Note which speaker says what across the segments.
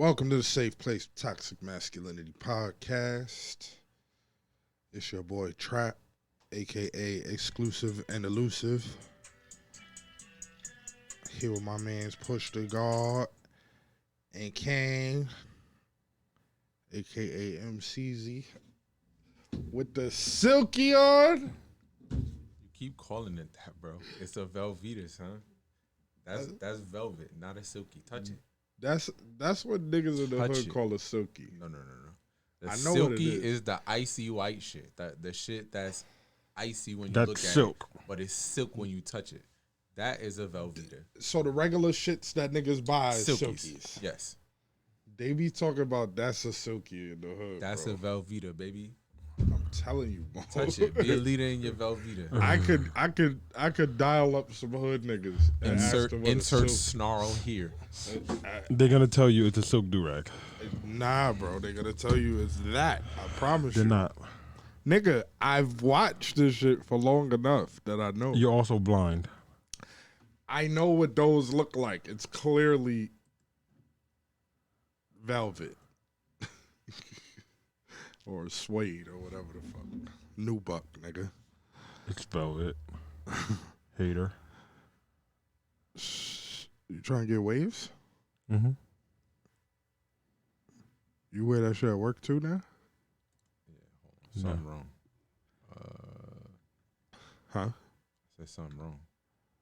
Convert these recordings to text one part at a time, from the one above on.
Speaker 1: Welcome to the Safe Place Toxic Masculinity Podcast. It's your boy Trap, aka Exclusive and Elusive. Here with my mans Push the Guard and Kane, aka MCZ, with the silky on.
Speaker 2: You keep calling it that, bro. It's a Velveeta, son. That's velvet, not a silky. Touch it.
Speaker 1: That's what niggas in the hood call a silky.
Speaker 2: No. The
Speaker 1: I know
Speaker 2: silky
Speaker 1: what it is.
Speaker 2: the icy white shit. The shit that's icy when you
Speaker 3: That's
Speaker 2: look at
Speaker 3: silk.
Speaker 2: it, but it's silk when you touch it. That is a Velveeta.
Speaker 1: So the regular shits that niggas buy is
Speaker 2: Silkies.
Speaker 1: silkies.
Speaker 2: Yes.
Speaker 1: They be talking about that's a silky in the hood.
Speaker 2: That's
Speaker 1: bro.
Speaker 2: a Velveeta, baby.
Speaker 1: I'm telling you, bro.
Speaker 2: Touch it. Be a leader in your Velveeta.
Speaker 1: I could dial up some hood niggas. And ask them what
Speaker 2: Insert
Speaker 1: a silk.
Speaker 2: snarl here.
Speaker 3: They're gonna tell you it's a silk durag.
Speaker 1: Nah, bro. They gonna tell you it's that. I promise
Speaker 3: They're
Speaker 1: you.
Speaker 3: not.
Speaker 1: Nigga, I've watched this shit for long enough that I know.
Speaker 3: You're also blind.
Speaker 1: I know what those look like. It's clearly velvet. Or suede or whatever the fuck. New buck, nigga.
Speaker 3: It's velvet. Hater.
Speaker 1: You trying to get waves?
Speaker 3: Mm-hmm.
Speaker 1: You wear that shit at work too now?
Speaker 2: Yeah, something wrong.
Speaker 1: Huh?
Speaker 2: I said something wrong.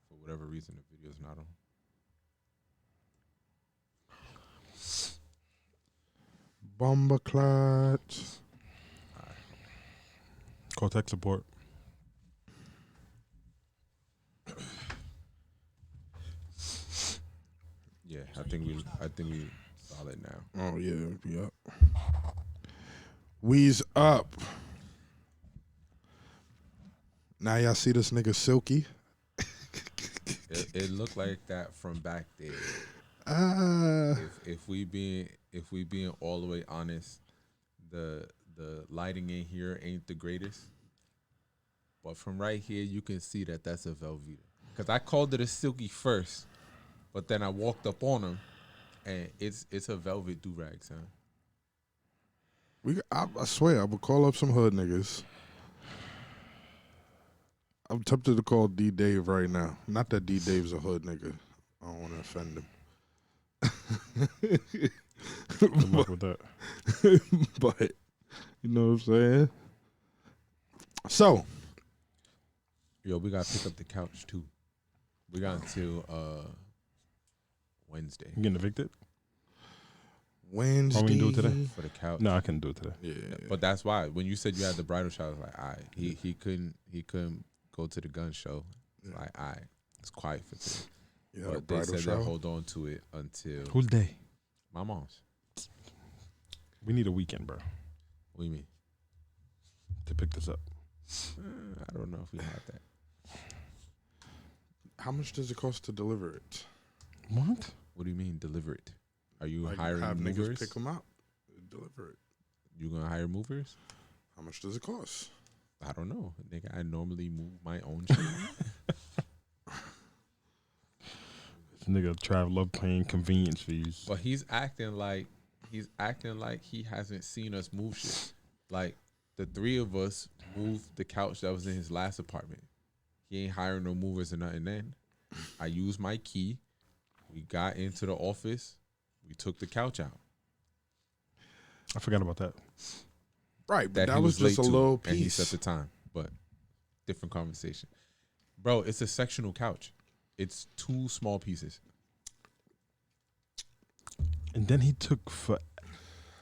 Speaker 2: For whatever reason, the video's not on.
Speaker 1: Bomber clutch.
Speaker 3: Call tech support.
Speaker 2: Yeah, I think we solid now.
Speaker 1: Oh yeah, be up. We's up. Now y'all see this nigga Silky?
Speaker 2: It looked like that from back there. If we being all the way honest, the lighting in here ain't the greatest. But from right here, you can see that that's a Velveeta. Because I called it a silky first, but then I walked up on him, and it's a velvet do-rag, son.
Speaker 1: I swear, I would call up some hood niggas. I'm tempted to call D Dave right now. Not that D Dave's a hood nigga. I don't want to offend him.
Speaker 3: Good luck with that.
Speaker 1: But you know what I'm saying? So,
Speaker 2: Yo, we got to pick up the couch, too. We got until Wednesday
Speaker 3: You getting evicted?
Speaker 1: Wednesday.
Speaker 3: What we gonna do today?
Speaker 2: for the couch.
Speaker 3: No, I couldn't do it today.
Speaker 1: Yeah.
Speaker 2: But that's why when you said you had the bridal shower, I was like, all right, he couldn't go to the gun show.
Speaker 1: Yeah.
Speaker 2: Like, all right, it's quiet for today.
Speaker 1: Yeah,
Speaker 2: But they said they'll hold on to it until
Speaker 3: Who's they?
Speaker 2: my mom's.
Speaker 3: We need a weekend, bro,
Speaker 2: What do you mean?
Speaker 3: to pick this up.
Speaker 2: I don't know if we have that.
Speaker 1: How much does it cost to deliver it?
Speaker 3: What?
Speaker 2: What do you mean deliver it? Are you
Speaker 1: Like,
Speaker 2: hiring
Speaker 1: have
Speaker 2: movers?
Speaker 1: niggas pick them up, deliver it.
Speaker 2: You gonna hire movers?
Speaker 1: How much does it cost?
Speaker 2: I don't know, nigga. I normally move my own shit.
Speaker 3: This nigga travel up paying convenience fees.
Speaker 2: But he's acting like he hasn't seen us move shit. Like the three of us moved the couch that was in his last apartment. He ain't hiring no movers or nothing then. I used my key. We got into the office. We took the couch out.
Speaker 3: I forgot about that.
Speaker 1: Right, but that
Speaker 2: he
Speaker 1: was just a
Speaker 2: late to,
Speaker 1: little
Speaker 2: and he
Speaker 1: piece.
Speaker 2: set the time. But different conversation. Bro, it's a sectional couch. It's 2 small pieces.
Speaker 3: And then he took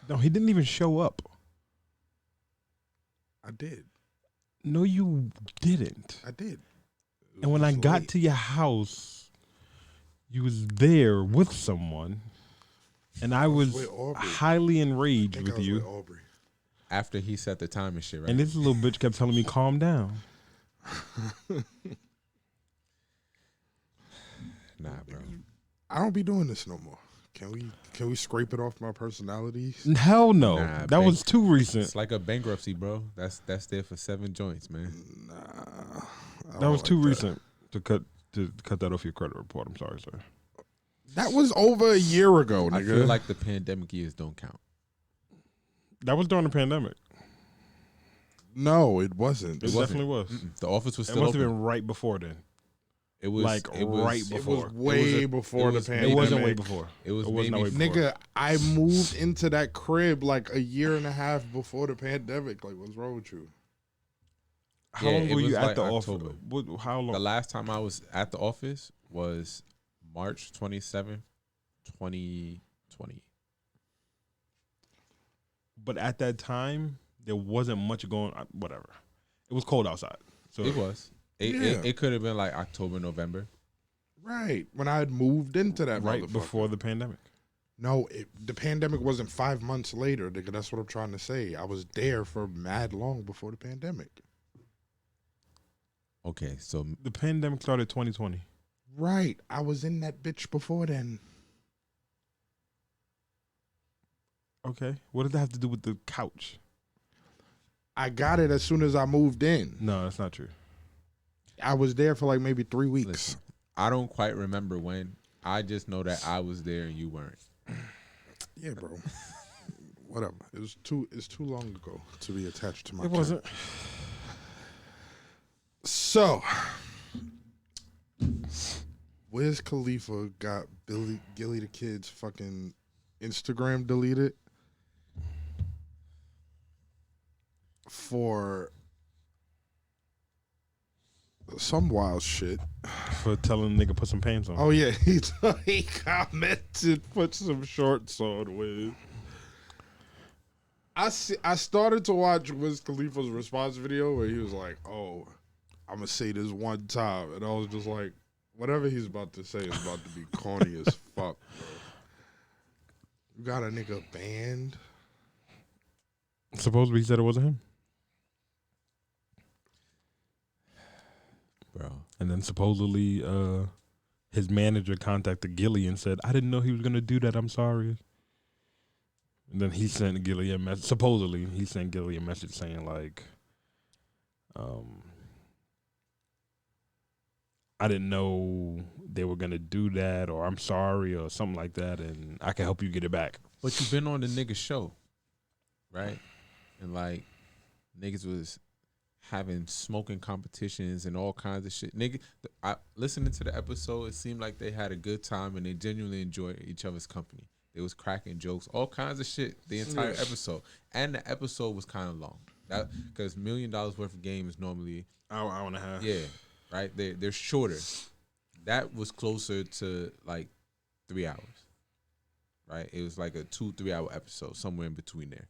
Speaker 3: No, he didn't even show up.
Speaker 1: I did.
Speaker 3: No, you didn't.
Speaker 1: I did. It
Speaker 3: And when I
Speaker 1: was
Speaker 3: got
Speaker 1: late.
Speaker 3: to your house, you was there with someone, and I was
Speaker 1: with Aubrey.
Speaker 3: highly
Speaker 1: I
Speaker 3: enraged
Speaker 1: think I
Speaker 3: with
Speaker 1: was
Speaker 3: you.
Speaker 1: with Aubrey.
Speaker 2: After he set the time and shit, right?
Speaker 3: And this little bitch kept telling me, calm down.
Speaker 2: Nah, bro.
Speaker 1: I don't be doing this no more. Can we scrape it off my personality?
Speaker 3: Hell no.
Speaker 2: Nah,
Speaker 3: that was too recent.
Speaker 2: It's like a bankruptcy, bro. That's there for 7 joints, man.
Speaker 1: Nah. I
Speaker 3: That
Speaker 1: don't
Speaker 3: was too
Speaker 1: like
Speaker 3: recent to cut that off your credit report. I'm sorry, sir.
Speaker 1: That was over a year ago,
Speaker 2: I
Speaker 1: nigga.
Speaker 2: feel like the pandemic years don't count.
Speaker 3: That was during the pandemic.
Speaker 1: No, it wasn't.
Speaker 3: It definitely was.
Speaker 2: The office was
Speaker 3: It
Speaker 2: still
Speaker 3: must have
Speaker 2: open.
Speaker 3: been right before then.
Speaker 2: It was
Speaker 3: like
Speaker 2: it was,
Speaker 3: right
Speaker 1: It
Speaker 3: before.
Speaker 1: was way before the pandemic.
Speaker 3: It wasn't way before.
Speaker 2: It was
Speaker 3: wasn't
Speaker 2: maybe
Speaker 3: way before.
Speaker 1: Nigga, I moved into that crib like a year and a half before the pandemic. Like, what's wrong with you?
Speaker 3: How
Speaker 2: Yeah,
Speaker 3: long
Speaker 2: it
Speaker 3: were you
Speaker 2: was
Speaker 3: at
Speaker 2: like
Speaker 3: the
Speaker 2: October.
Speaker 3: office? How long?
Speaker 2: The last time I was at the office was March 27th, 2020.
Speaker 3: But at that time, there wasn't much going on. Whatever. It was cold outside. So
Speaker 2: It was. It could have been like October, November.
Speaker 1: Right. When I had moved into that
Speaker 3: right
Speaker 1: motherfucker.
Speaker 3: before the pandemic.
Speaker 1: No, the pandemic wasn't 5 months later, nigga. That's what I'm trying to say. I was there for mad long before the pandemic.
Speaker 2: Okay, so
Speaker 3: The pandemic started 2020.
Speaker 1: Right. I was in that bitch before then.
Speaker 3: Okay. What did that have to do with the couch?
Speaker 1: I got it as soon as I moved in.
Speaker 3: No, that's not true.
Speaker 1: I was there for like maybe 3 weeks.
Speaker 2: listen, I don't quite remember when. I just know that I was there and you weren't.
Speaker 1: Yeah, bro. Whatever. It's too long ago to be attached to my
Speaker 3: It wasn't.
Speaker 1: So, Wiz Khalifa got Gillie the Kid's fucking Instagram deleted for some wild shit.
Speaker 3: For telling a nigga put some pants on.
Speaker 1: Oh yeah, he commented, put some shorts on Wiz. I started to watch Wiz Khalifa's response video where he was like, "Oh, I'm gonna say this one time," and I was just like, whatever he's about to say is about to be corny as fuck, bro. You got a nigga banned.
Speaker 3: Supposedly he said it wasn't him.
Speaker 2: Bro.
Speaker 3: And then supposedly his manager contacted Gillie and said, I didn't know he was going to do that. I'm sorry. And then he sent Gillie a message. Supposedly he sent Gillie a message saying like, I didn't know they were going to do that, or I'm sorry, or something like that, and I can help you get it back.
Speaker 2: But you've been on the nigga show, right? And like niggas was having smoking competitions and all kinds of shit. Nigga, listening to the episode, it seemed like they had a good time and they genuinely enjoyed each other's company. They was cracking jokes, all kinds of shit the entire episode. And the episode was kind of long. That because $1 million worth of game is normally
Speaker 3: Hour and a half.
Speaker 2: yeah, right? They're shorter. That was closer to like 3 hours. Right? It was like a 2-3 hour episode, somewhere in between there.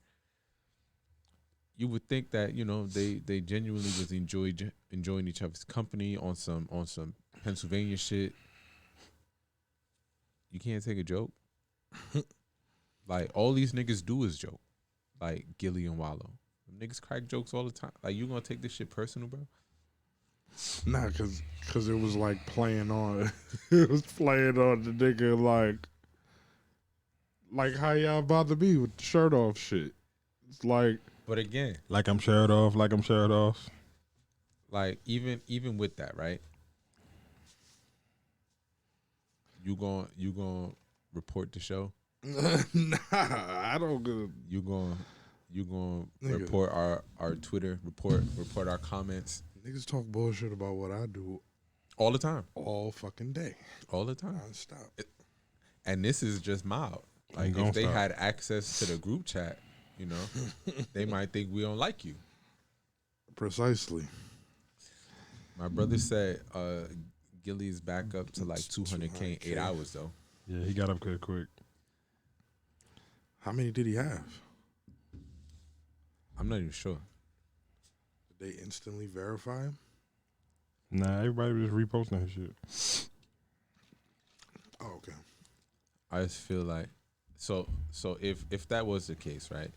Speaker 2: You would think that, you know, they genuinely was enjoying each other's company on some Pennsylvania shit. You can't take a joke. Like all these niggas do is joke. Like Gillie and Wallow. Niggas crack jokes all the time. Like you gonna take this shit personal, bro?
Speaker 1: Nah, cause it was like playing on. It was playing on the nigga like how y'all bother me with the shirt off shit. It's like.
Speaker 2: But again,
Speaker 3: Like I'm shirt off.
Speaker 2: like even with that, right? You gonna report the show?
Speaker 1: Nah, I don't go.
Speaker 2: You gonna
Speaker 1: Nigga.
Speaker 2: report our Twitter, report our comments
Speaker 1: Niggas talk bullshit about what I do
Speaker 2: all the time.
Speaker 1: all fucking day.
Speaker 2: All the time.
Speaker 1: Non-stop.
Speaker 2: And this is just mild. Like
Speaker 3: gonna
Speaker 2: if they
Speaker 3: stop.
Speaker 2: had access to the group chat, you know, they might think we don't like you.
Speaker 1: Precisely.
Speaker 2: My brother said Gillie's back up to like 200K in 8 hours though.
Speaker 3: Yeah, he got up good quick.
Speaker 1: How many did he have?
Speaker 2: I'm not even sure.
Speaker 1: Did they instantly verify him?
Speaker 3: Nah, everybody was reposting his shit.
Speaker 1: Oh, okay.
Speaker 2: I just feel like so if that was the case, right?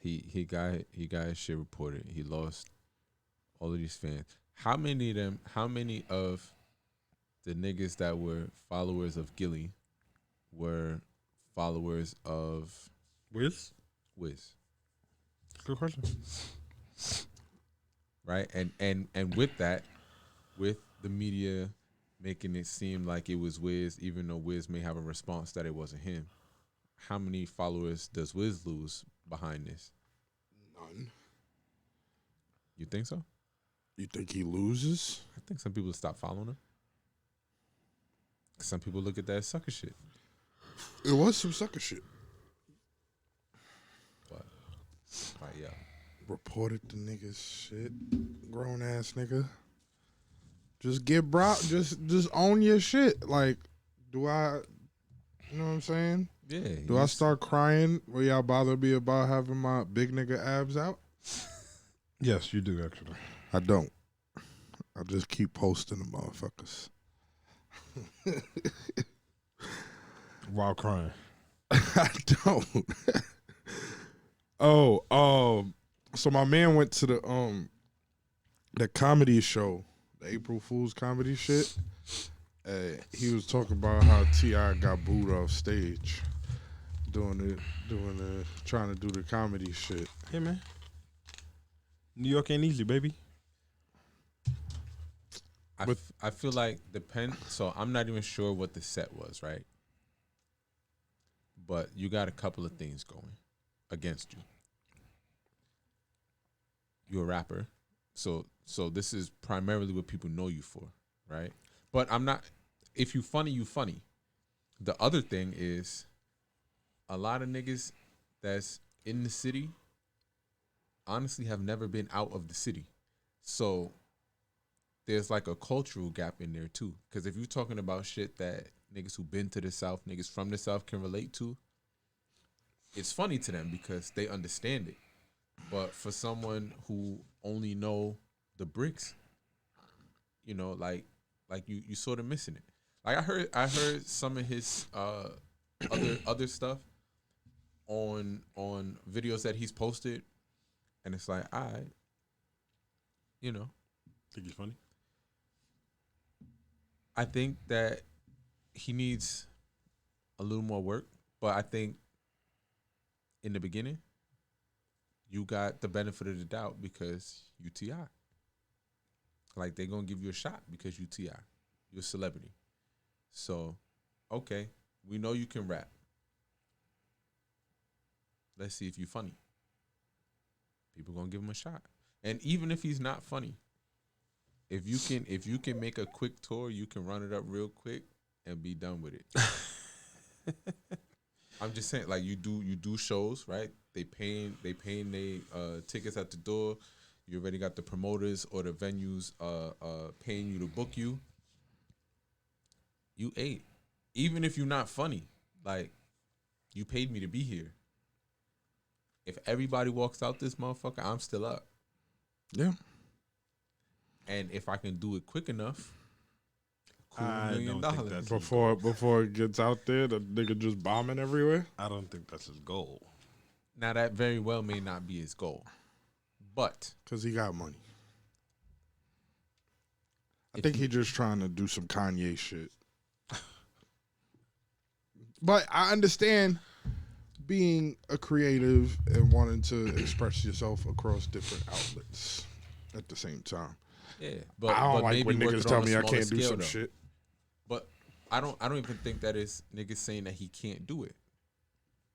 Speaker 2: He got his shit reported. He lost all of these fans. How many of the niggas that were followers of Gillie were followers of
Speaker 3: Wiz? Good question.
Speaker 2: Right? And with that, with the media making it seem like it was Wiz, even though Wiz may have a response that it wasn't him. How many followers does Wiz lose behind this?
Speaker 1: None.
Speaker 2: You think so?
Speaker 1: You think he loses?
Speaker 2: I think some people stop following him. Some people look at that as sucker shit.
Speaker 1: It was some sucker shit.
Speaker 2: But yeah.
Speaker 1: Reported the niggas shit. Grown ass nigga. Just get brought. Just own your shit. Like, do I? You know what I'm saying?
Speaker 2: Yeah.
Speaker 1: Do I start crying? Will y'all bother me about having my big nigga abs out?
Speaker 3: Yes, you do actually.
Speaker 1: I don't. I just keep posting the motherfuckers.
Speaker 3: While crying.
Speaker 1: I don't. So my man went to the comedy show, the April Fool's comedy shit. He was talking about how T.I. got booed off stage trying to do the comedy shit.
Speaker 3: Yeah, man. New York ain't easy, baby.
Speaker 2: I feel like so I'm not even sure what the set was, right? But you got a couple of things going against you. You're a rapper, so this is primarily what people know you for, right? But I'm not. If you funny, you funny. The other thing is, a lot of niggas that's in the city honestly have never been out of the city, so there's like a cultural gap in there too. Because if you're talking about shit that niggas who been to the South, niggas from the South can relate to, it's funny to them because they understand it. But for someone who only know the bricks, you know, like you sort of missing it. Like I heard some of his other stuff on videos that he's posted, and it's like, you know.
Speaker 3: Think he's funny?
Speaker 2: I think that he needs a little more work, but I think in the beginning, you got the benefit of the doubt because you T.I. Like, they're going to give you a shot because you T.I. You're a celebrity. So, okay, we know you can rap. Let's see if you're funny. People going to give him a shot. And even if he's not funny, if you can make a quick tour, you can run it up real quick and be done with it. I'm just saying, like, you do shows, right? They paying they tickets at the door. You already got the promoters or the venues paying you to book you. You ate. Even if you're not funny, like, you paid me to be here. If everybody walks out this motherfucker, I'm still up.
Speaker 1: Yeah.
Speaker 2: And if I can do it quick enough, cool,
Speaker 3: I
Speaker 2: $1 million.
Speaker 3: don't think that's
Speaker 1: Before it gets out there, the nigga just bombing everywhere.
Speaker 3: I don't think that's his goal.
Speaker 2: Now, that very well may not be his goal. But
Speaker 1: Because he got money. I think he's just trying to do some Kanye shit. But I understand being a creative and wanting to express yourself across different outlets at the same time.
Speaker 2: yeah, but
Speaker 1: I don't
Speaker 2: but
Speaker 1: like when
Speaker 2: maybe
Speaker 1: niggas
Speaker 2: working
Speaker 1: tell
Speaker 2: on a
Speaker 1: me I
Speaker 2: smaller
Speaker 1: can't do
Speaker 2: scale,
Speaker 1: some
Speaker 2: though.
Speaker 1: shit.
Speaker 2: But I don't even think that is niggas saying that he can't do it.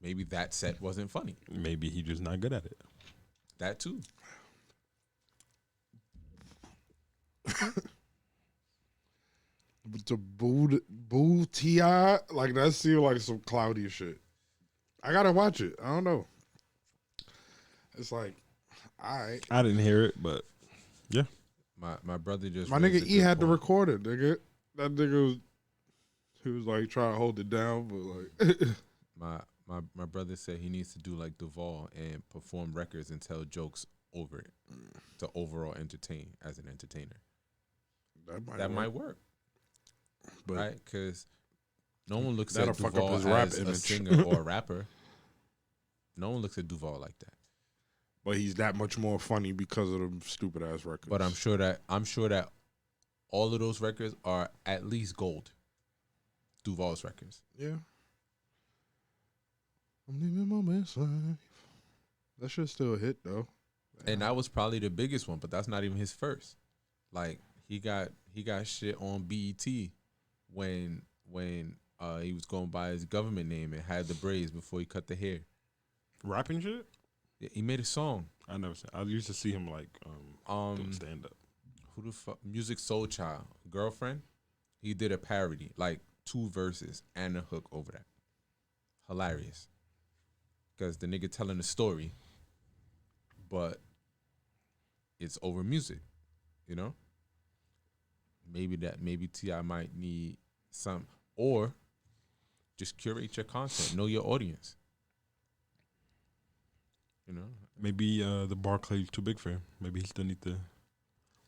Speaker 2: Maybe that set wasn't funny.
Speaker 3: Maybe he's just not good at it.
Speaker 2: That too.
Speaker 1: But to boo T.I., like, that seems like some cloudy shit. I gotta watch it. I don't know. It's like, all right.
Speaker 3: I didn't hear it, but yeah.
Speaker 2: My brother just
Speaker 1: My
Speaker 2: raised
Speaker 1: nigga
Speaker 2: a
Speaker 1: E
Speaker 2: good
Speaker 1: had to
Speaker 2: point.
Speaker 1: record it, nigga. That nigga he was like trying to hold it down, but like
Speaker 2: My brother said he needs to do like Duvall and perform records and tell jokes over it to overall entertain as an entertainer. That might work.
Speaker 1: But
Speaker 2: right? Because no one looks
Speaker 1: that'll
Speaker 2: at
Speaker 1: fuck up
Speaker 2: Duvall
Speaker 1: his rap
Speaker 2: as a
Speaker 1: image.
Speaker 2: singer or a rapper. No one looks at Duvall like that.
Speaker 1: But he's that much more funny because of them stupid ass records.
Speaker 2: But I'm sure that all of those records are at least gold. Duvall's records.
Speaker 1: Yeah. I'm living my best life. That shit still hit though.
Speaker 2: And that was probably the biggest one, but that's not even his first. Like he got he got shit on BET when he was going by his government name and had the braids before he cut the hair.
Speaker 3: Rapping shit?
Speaker 2: Yeah, he made a song.
Speaker 3: I never seen. I used to see him like doing stand up.
Speaker 2: Who the fuck? Music Soul Child, Girlfriend. He did a parody, like 2 verses and a hook over that. Hilarious. Because the nigga telling the story, but it's over music, you know? Maybe T.I. might need some, or just curate your content, know your audience. You know?
Speaker 3: Maybe the Barclay's too big for him. Maybe he still need to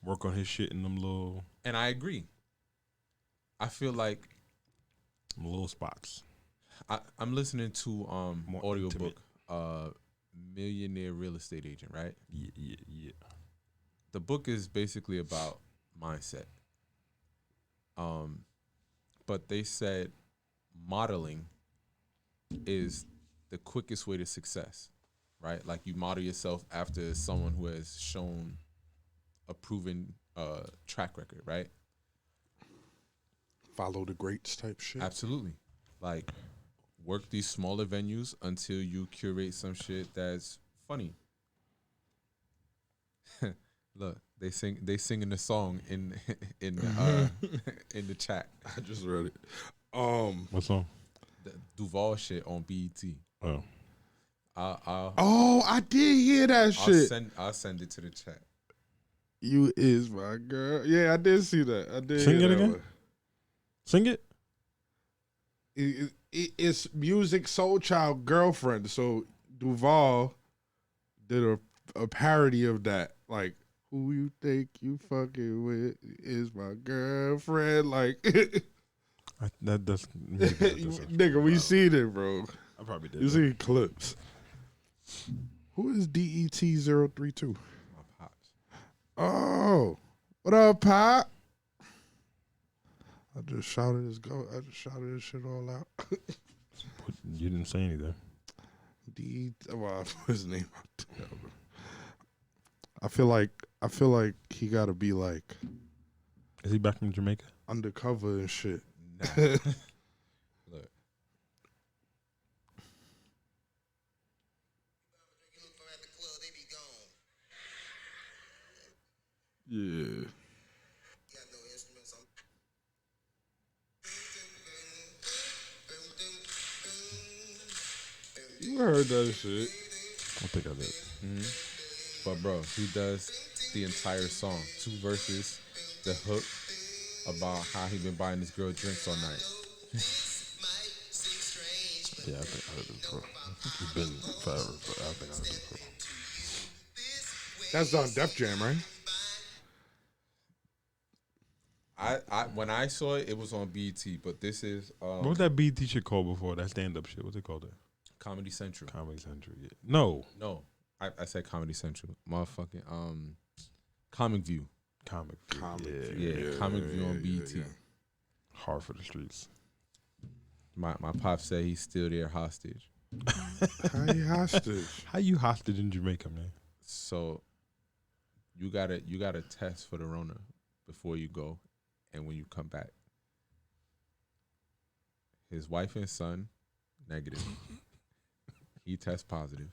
Speaker 3: work on his shit in them little.
Speaker 2: And I agree. I feel like
Speaker 3: little spots.
Speaker 2: I'm listening to
Speaker 3: More
Speaker 2: audiobook, Millionaire Real Estate Agent, right?
Speaker 3: Yeah.
Speaker 2: The book is basically about mindset. But they said modeling is the quickest way to success, right? Like you model yourself after someone who has shown a proven track record, right?
Speaker 1: Follow the greats type shit.
Speaker 2: Absolutely. Like work these smaller venues until you curate some shit that's funny. Look, they singing the song in the chat.
Speaker 1: I just read it.
Speaker 3: What song?
Speaker 2: The Duval shit on BET.
Speaker 3: Oh.
Speaker 1: I did hear that shit.
Speaker 2: I'll send it to the chat.
Speaker 1: You is my girl. Yeah, I did see that. I did.
Speaker 3: Sing
Speaker 1: hear
Speaker 3: it
Speaker 1: that
Speaker 3: again.
Speaker 1: one.
Speaker 3: Sing it.
Speaker 1: It's Music Soul Child Girlfriend. So Duval did a parody of that. Like, who you think you fucking with is my girlfriend. Like,
Speaker 3: That's
Speaker 1: nigga, we seen it, bro.
Speaker 3: I probably did.
Speaker 1: You see clips. Who is DET032?
Speaker 2: My pops.
Speaker 1: Oh, what up, Pop? I just shouted his shit all out.
Speaker 3: You didn't say anything.
Speaker 1: Well, I put his name out there. I feel like he gotta be like
Speaker 3: Is he back from Jamaica?
Speaker 1: undercover and shit.
Speaker 2: Nah. Look.
Speaker 1: Yeah. You heard that shit.
Speaker 3: I think I did.
Speaker 2: Mm-hmm. But bro, he does the entire song, 2 verses, the hook about how he been buying this girl drinks all night.
Speaker 3: Yeah, I think I heard it before. It's been forever, but I think I heard it before.
Speaker 1: That's on Def Jam, right?
Speaker 2: I when I saw it, it was on BET, but this is
Speaker 3: What was that BT shit called before? That stand-up shit. What's it called?
Speaker 2: Comedy Central.
Speaker 3: Comedy Central. Yeah. No.
Speaker 2: I said Comedy Central. Motherfucking Comic View.
Speaker 3: Comic.
Speaker 2: Yeah, Comic View on BET.
Speaker 3: Hard for the streets.
Speaker 2: My pop said he's still there hostage.
Speaker 1: How you hostage?
Speaker 3: How you hostage in Jamaica, man?
Speaker 2: So you gotta test for the Rona before you go and when you come back. His wife and son, negative. He tests positive.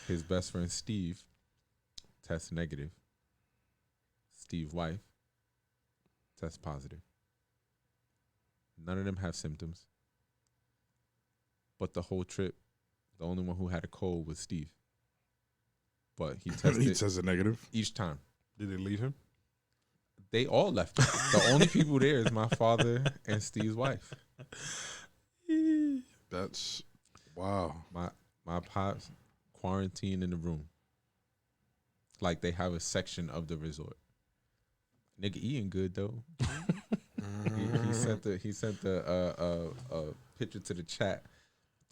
Speaker 2: His best friend Steve tests negative. Steve's wife tests positive. None of them have symptoms. But the whole trip, the only one who had a cold was Steve. But he tested
Speaker 1: He says a negative
Speaker 2: each time.
Speaker 3: Did they leave him?
Speaker 2: They all left. The only people there is my father and Steve's wife.
Speaker 1: That's wow.
Speaker 2: My pops quarantine in the room. Like they have a section of the resort. Nigga eating good though. he sent the picture to the chat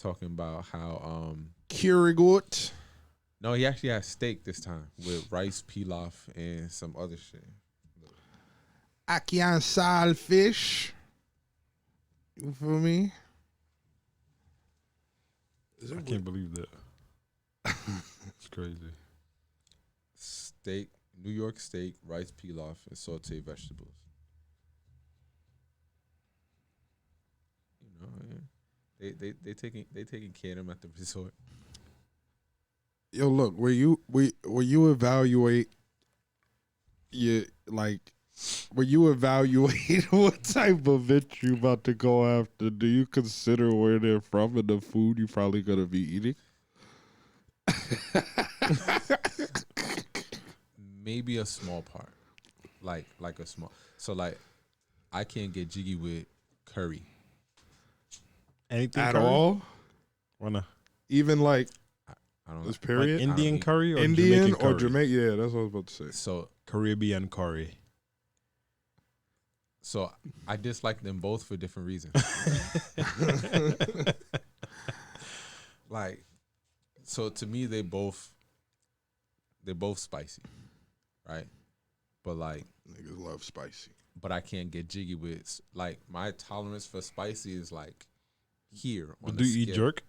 Speaker 2: talking about how
Speaker 1: Kirigot.
Speaker 2: no, he actually had steak this time with rice pilaf and some other shit.
Speaker 1: Akian salfish. You feel me?
Speaker 3: I can't believe that. It's crazy.
Speaker 2: Steak, New York steak, rice pilaf, and sauteed vegetables. You know, yeah. They taking care of them at the resort.
Speaker 1: Yo, look, will you evaluate when you evaluate what type of bitch you about to go after, do you consider where they're from and the food you probably gonna be eating?
Speaker 2: Maybe a small part, like a small. So like, I can't get jiggy with curry
Speaker 3: Anything
Speaker 1: at
Speaker 3: curry?
Speaker 1: all.
Speaker 3: Why not?
Speaker 1: Even like
Speaker 2: I don't
Speaker 1: this
Speaker 2: like,
Speaker 1: period.
Speaker 3: Like Indian
Speaker 2: eat
Speaker 3: curry or
Speaker 1: Indian
Speaker 3: Jamaican
Speaker 1: or
Speaker 3: curry?
Speaker 1: Jamaican? Yeah, that's what I was about to say.
Speaker 3: Caribbean curry.
Speaker 2: So I dislike them both for different reasons. Like, so to me, they're both spicy, right? But like,
Speaker 1: Niggas love spicy.
Speaker 2: but I can't get jiggy with, like, my tolerance for spicy is like here on
Speaker 3: Do
Speaker 2: the
Speaker 3: you eat
Speaker 2: scale.
Speaker 3: jerk?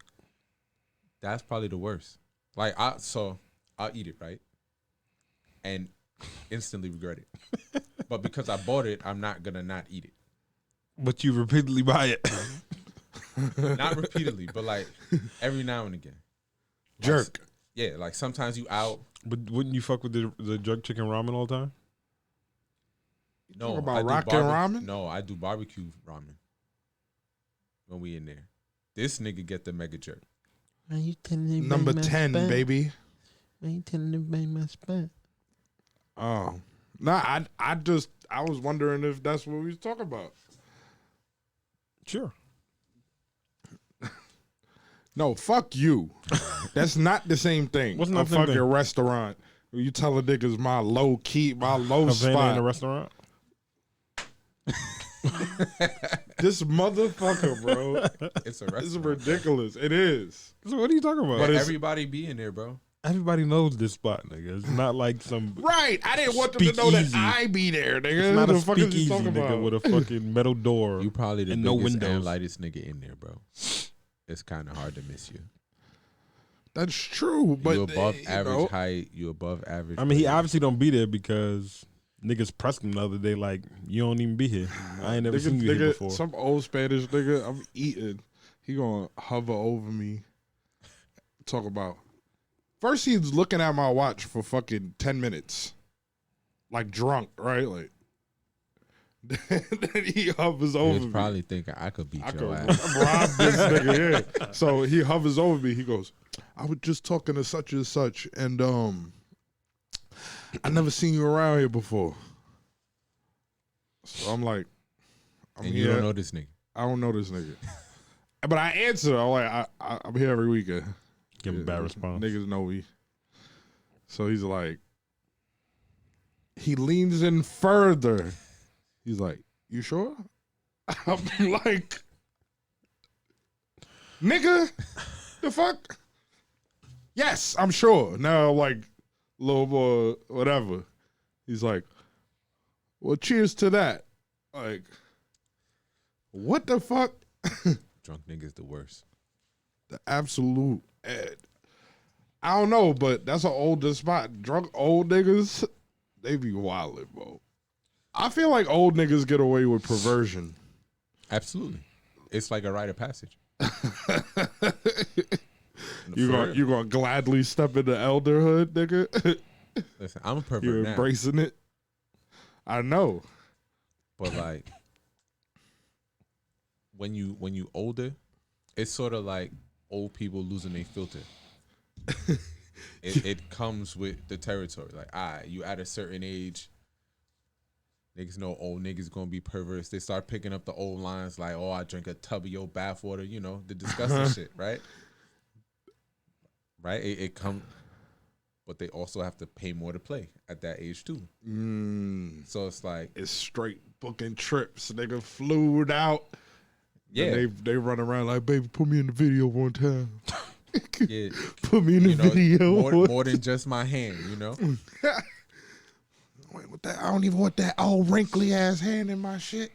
Speaker 2: That's probably the worst. Like, I'll eat it, right? And instantly regret it. But because I bought it, I'm not gonna not eat it.
Speaker 3: But you repeatedly buy it.
Speaker 2: Not repeatedly, but like every now and again.
Speaker 1: Jerk.
Speaker 2: Yeah, like sometimes you out.
Speaker 3: But wouldn't you fuck with the jerk chicken ramen all the time?
Speaker 2: No,
Speaker 1: Talk about
Speaker 2: I do
Speaker 1: rockin' ramen?
Speaker 2: No, I do barbecue ramen when we in there. This nigga get the mega jerk.
Speaker 4: Why you telling me
Speaker 1: Number
Speaker 4: my
Speaker 1: 10,
Speaker 4: spot?
Speaker 1: baby.
Speaker 4: Why you telling me my spot?
Speaker 1: Oh. Nah, I was wondering if that's what we was talking about.
Speaker 3: Sure.
Speaker 1: No, fuck you. That's not the same thing.
Speaker 3: What's
Speaker 1: a
Speaker 3: not the same
Speaker 1: fucking
Speaker 3: thing?
Speaker 1: restaurant. You tell a niggas my low key, my low
Speaker 3: Havana in a
Speaker 1: spot.
Speaker 3: restaurant?
Speaker 1: This motherfucker, bro.
Speaker 2: It's a
Speaker 1: This
Speaker 2: restaurant.
Speaker 1: is ridiculous. It is.
Speaker 3: So what are you talking about?
Speaker 1: But it's-
Speaker 2: Everybody be in there, bro.
Speaker 3: Everybody knows this spot, nigga. It's not like some.
Speaker 1: Right. I didn't want them to know that
Speaker 3: Speakeasy.
Speaker 1: I be there, nigga.
Speaker 3: It's not
Speaker 1: the
Speaker 3: a
Speaker 1: fuck is he
Speaker 3: speakeasy,
Speaker 1: talking
Speaker 3: nigga,
Speaker 1: about?
Speaker 3: with a fucking metal door.
Speaker 2: You probably the
Speaker 3: And
Speaker 2: biggest
Speaker 3: no windows.
Speaker 2: and lightest nigga in there, bro. It's kind of hard to miss you.
Speaker 1: That's true, but
Speaker 2: You above
Speaker 1: you
Speaker 2: average
Speaker 1: know,
Speaker 2: height. You above average.
Speaker 3: I mean, he
Speaker 2: weight.
Speaker 3: obviously don't be there because niggas pressed him the other day like, you don't even be here. I ain't never seen you here before.
Speaker 1: Some old Spanish nigga, I'm eating. He gonna hover over me. Talk about. First, he's looking at my watch for fucking 10 minutes. Like drunk, right? Like, then he hovers
Speaker 2: He
Speaker 1: over
Speaker 2: was
Speaker 1: me.
Speaker 2: probably thinking I could beat
Speaker 1: I
Speaker 2: your
Speaker 1: could
Speaker 2: ass.
Speaker 1: rob this nigga, yeah. So he hovers over me. He goes, I was just talking to such and such, and I never seen you around here before. So I'm like, I'm
Speaker 2: And
Speaker 1: here.
Speaker 2: you don't know this nigga.
Speaker 1: I don't know this nigga. But I answer. I'm like, I'm here every weekend.
Speaker 3: Give him a bad
Speaker 1: Yeah,
Speaker 3: response.
Speaker 1: Niggas know me. So he's like, he leans in further. He's like, you sure? I'm like, nigga, the fuck? Yes, I'm sure. Now, like, a little more, whatever. He's like, well, cheers to that. Like, what the fuck?
Speaker 2: Drunk nigga's the worst.
Speaker 1: The absolute. I don't know, but that's an older spot. Drunk old niggas, they be wildin', bro. I feel like old niggas get away with perversion.
Speaker 2: Absolutely. It's like a rite of passage.
Speaker 1: You gonna gladly step into elderhood, nigga?
Speaker 2: Listen, I'm a pervert
Speaker 1: You're
Speaker 2: now.
Speaker 1: embracing it. I know.
Speaker 2: But like when you older, it's sort of like old people losing their filter. It comes with the territory. Like, you at a certain age, niggas know old niggas gonna be perverse. They start picking up the old lines like, oh, I drink a tub of your bathwater, you know, the disgusting shit, right? Right? It come, but they also have to pay more to play at that age too. So it's like,
Speaker 1: It's straight booking trips. Nigga flew out.
Speaker 2: yeah,
Speaker 1: And they run around like, baby, put me in the video one time.
Speaker 2: yeah,
Speaker 1: Put me in the
Speaker 2: you know,
Speaker 1: video.
Speaker 2: more than just my hand, you know.
Speaker 1: Wait, what that? I don't even want that old wrinkly ass hand in my shit.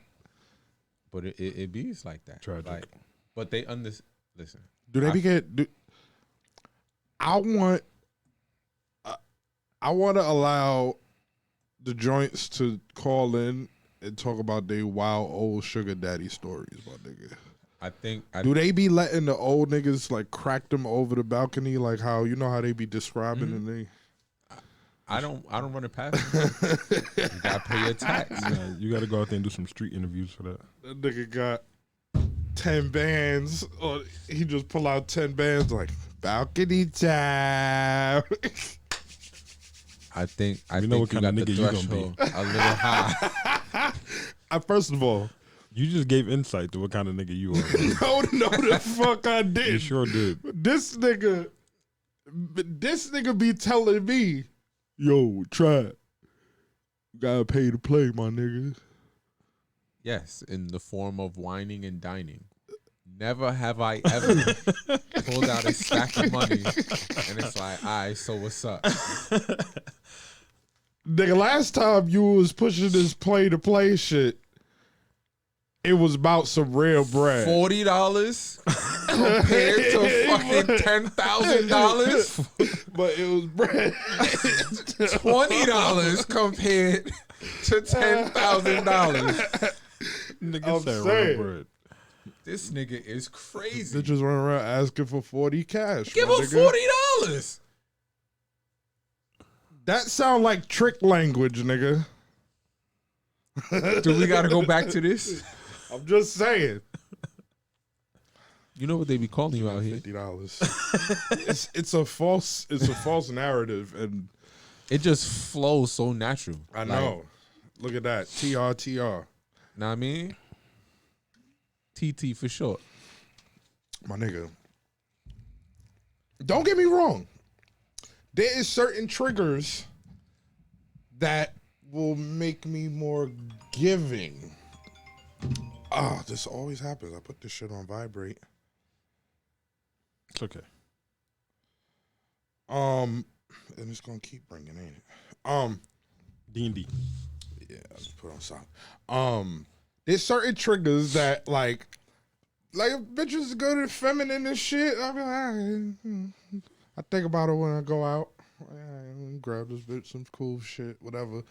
Speaker 2: But it be like that.
Speaker 3: Tragic.
Speaker 2: Like, but they listen.
Speaker 1: Do they I want to allow the joints to call in and talk about their wild old sugar daddy stories, my nigga.
Speaker 2: I think.
Speaker 1: Do they be letting the old niggas like crack them over the balcony, like how you know how they be describing and they?
Speaker 2: I don't run it past them. You gotta pay your tax.
Speaker 3: You got to go out there and do some street interviews for that.
Speaker 1: That nigga got 10 bands, or he just pull out 10 bands like balcony time.
Speaker 2: I think
Speaker 3: know what
Speaker 2: you
Speaker 3: kind of
Speaker 2: got the
Speaker 3: nigga you gonna
Speaker 2: threshold a little high.
Speaker 1: First of all,
Speaker 3: You just gave insight to what kind of nigga you are.
Speaker 1: no, the fuck I did.
Speaker 3: You sure did.
Speaker 1: This nigga be telling me, yo, try it. You gotta pay to play, my nigga.
Speaker 2: Yes, in the form of whining and dining. Never have I ever pulled out a stack of money and it's like, all right, so what's up?
Speaker 1: Nigga, last time you was pushing this play to play shit, it was about some real bread.
Speaker 2: $40 compared to fucking $10,000.
Speaker 1: But it was bread.
Speaker 2: $20 compared to $10,000.
Speaker 3: Nigga
Speaker 1: I'm
Speaker 3: said
Speaker 1: saying.
Speaker 3: real bread.
Speaker 2: This nigga is crazy.
Speaker 1: Bitches run around asking for 40 cash.
Speaker 2: Give
Speaker 1: my
Speaker 2: him
Speaker 1: nigga.
Speaker 2: $40.
Speaker 1: That sound like trick language, nigga.
Speaker 2: Do we gotta go back to this?
Speaker 1: I'm just saying.
Speaker 2: You know what they be calling you out here?
Speaker 1: $50. it's a false narrative, and
Speaker 2: It just flows so natural.
Speaker 1: I know. Look at that. TR.
Speaker 2: Know what I mean? TT for short.
Speaker 1: My nigga. Don't get me wrong. There is certain triggers that will make me more giving. This always happens. I put this shit on vibrate.
Speaker 3: It's okay.
Speaker 1: And it's gonna keep ringing, ain't it?
Speaker 3: D&D.
Speaker 1: Yeah, I just put on silent. There's certain triggers that like if bitches go to feminine and shit, I'll be like, I think about it when I go out. Grab this bitch some cool shit, whatever.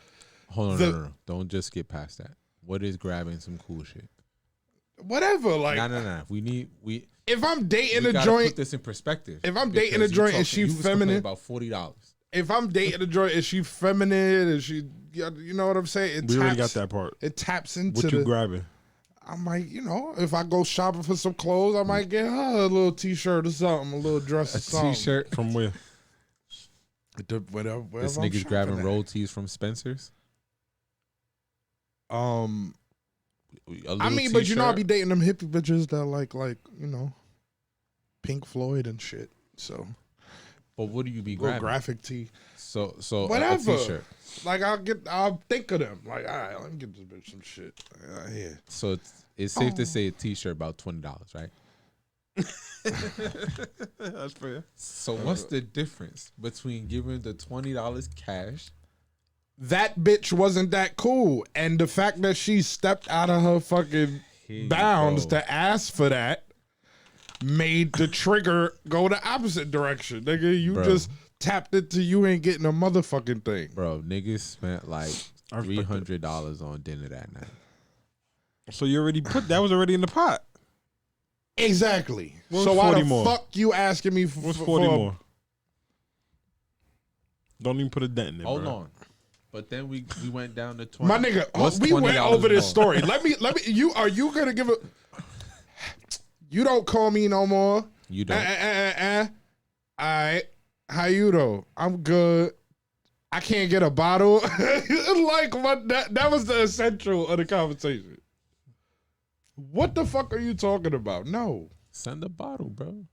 Speaker 2: Hold on, no. Don't just get past that. What is grabbing some cool shit?
Speaker 1: Whatever, like
Speaker 2: No.
Speaker 1: if I'm dating
Speaker 2: we
Speaker 1: a
Speaker 2: gotta
Speaker 1: joint,
Speaker 2: put this in perspective.
Speaker 1: if I'm dating
Speaker 2: Because
Speaker 1: a joint
Speaker 2: you
Speaker 1: and she
Speaker 2: you was complaining
Speaker 1: feminine,
Speaker 2: about $40.
Speaker 1: if I'm dating a joint and she feminine and she, you know what I'm saying?
Speaker 3: We already got that part.
Speaker 1: It taps into
Speaker 3: What you grabbing?
Speaker 1: I might, if I go shopping for some clothes, I might get her a little t-shirt or something, a little dress or something.
Speaker 2: T-shirt
Speaker 3: From where?
Speaker 1: Whatever
Speaker 2: This
Speaker 1: I'm
Speaker 2: nigga's
Speaker 1: shopping
Speaker 2: grabbing
Speaker 1: at.
Speaker 2: roll tees from Spencer's.
Speaker 1: I mean, but I be dating them hippie bitches that like Pink Floyd and shit. So,
Speaker 2: But what do you be
Speaker 1: little
Speaker 2: grabbing?
Speaker 1: graphic tee.
Speaker 2: So
Speaker 1: Whatever.
Speaker 2: a t-shirt.
Speaker 1: Like I'll think of them. Like, all right, let me get this bitch some shit. Yeah.
Speaker 2: So it's safe to say a t-shirt about $20, right?
Speaker 3: That's fair.
Speaker 2: So what's the difference between giving the $20 cash?
Speaker 1: That bitch wasn't that cool, and the fact that she stepped out of her fucking bounds to ask for that made the trigger go the opposite direction. Nigga, you just tapped into you ain't getting a motherfucking thing.
Speaker 2: Bro, niggas spent like $300 on dinner that night.
Speaker 3: So you already that was already in the pot.
Speaker 1: Exactly.
Speaker 3: What's
Speaker 1: So why
Speaker 3: 40
Speaker 1: the
Speaker 3: more?
Speaker 1: fuck you asking me for
Speaker 3: What's 40 more? Don't even put a dent in it.
Speaker 2: Hold
Speaker 3: bro.
Speaker 2: on. But then we went down to 20.
Speaker 1: My nigga,
Speaker 2: What's
Speaker 1: we went
Speaker 2: $20
Speaker 1: over this
Speaker 2: more?
Speaker 1: story. Let me are you gonna give a you don't call me no more.
Speaker 2: You don't.
Speaker 1: All right. How you though? I'm good. I can't get a bottle. Like what that was the essential of the conversation. What the fuck are you talking about? No.
Speaker 2: Send a bottle, bro.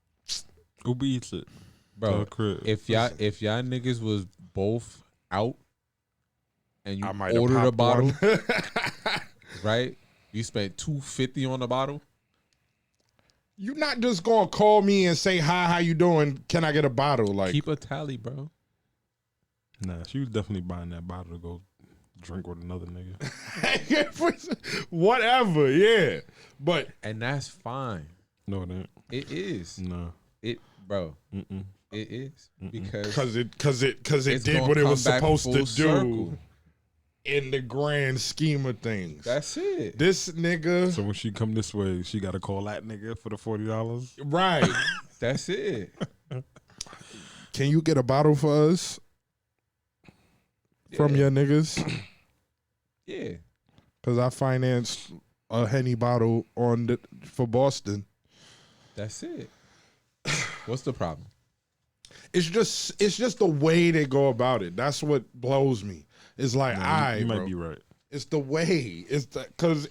Speaker 3: Uber Eats it.
Speaker 2: Bro,
Speaker 3: crib.
Speaker 2: if y'all niggas was both out and you
Speaker 1: I might have
Speaker 2: ordered a
Speaker 1: popped
Speaker 2: bottle,
Speaker 1: one.
Speaker 2: right? You spent $250 on a bottle.
Speaker 1: You not just gonna call me and say hi, how you doing? Can I get a bottle? Like
Speaker 2: Keep a tally, bro.
Speaker 3: Nah, she was definitely buying that bottle to go drink with another nigga.
Speaker 1: whatever, yeah. But
Speaker 2: And that's fine.
Speaker 3: No, it ain't.
Speaker 2: It is.
Speaker 3: No.
Speaker 2: Bro.
Speaker 3: Mm-mm.
Speaker 2: It is because
Speaker 1: because it
Speaker 2: it's
Speaker 1: did
Speaker 2: gonna
Speaker 1: what it
Speaker 2: come
Speaker 1: was
Speaker 2: back
Speaker 1: supposed to
Speaker 2: full
Speaker 1: do.
Speaker 2: circle.
Speaker 1: in the grand scheme of things.
Speaker 2: That's it.
Speaker 1: This nigga,
Speaker 3: So when she come this way, she got to call that nigga for the $40.
Speaker 1: right?
Speaker 2: That's it.
Speaker 1: Can you get a bottle for us from your niggas?
Speaker 2: Yeah.
Speaker 1: Because I financed a Henny bottle for Boston.
Speaker 2: That's it. What's the problem?
Speaker 1: It's just the way they go about it. That's what blows me. It's like,
Speaker 3: You might be right.
Speaker 1: It's the way. It's because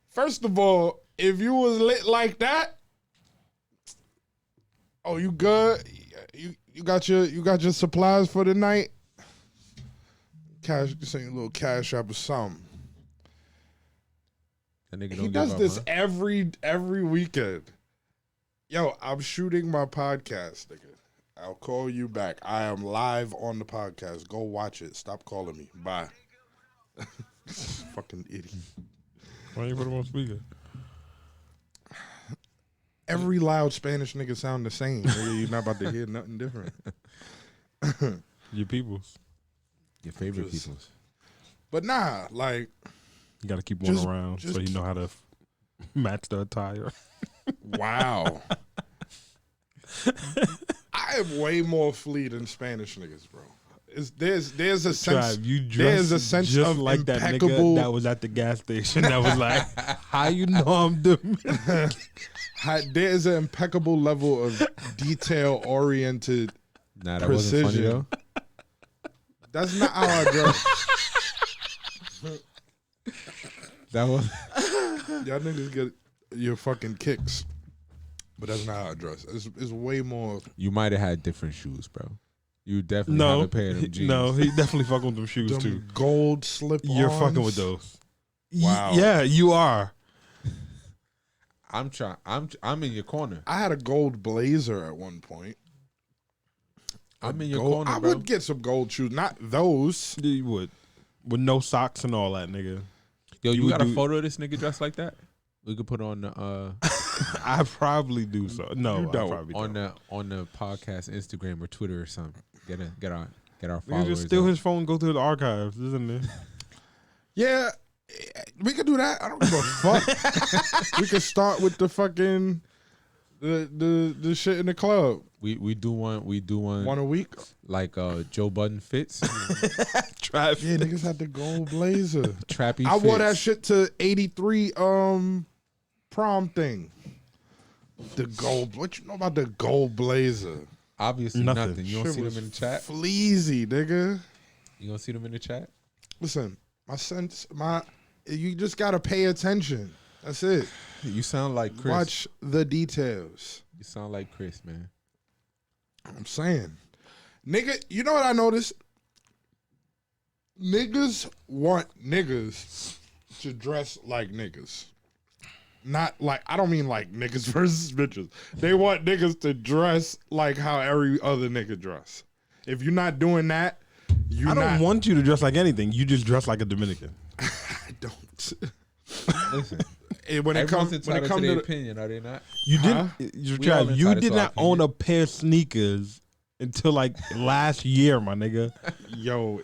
Speaker 1: first of all, if you was lit like that, oh, you good? You got your supplies for the night? Send you a little cash app or something.
Speaker 2: That nigga don't
Speaker 1: He
Speaker 2: give
Speaker 1: does
Speaker 2: up,
Speaker 1: this
Speaker 2: huh?
Speaker 1: every weekend. Yo, I'm shooting my podcast, nigga. I'll call you back. I am live on the podcast. Go watch it. Stop calling me. Bye. Fucking idiot.
Speaker 3: Why you put him on speaker?
Speaker 1: Every loud Spanish nigga sound the same. Nigga, you're not about to hear nothing different.
Speaker 3: Your peoples.
Speaker 2: Your favorite
Speaker 1: Just-
Speaker 2: peoples.
Speaker 1: But nah, like,
Speaker 3: You got to keep one
Speaker 1: Just-
Speaker 3: around so you know how to match the attire.
Speaker 1: wow. I am way more flea than Spanish niggas, bro. There's a sense.
Speaker 3: Tribe, you
Speaker 1: there's
Speaker 3: dress
Speaker 1: a sense
Speaker 3: just
Speaker 1: of
Speaker 3: like that
Speaker 1: impeccable.
Speaker 3: nigga that was at the gas station that was like, how you know I'm Dominican?
Speaker 1: There's an impeccable level of detail oriented.
Speaker 2: Nah, that wasn't funny
Speaker 1: Precision.
Speaker 2: though.
Speaker 1: That's not how I dress.
Speaker 2: That was
Speaker 1: Y'all niggas get your fucking kicks, but that's not how I dress. It's way more.
Speaker 2: you might have had different shoes, bro. You definitely
Speaker 3: No,
Speaker 2: have a pair of them jeans.
Speaker 3: no, he definitely fucking with them shoes
Speaker 1: Them
Speaker 3: too.
Speaker 1: gold slip.
Speaker 3: You're fucking with those.
Speaker 1: Wow.
Speaker 3: Yeah, you are.
Speaker 2: I'm in your corner.
Speaker 1: I had a gold blazer at one point.
Speaker 2: I'm in your
Speaker 1: Gold-
Speaker 2: corner,
Speaker 1: I
Speaker 2: bro.
Speaker 1: would get some gold shoes, not those.
Speaker 3: You would. With no socks and all that, nigga.
Speaker 2: Yo, you
Speaker 3: would
Speaker 2: got a
Speaker 3: do-
Speaker 2: photo of this nigga dressed like that? We could put on the
Speaker 3: I probably do so. No,
Speaker 1: You
Speaker 3: I
Speaker 1: don't.
Speaker 3: probably
Speaker 2: on
Speaker 3: don't.
Speaker 2: the podcast Instagram or Twitter or something. Get our
Speaker 3: Nigga
Speaker 2: followers.
Speaker 3: just steal
Speaker 2: up.
Speaker 3: his phone, go through the archives, isn't it?
Speaker 1: Yeah, we could do that. I don't give a fuck. We could start with the fucking the shit in the club.
Speaker 2: We do one
Speaker 1: One a week.
Speaker 2: like Joe Budden fits.
Speaker 3: Trap.
Speaker 1: Yeah, niggas had the gold blazer.
Speaker 2: Trappy
Speaker 1: I wore that
Speaker 2: fits.
Speaker 1: shit to 83 prom thing. The gold. What you know about the gold blazer?
Speaker 2: Obviously
Speaker 3: Nothing.
Speaker 2: nothing. You don't
Speaker 1: Shit
Speaker 2: see
Speaker 1: was
Speaker 2: them in the chat?
Speaker 1: Fleazy, nigga.
Speaker 2: You don't see them in the chat?
Speaker 1: Listen, you just gotta pay attention. That's it.
Speaker 2: You sound like Chris.
Speaker 1: Watch the details.
Speaker 2: You sound like Chris, man.
Speaker 1: I'm saying, nigga, you know what I noticed? Niggas want niggas to dress like niggas. Not like, I don't mean like niggas versus bitches. They want niggas to dress like how every other nigga dress. If you're not doing that,
Speaker 3: I don't want you to dress like anything. You just dress like a Dominican.
Speaker 1: I don't.
Speaker 2: Listen,
Speaker 1: When it comes
Speaker 2: everyone's
Speaker 1: when it
Speaker 2: entitled
Speaker 1: comes
Speaker 2: to
Speaker 1: to
Speaker 2: their
Speaker 1: the,
Speaker 2: opinion, are they not?
Speaker 3: You
Speaker 1: Huh?
Speaker 3: didn't. You,
Speaker 2: We all
Speaker 3: Trav, you
Speaker 2: entitled
Speaker 3: did
Speaker 2: to
Speaker 3: not
Speaker 2: our
Speaker 3: own
Speaker 2: opinion.
Speaker 3: a pair of sneakers until like last year, my nigga.
Speaker 1: yo,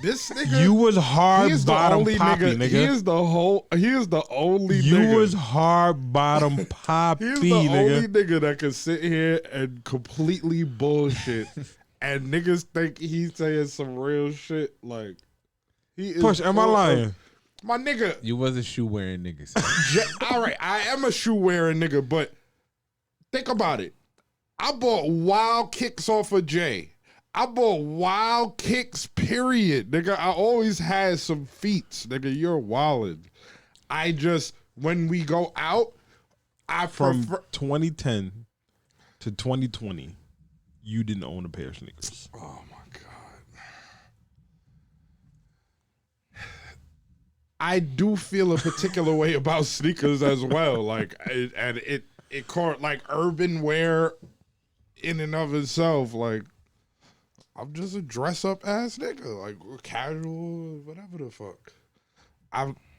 Speaker 1: this nigga,
Speaker 3: You was
Speaker 1: he
Speaker 3: hard
Speaker 1: is the
Speaker 3: bottom
Speaker 1: only
Speaker 3: poppy,
Speaker 1: nigga.
Speaker 3: nigga.
Speaker 1: He is the only
Speaker 3: You
Speaker 1: nigga.
Speaker 3: was hard bottom poppy,
Speaker 1: He's the only
Speaker 3: nigga.
Speaker 1: nigga that can sit here and completely bullshit, and niggas think he's saying some real shit. Like, he is.
Speaker 3: Push, am I
Speaker 1: full of-
Speaker 3: lying?
Speaker 1: My nigga.
Speaker 2: You was a shoe wearing niggas.
Speaker 1: All right, I am a shoe wearing nigga, but think about it. I bought wild kicks off of Jay. I bought wild kicks, period. Nigga, I always had some feats. Nigga, you're wildin'. I just, when we go out, I
Speaker 3: From
Speaker 1: prefer.
Speaker 3: 2010 to 2020, you didn't own a pair of sneakers.
Speaker 1: Oh my God. I do feel a particular way about sneakers as well. Like, it caught like urban wear in and of itself. Like, I'm just a dress up ass nigga, like casual, whatever the fuck.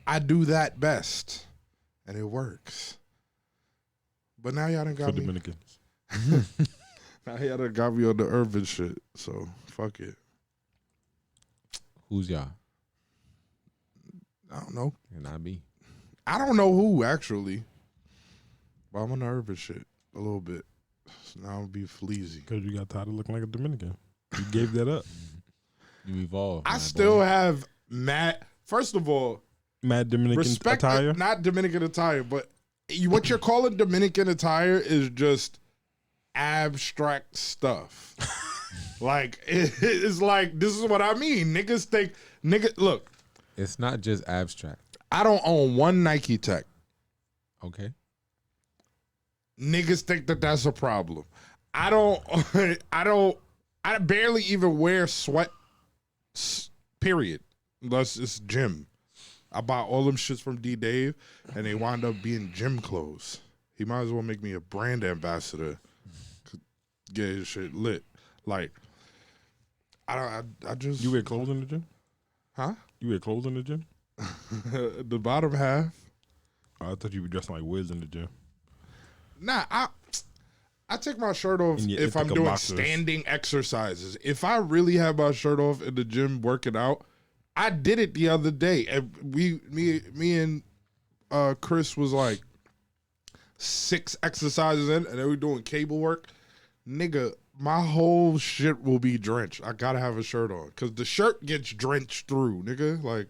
Speaker 1: I do that best, and it works. But now y'all done
Speaker 3: For
Speaker 1: got me.
Speaker 3: Dominicans.
Speaker 1: Now y'all done got me on the urban shit. So fuck it.
Speaker 2: Who's y'all?
Speaker 1: I don't know.
Speaker 2: And I be.
Speaker 1: I don't know who actually, but I'm on nervous shit a little bit. So now I'll be fleazy.
Speaker 3: Because you got tired of looking like a Dominican. You gave that up.
Speaker 2: You evolved.
Speaker 1: I
Speaker 2: my
Speaker 1: still
Speaker 2: boy.
Speaker 1: have mad. First of all,
Speaker 3: Mad Dominican
Speaker 1: respect
Speaker 3: attire.
Speaker 1: not Dominican attire, but what you're calling Dominican attire is just abstract stuff. Like it's like this is what I mean. Niggas think look.
Speaker 2: It's not just abstract.
Speaker 1: I don't own one Nike Tech.
Speaker 2: Okay.
Speaker 1: Niggas think that that's a problem. I barely even wear sweat. Period. Unless it's gym. I bought all them shits from D Dave, and they wind up being gym clothes. He might as well make me a brand ambassador. Get his shit lit. Like, I just.
Speaker 3: You wear clothes in the gym?
Speaker 1: Huh?
Speaker 3: You wear clothes in the gym?
Speaker 1: The bottom half.
Speaker 3: Oh, I thought you were dressing like Wiz in the gym.
Speaker 1: Nah, I take my shirt off
Speaker 3: In your
Speaker 1: if I'm
Speaker 3: Ithaca
Speaker 1: doing
Speaker 3: boxers.
Speaker 1: standing exercises. If I really have my shirt off in the gym working out, I did it the other day, and me and Chris was like 6 exercises in, and they were doing cable work. Nigga, my whole shit will be drenched. I gotta have a shirt on because the shirt gets drenched through, nigga. Like,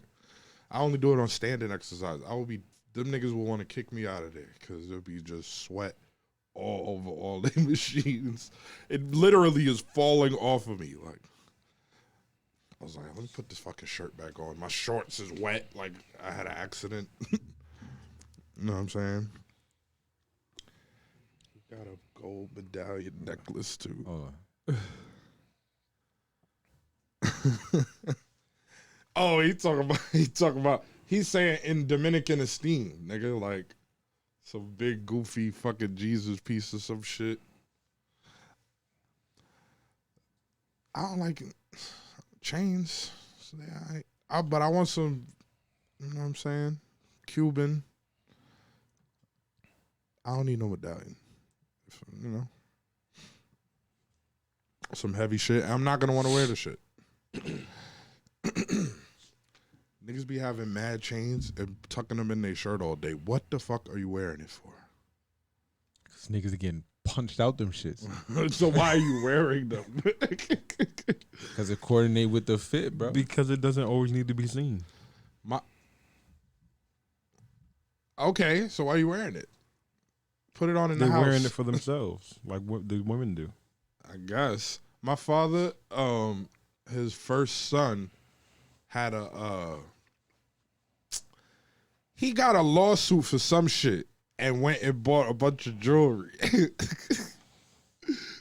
Speaker 1: I only do it on standing exercise. Them niggas will want to kick me out of there because there'll be just sweat all over all the machines. It literally is falling off of me. Like, I was like, let me put this fucking shirt back on. My shorts is wet. Like, I had an accident. You know what I'm saying? Got a gold medallion necklace, too.
Speaker 2: Hold on.
Speaker 1: Oh, he's saying in Dominican esteem, nigga, like some big goofy fucking Jesus piece of some shit. I don't like chains. So but I want some, you know what I'm saying? Cuban. I don't need no medallion. You know. Some heavy shit. I'm not gonna want to wear the shit. Niggas be having mad chains and tucking them in their shirt all day. What the fuck are you wearing it for?
Speaker 2: Cause niggas are getting punched out them shits.
Speaker 1: So why are you wearing them?
Speaker 2: Cause it coordinate with the fit, bro.
Speaker 3: Because it doesn't always need to be seen.
Speaker 1: Okay, so why are you wearing it? Put it on in
Speaker 3: They're
Speaker 1: the house.
Speaker 3: wearing it for themselves, like the women do.
Speaker 1: I guess. My father, his first son had he got a lawsuit for some shit and went and bought a bunch of jewelry.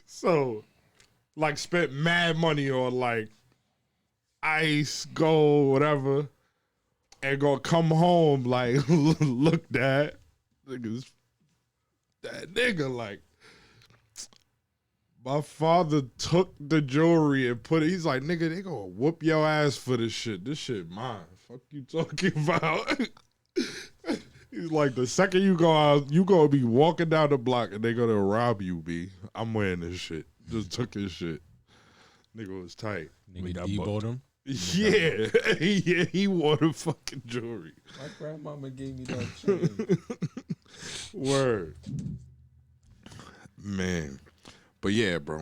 Speaker 1: So, like, spent mad money on, like, ice, gold, whatever, and gonna come home, like, look, Dad, niggas, that nigga, like, my father took the jewelry and put it. He's like, nigga, they gonna whoop your ass for this shit. This shit mine. Fuck you talking about? He's like, the second you go out, you gonna be walking down the block and they gonna rob you, B. I'm wearing this shit. Just took his shit. Nigga was tight.
Speaker 3: We
Speaker 2: Nigga
Speaker 3: got
Speaker 2: deboed him.
Speaker 1: Yeah. Yeah, he wore the fucking jewelry.
Speaker 2: My grandmama gave me that chain.
Speaker 1: Word. Man. But yeah, bro.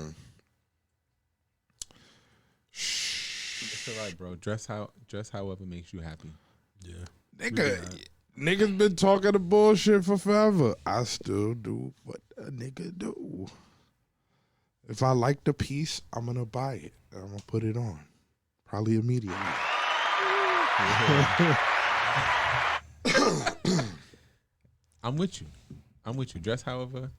Speaker 2: It's alright, bro. Dress however makes you happy.
Speaker 3: Yeah.
Speaker 1: Niggas been talking the bullshit for forever. I still do what a nigga do. If I like the piece, I'm gonna buy it. And I'm gonna put it on. Probably immediately.
Speaker 2: I'm with you. Dress however.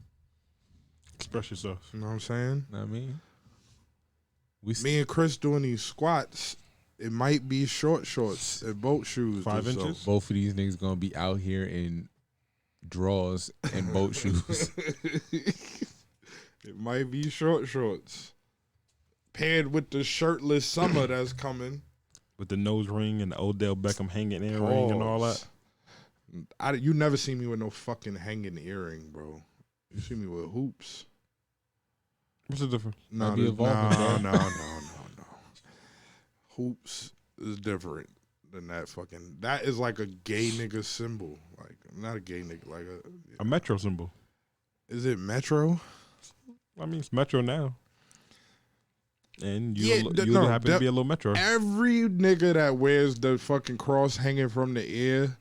Speaker 3: Express yourself.
Speaker 1: You know what I'm saying?
Speaker 2: Know what I mean?
Speaker 1: Me and Chris doing these squats, it might be short shorts and boat shoes.
Speaker 3: 5
Speaker 1: or so.
Speaker 3: inches?
Speaker 2: Both of these niggas gonna be out here in drawers and boat shoes.
Speaker 1: It might be short shorts. Paired with the shirtless summer that's coming.
Speaker 3: With the nose ring and the Odell Beckham hanging earring and all that.
Speaker 1: You never see me with no fucking hanging earring, bro. You see me with hoops.
Speaker 3: What's the difference?
Speaker 1: No,
Speaker 2: Might be evolving, bro.
Speaker 1: no. Hoops is different than that fucking. That is like a gay nigga symbol. Like not a gay nigga, like
Speaker 3: A Metro symbol.
Speaker 1: Is it Metro?
Speaker 3: I mean, it's Metro now. And you
Speaker 1: no,
Speaker 3: happen to be a little Metro.
Speaker 1: Every nigga that wears the fucking cross hanging from the ear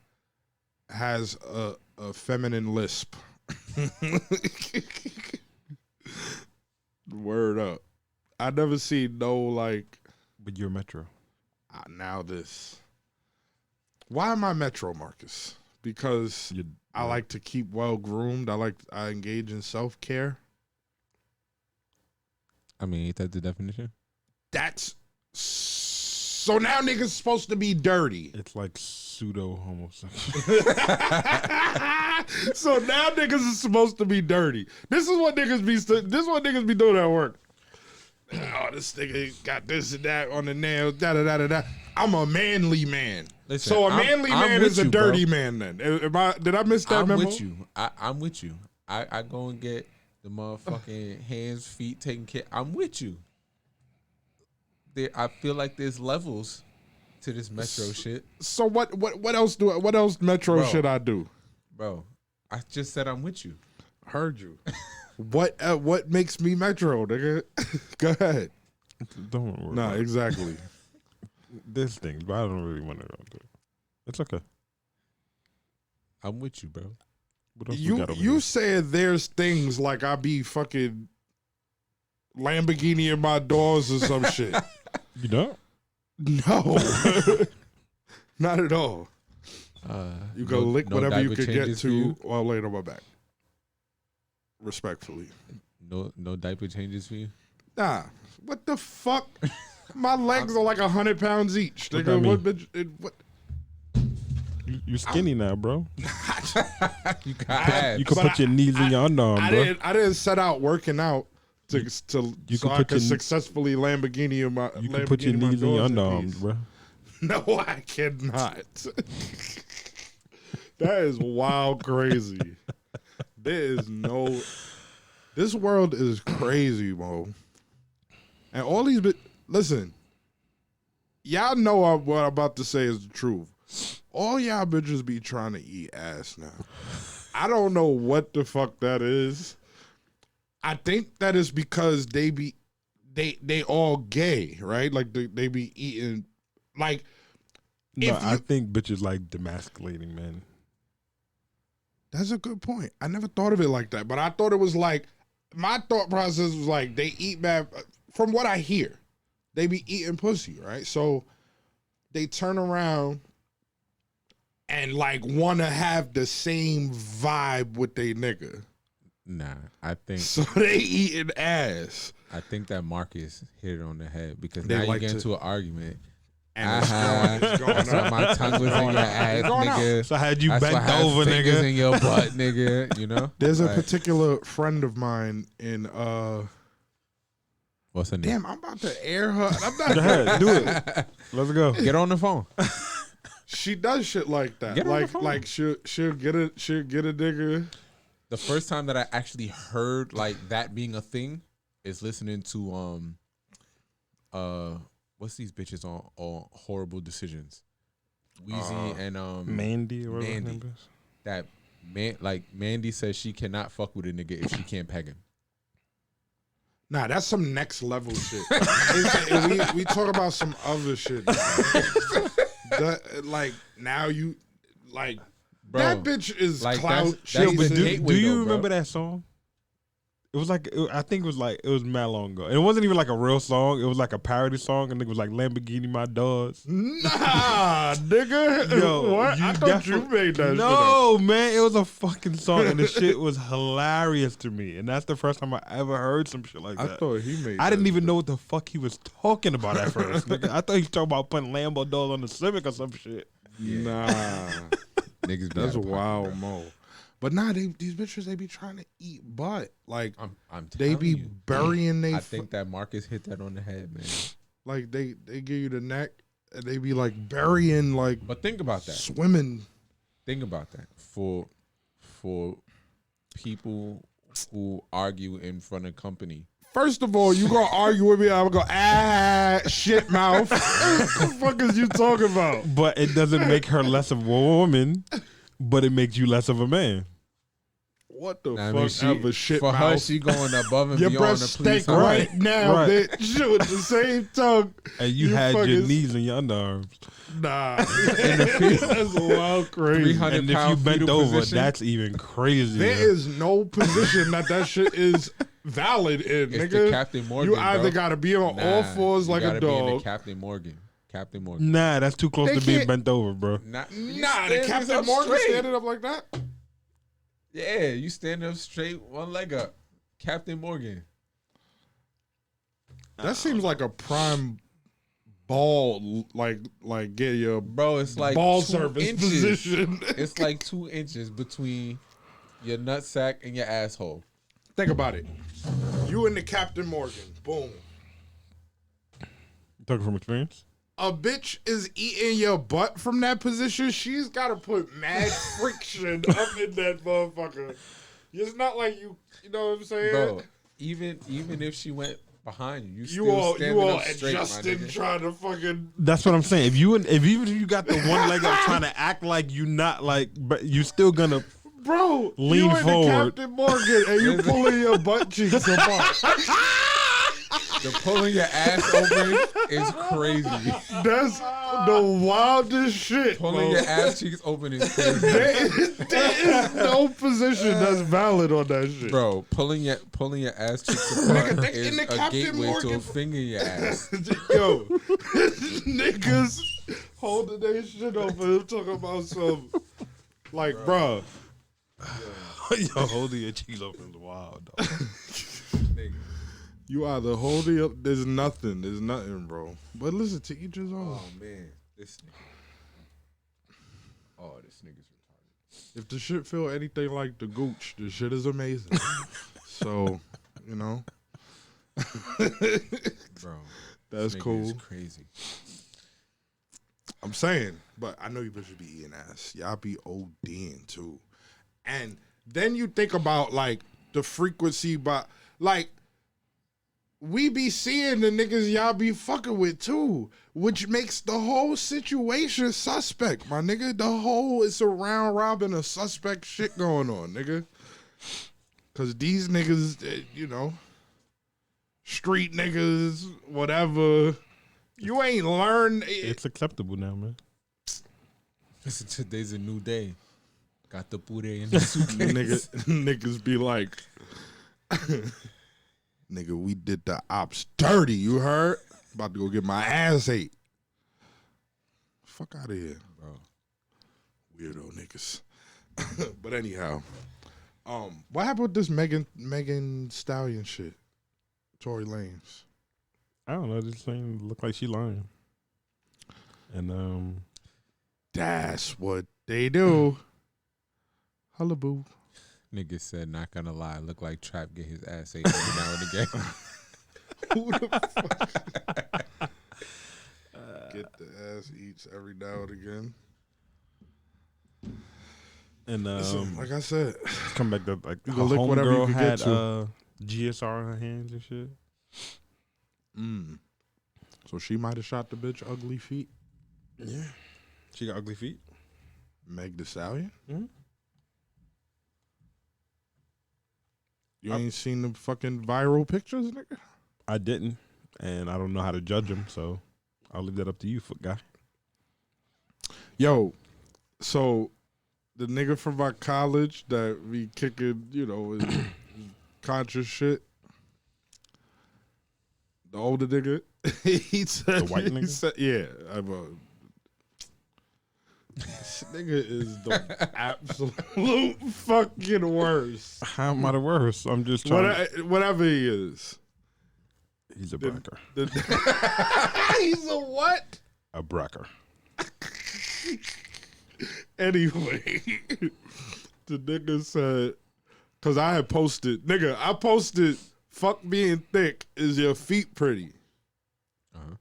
Speaker 1: has a feminine lisp. Word up. I never seen no like.
Speaker 3: But you're Metro.
Speaker 1: Now this. Why am I Metro, Marcus? Because I like to keep well groomed. I engage in self-care.
Speaker 2: I mean, ain't that the definition?
Speaker 1: That's so now niggas supposed to be dirty.
Speaker 3: It's like pseudo homosexual.
Speaker 1: So now niggas is supposed to be dirty. This is what niggas be doing at work. Oh, this nigga got this and that on the nails. Da da da da da. I'm a manly man.
Speaker 2: Listen,
Speaker 1: so a manly man is a dirty
Speaker 2: bro.
Speaker 1: man. Then did I miss that memo?
Speaker 2: I'm with you. I'm with you. I go and get the motherfucking hands, feet taken care. I'm with you. I feel like there's levels to this Metro shit.
Speaker 1: So what else Metro should I do?
Speaker 2: Bro, I just said I'm with you.
Speaker 1: Heard you. What makes me Metro, nigga? Go ahead.
Speaker 3: Don't worry.
Speaker 1: Nah, exactly.
Speaker 3: This thing, but I don't really want to go into it. It's okay.
Speaker 2: I'm with you, bro.
Speaker 3: What else we got over
Speaker 1: You
Speaker 3: here?
Speaker 1: said there's things like I be fucking Lamborghini in my doors or some shit.
Speaker 3: You don't?
Speaker 1: No. Not at all. You can lick whatever you
Speaker 2: diaper
Speaker 1: can get
Speaker 2: changes for
Speaker 1: to
Speaker 2: you?
Speaker 1: while laying on my back. Respectfully.
Speaker 2: No diaper changes for you?
Speaker 1: Nah. What the fuck? My legs are like 100 pounds each.
Speaker 3: What
Speaker 1: Nigga,
Speaker 3: that mean?
Speaker 1: what?
Speaker 3: You skinny now, bro.
Speaker 2: You got abs.
Speaker 3: You can put your knees in your underarm, bro.
Speaker 1: I didn't set out working out so I could successfully Lamborghini in my.
Speaker 3: You can put your knees in your underarms, bro.
Speaker 1: No, I cannot. That is wild crazy. There is no. This world is crazy, Mo. And all these listen. Y'all know what I'm about to say is the truth. All y'all bitches be trying to eat ass now. I don't know what the fuck that is. I think that is because they all gay, right? Like they be eating like.
Speaker 3: No, I think bitches like demasculating men.
Speaker 1: That's a good point. I never thought of it like that, but I thought it was like my thought process was like they eat bad. From what I hear, they be eating pussy, right? So they turn around and like want to have the same vibe with they nigga.
Speaker 2: Nah, I think
Speaker 1: So they eating ass.
Speaker 2: I think that Marcus hit it on the head because
Speaker 1: They
Speaker 2: now
Speaker 1: like
Speaker 2: you get
Speaker 1: to-
Speaker 2: into an argument.
Speaker 1: And it's going
Speaker 2: So
Speaker 1: up.
Speaker 2: my tongue was in your ass,
Speaker 1: going out.
Speaker 2: nigga.
Speaker 3: So I had you
Speaker 2: That's why I
Speaker 3: bent
Speaker 2: had
Speaker 3: over,
Speaker 2: fingers
Speaker 3: nigga.
Speaker 2: in your butt, nigga. You know.
Speaker 1: There's a
Speaker 2: Like,
Speaker 1: particular friend of mine in
Speaker 2: What's her name?
Speaker 1: damn, I'm about to air her. I'm not
Speaker 3: Go ahead, do it. Let's go.
Speaker 2: Get on the phone.
Speaker 1: She does shit like that.
Speaker 2: Get on the phone.
Speaker 1: Like she'll get a nigga.
Speaker 2: The first time that I actually heard like that being a thing is listening to what's these bitches on Horrible Decisions, Weezy and
Speaker 3: Mandy or whatever her
Speaker 2: Mandy.
Speaker 3: name is.
Speaker 2: That man, like Mandy says she cannot fuck with a nigga if she can't peg him.
Speaker 1: Nah, that's some next level shit. we talk about some other shit. Like now you like
Speaker 2: Bro,
Speaker 1: that bitch is
Speaker 2: like,
Speaker 1: clout
Speaker 2: that's
Speaker 3: Yo, but
Speaker 1: chasing.
Speaker 3: do
Speaker 2: gateway
Speaker 3: you
Speaker 2: though,
Speaker 3: remember
Speaker 2: bro.
Speaker 3: that song? It was like I think it was mad long ago. And it wasn't even like a real song. It was like a parody song, and it was like Lamborghini My Doors.
Speaker 1: Nah, nigga.
Speaker 3: Yo,
Speaker 1: What? I thought you made that shit up.
Speaker 3: No, man, it was a fucking song, and the shit was hilarious to me. And that's the first time I ever heard some shit like
Speaker 1: I
Speaker 3: that.
Speaker 1: thought he made
Speaker 3: I didn't
Speaker 1: that
Speaker 3: even
Speaker 1: shit.
Speaker 3: know what the fuck he was talking about at first. Nigga. I thought he was talking about putting Lambo doors on the Civic or some shit.
Speaker 1: Nah.
Speaker 2: Niggas be
Speaker 1: That's
Speaker 2: out of pocket,
Speaker 1: wild,
Speaker 2: bro.
Speaker 1: Mo. But nah, these bitches, they be trying to eat butt. Like,
Speaker 2: I'm
Speaker 1: they
Speaker 2: telling
Speaker 1: be
Speaker 2: you.
Speaker 1: burying they
Speaker 2: I think that Marcus hit that on the head, man.
Speaker 1: like they give you the neck and they be like burying like
Speaker 2: But think about that.
Speaker 1: swimming.
Speaker 2: Think about that. For people who argue in front of company
Speaker 1: First of all, you gonna argue with me? I'm gonna shit mouth. What the fuck is you talking about?
Speaker 3: But it doesn't make her less of a woman, but it makes you less of a man.
Speaker 1: What the
Speaker 2: Nah,
Speaker 1: fuck ever shit
Speaker 2: for
Speaker 1: mouth?
Speaker 2: her, she going above and
Speaker 1: Your
Speaker 2: beyond
Speaker 1: breath
Speaker 2: the police.
Speaker 1: stank right now,
Speaker 3: Right.
Speaker 1: bitch. With the same tongue.
Speaker 3: And you had your knees and your underarms.
Speaker 1: Nah. That's wild crazy.
Speaker 2: 300
Speaker 3: And if you
Speaker 2: pound
Speaker 3: bent
Speaker 2: fetal
Speaker 3: over,
Speaker 2: position.
Speaker 3: that's even crazier.
Speaker 1: There is no position that shit is valid in,
Speaker 2: It's
Speaker 1: nigga.
Speaker 2: the Captain Morgan.
Speaker 1: You either
Speaker 2: bro.
Speaker 1: gotta be on all fours
Speaker 2: you
Speaker 1: like a
Speaker 2: gotta be in the
Speaker 1: dog.
Speaker 2: Captain Morgan. Captain Morgan.
Speaker 3: Nah, that's too close
Speaker 1: They
Speaker 3: to being
Speaker 1: can't-
Speaker 3: bent over, bro.
Speaker 1: Nah, the Captain Morgan standing up like that.
Speaker 2: Yeah, you stand up straight, one leg up. Captain Morgan.
Speaker 1: That seems like a prime ball, like get your
Speaker 2: Bro, it's like
Speaker 1: ball
Speaker 2: 2
Speaker 1: service
Speaker 2: inches.
Speaker 1: position.
Speaker 2: It's like 2 inches between your nutsack and your asshole.
Speaker 1: Think about it. You and the Captain Morgan. Boom.
Speaker 3: Talking from experience?
Speaker 1: A bitch is eating your butt from that position. She's got to put mad friction up in that motherfucker. It's not like you know what I'm saying?
Speaker 2: Bro, even if she went behind you,
Speaker 1: You
Speaker 2: still
Speaker 1: all
Speaker 2: standing up straight, my
Speaker 1: adjusting,
Speaker 2: nigga.
Speaker 1: trying to fucking.
Speaker 3: That's what I'm saying. If even if you got the one leg up trying to act like you not like, but you still gonna
Speaker 1: Bro,
Speaker 3: Lean
Speaker 1: you and
Speaker 3: forward.
Speaker 1: the Captain Morgan and you pulling your butt cheeks apart.
Speaker 2: The pulling your ass open is crazy.
Speaker 1: That's the wildest shit.
Speaker 2: Pulling
Speaker 1: bro.
Speaker 2: your ass cheeks open is crazy.
Speaker 1: There is no position that's valid on that shit.
Speaker 2: Bro, pulling your ass cheeks apart
Speaker 1: Nigga,
Speaker 2: is
Speaker 1: in the
Speaker 2: a
Speaker 1: Captain
Speaker 2: gateway to a
Speaker 1: Morgan-
Speaker 2: finger in your ass.
Speaker 1: Yo, niggas holding their shit open, talking about some like, bruh.
Speaker 3: yo holding your cheeks open is wild, dog.
Speaker 2: Nigga.
Speaker 1: You either holding up, there's nothing, bro. But listen, to each his own.
Speaker 2: Oh man, this nigga. Oh, this nigga's retarded.
Speaker 1: If the shit feel anything like the gooch, the shit is amazing. So, you know,
Speaker 2: Bro,
Speaker 1: that's
Speaker 2: this nigga
Speaker 1: cool.
Speaker 2: is crazy.
Speaker 1: I'm saying, but I know you bitches be eating ass. Y'all be ODing too. And then you think about like the frequency, but like we be seeing the niggas y'all be fucking with too, which makes the whole situation suspect, my nigga. The whole it's a round robin of suspect shit going on, nigga. Cause these niggas, you know, street niggas, whatever. You ain't learned.
Speaker 3: It's acceptable now, man.
Speaker 2: Listen, today's a new day. Got the pure in the suitcase.
Speaker 1: Niggas be like, nigga, we did the ops dirty. You heard? About to go get my ass ate. Fuck out of here,
Speaker 2: Bro.
Speaker 1: weirdo niggas. But anyhow, what happened with this Megan Stallion shit? Tory Lanez.
Speaker 3: I don't know. This thing look like she lying. And
Speaker 1: That's what they do. Hullaboo.
Speaker 2: Nigga said, not gonna lie, look like Trap get his ass ate every now and again.
Speaker 1: Who the fuck? Get the ass eats every now and again.
Speaker 3: and
Speaker 1: Listen, like I said,
Speaker 3: come back to like
Speaker 1: You
Speaker 3: her
Speaker 1: can lick whatever you
Speaker 3: homegirl
Speaker 1: can
Speaker 3: had
Speaker 1: get to.
Speaker 3: GSR in her hands and shit.
Speaker 1: So she might have shot the bitch ugly feet.
Speaker 3: Yeah, she got ugly feet.
Speaker 1: Meg the Stallion.
Speaker 3: Mhm.
Speaker 1: You ain't seen the fucking viral pictures, nigga?
Speaker 3: I didn't, and I don't know how to judge them, so I'll leave that up to you, foot guy.
Speaker 1: Yo, so the nigga from my college that we kicking, you know, is conscious shit. The older nigga, he said,
Speaker 3: The white
Speaker 1: he
Speaker 3: nigga?
Speaker 1: said, yeah, this nigga is the absolute fucking worst.
Speaker 3: How am I the worst? I'm just trying.
Speaker 1: Whatever he is.
Speaker 3: He's a bracker.
Speaker 1: He's a what?
Speaker 3: A bracker.
Speaker 1: Anyway, the nigga said, because I had posted, I posted, fuck being thick, is your feet pretty?
Speaker 2: Uh-huh.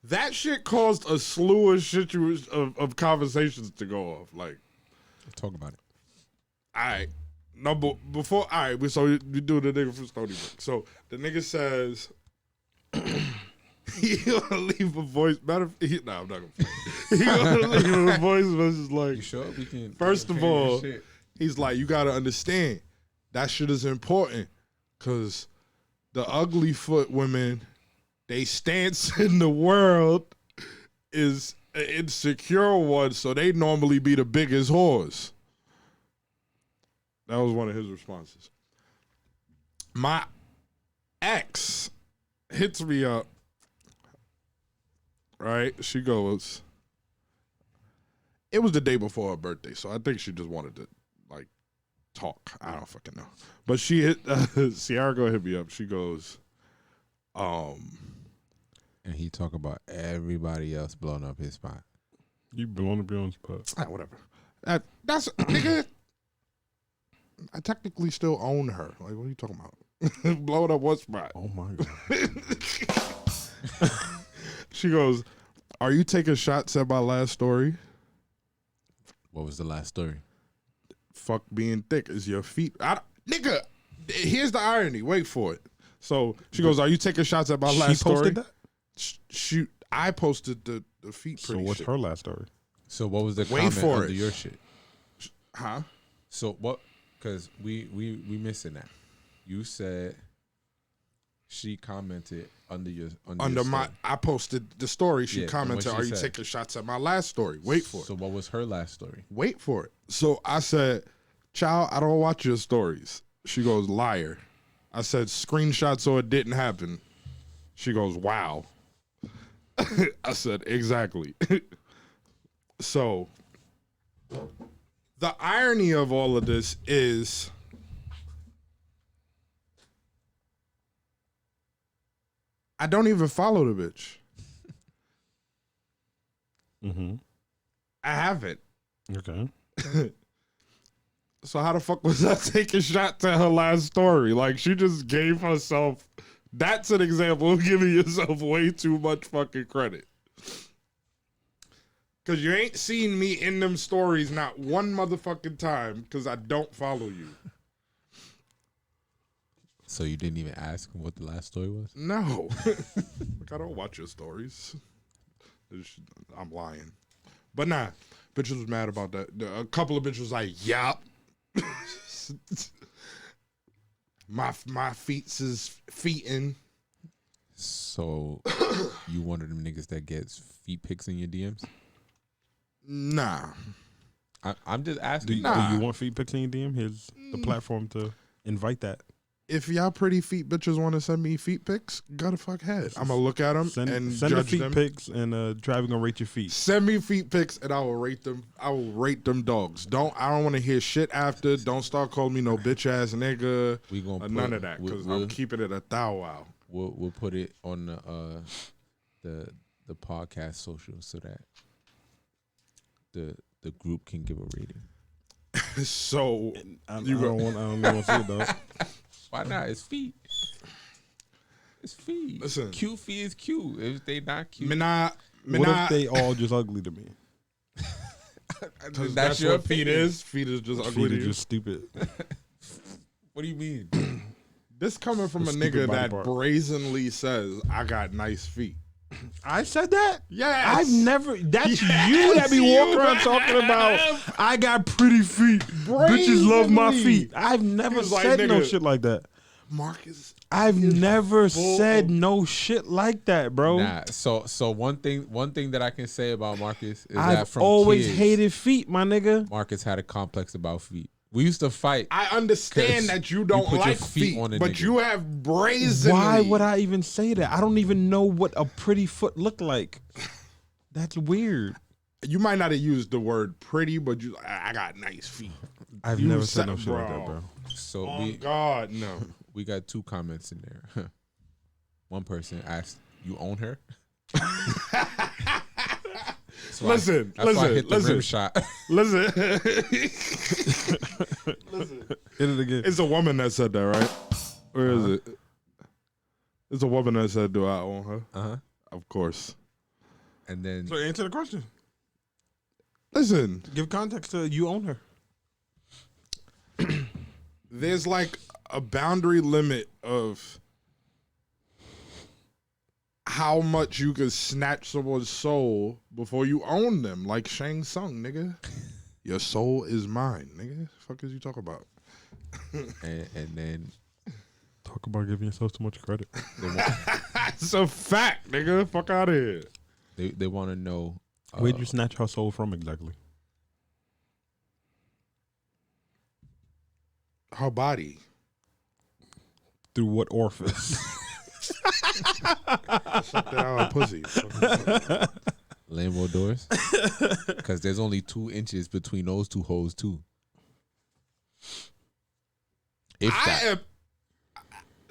Speaker 1: That shit caused a slew of conversations to go off. Like,
Speaker 2: Talk about it.
Speaker 1: all right, No, but before, all right, so we do the nigga from Stony Brook. So the nigga says he gonna leave a voice. Nah, I'm not gonna play. He gonna leave a voice message like,
Speaker 2: You sure we can?
Speaker 1: first of all, he's like, you gotta understand that shit is important because the ugly foot women, they stance in the world is an insecure one, so they normally be the biggest whores. That was one of his responses. My ex hits me up, right? She goes, it was the day before her birthday, so I think she just wanted to, like, talk. I don't fucking know. But she hit, Ciara go hit me up. She goes,
Speaker 2: and he talk about everybody else blowing up his spot.
Speaker 3: You blowing up your own spot.
Speaker 1: Whatever. That's, nigga, I technically still own her. Like, what are you talking about? Blowing up what spot?
Speaker 3: Oh my god.
Speaker 1: She goes, are you taking shots at my last story?
Speaker 2: What was the last story?
Speaker 1: Fuck being thick. Is your feet... nigga, here's the irony. Wait for it. So she goes, are you taking shots at my last story?
Speaker 3: She posted that?
Speaker 1: I posted the feet
Speaker 3: So
Speaker 1: pretty
Speaker 3: what's
Speaker 1: shit.
Speaker 3: her last story?
Speaker 2: So what was the
Speaker 1: Wait
Speaker 2: comment
Speaker 1: for
Speaker 2: under
Speaker 1: it.
Speaker 2: your shit?
Speaker 1: Huh?
Speaker 2: So what? Because we missing that. You said she commented under your
Speaker 1: My,
Speaker 2: story.
Speaker 1: I posted the story. She
Speaker 2: Yeah, and
Speaker 1: commented,
Speaker 2: what she
Speaker 1: are you
Speaker 2: said?
Speaker 1: taking shots at my last story? Wait for
Speaker 2: So
Speaker 1: it.
Speaker 2: what was her last story?
Speaker 1: Wait for it. So I said, child, I don't watch your stories. She goes, liar. I said, screenshots so it didn't happen. She goes, wow. I said, exactly. So the irony of all of this is I don't even follow the bitch.
Speaker 3: Mm-hmm.
Speaker 1: I haven't.
Speaker 3: Okay.
Speaker 1: So how the fuck was I taking shots at her last story? Like, she just gave herself... That's an example of giving yourself way too much fucking credit. Because you ain't seen me in them stories not one motherfucking time because I don't follow you.
Speaker 2: So you didn't even ask him what the last story was?
Speaker 1: No. Like, I don't watch your stories. I'm lying. But nah, bitches was mad about that. A couple of bitches was like, yup. my feets is feetin'.
Speaker 2: So you one of them niggas that gets feet pics in your DMs?
Speaker 1: Nah.
Speaker 2: I'm just
Speaker 3: Do
Speaker 2: asking.
Speaker 3: you,
Speaker 1: Nah.
Speaker 3: do you want feet pics in your DM? Here's the platform to invite that.
Speaker 1: If y'all pretty feet bitches want to send me feet pics, go to fuck head. I'm gonna look at them
Speaker 3: Send
Speaker 1: and
Speaker 3: the
Speaker 1: judge
Speaker 3: feet
Speaker 1: them.
Speaker 3: pics, and Travis gonna rate your feet.
Speaker 1: Send me feet pics and I will rate them. I will rate them dogs. I don't want to hear shit after. Don't start calling me no bitch ass nigga.
Speaker 2: We gonna
Speaker 1: Or none of that because I'm keeping it a thou wow.
Speaker 2: We'll put it on the podcast social so that the group can give a rating.
Speaker 1: So
Speaker 3: I
Speaker 1: You
Speaker 3: don't want to see it though.
Speaker 2: Why not? It's feet. It's feet.
Speaker 1: Listen.
Speaker 2: Cute feet is cute. If they not cute,
Speaker 3: What if they all just ugly to me?
Speaker 1: that's
Speaker 2: your
Speaker 1: what feet
Speaker 2: opinion.
Speaker 1: is. Feet is just ugly
Speaker 3: Feet
Speaker 1: to
Speaker 3: are
Speaker 1: you.
Speaker 3: just stupid.
Speaker 2: What do you mean?
Speaker 1: This coming from
Speaker 3: The
Speaker 1: a
Speaker 3: stupid
Speaker 1: nigga
Speaker 3: body
Speaker 1: that
Speaker 3: part.
Speaker 1: brazenly says I got nice feet.
Speaker 3: I said that.
Speaker 1: Yes.
Speaker 3: I've never. That's
Speaker 1: Yes,
Speaker 3: you that be
Speaker 1: you
Speaker 3: walking around talking about. I got pretty feet. Bitches love my feet. I've never
Speaker 1: was like,
Speaker 3: said no
Speaker 1: nigga,
Speaker 3: shit like that.
Speaker 1: Marcus.
Speaker 3: I've never
Speaker 1: full
Speaker 3: said
Speaker 1: of-
Speaker 3: no shit like that, bro.
Speaker 2: Nah. So one thing that I can say about Marcus is that
Speaker 3: I've
Speaker 2: from
Speaker 3: always
Speaker 2: kids,
Speaker 3: hated feet, my nigga.
Speaker 2: Marcus had a complex about feet. We used to fight.
Speaker 1: I understand
Speaker 2: 'Cause
Speaker 1: that you
Speaker 2: you
Speaker 1: don't
Speaker 2: put your
Speaker 1: like
Speaker 2: feet
Speaker 1: feet,
Speaker 2: on a
Speaker 1: but
Speaker 2: nigga.
Speaker 1: you have brazenly.
Speaker 3: Why would I even say that? I don't even know what a pretty foot look like. That's weird.
Speaker 1: You might not have used the word pretty, but I got nice feet.
Speaker 3: I've
Speaker 1: You
Speaker 3: never
Speaker 1: said-
Speaker 3: said no shit like that, bro.
Speaker 2: So
Speaker 1: Oh God, no.
Speaker 2: we got two comments in there. One person asked, "You own her?" That's why-
Speaker 1: Listen,
Speaker 2: that's why I
Speaker 1: listen,
Speaker 2: hit the
Speaker 1: listen.
Speaker 2: rim shot.
Speaker 1: Listen,
Speaker 3: Hit it again.
Speaker 1: it's a woman that said that, right? Where is it? It's a woman that said, "Do I own her?"
Speaker 2: Uh huh.
Speaker 1: Of course.
Speaker 2: And then
Speaker 3: So answer the question.
Speaker 1: Listen,
Speaker 3: Give context to you own her.
Speaker 1: there's like a boundary limit of how much you could snatch someone's soul before you own them. Like Shang Tsung, nigga. Your soul is mine, nigga. The fuck is you talking about?
Speaker 2: and then
Speaker 3: Talk about giving yourself too much credit.
Speaker 1: It's a fact, nigga. Fuck out of here.
Speaker 2: they want to know
Speaker 3: Where'd you snatch her soul from exactly?
Speaker 1: Her body.
Speaker 3: Through what orifice?
Speaker 1: Sucked it out of pussy.
Speaker 2: Lambo doors, because there's only 2 inches between those 2 holes too. If that.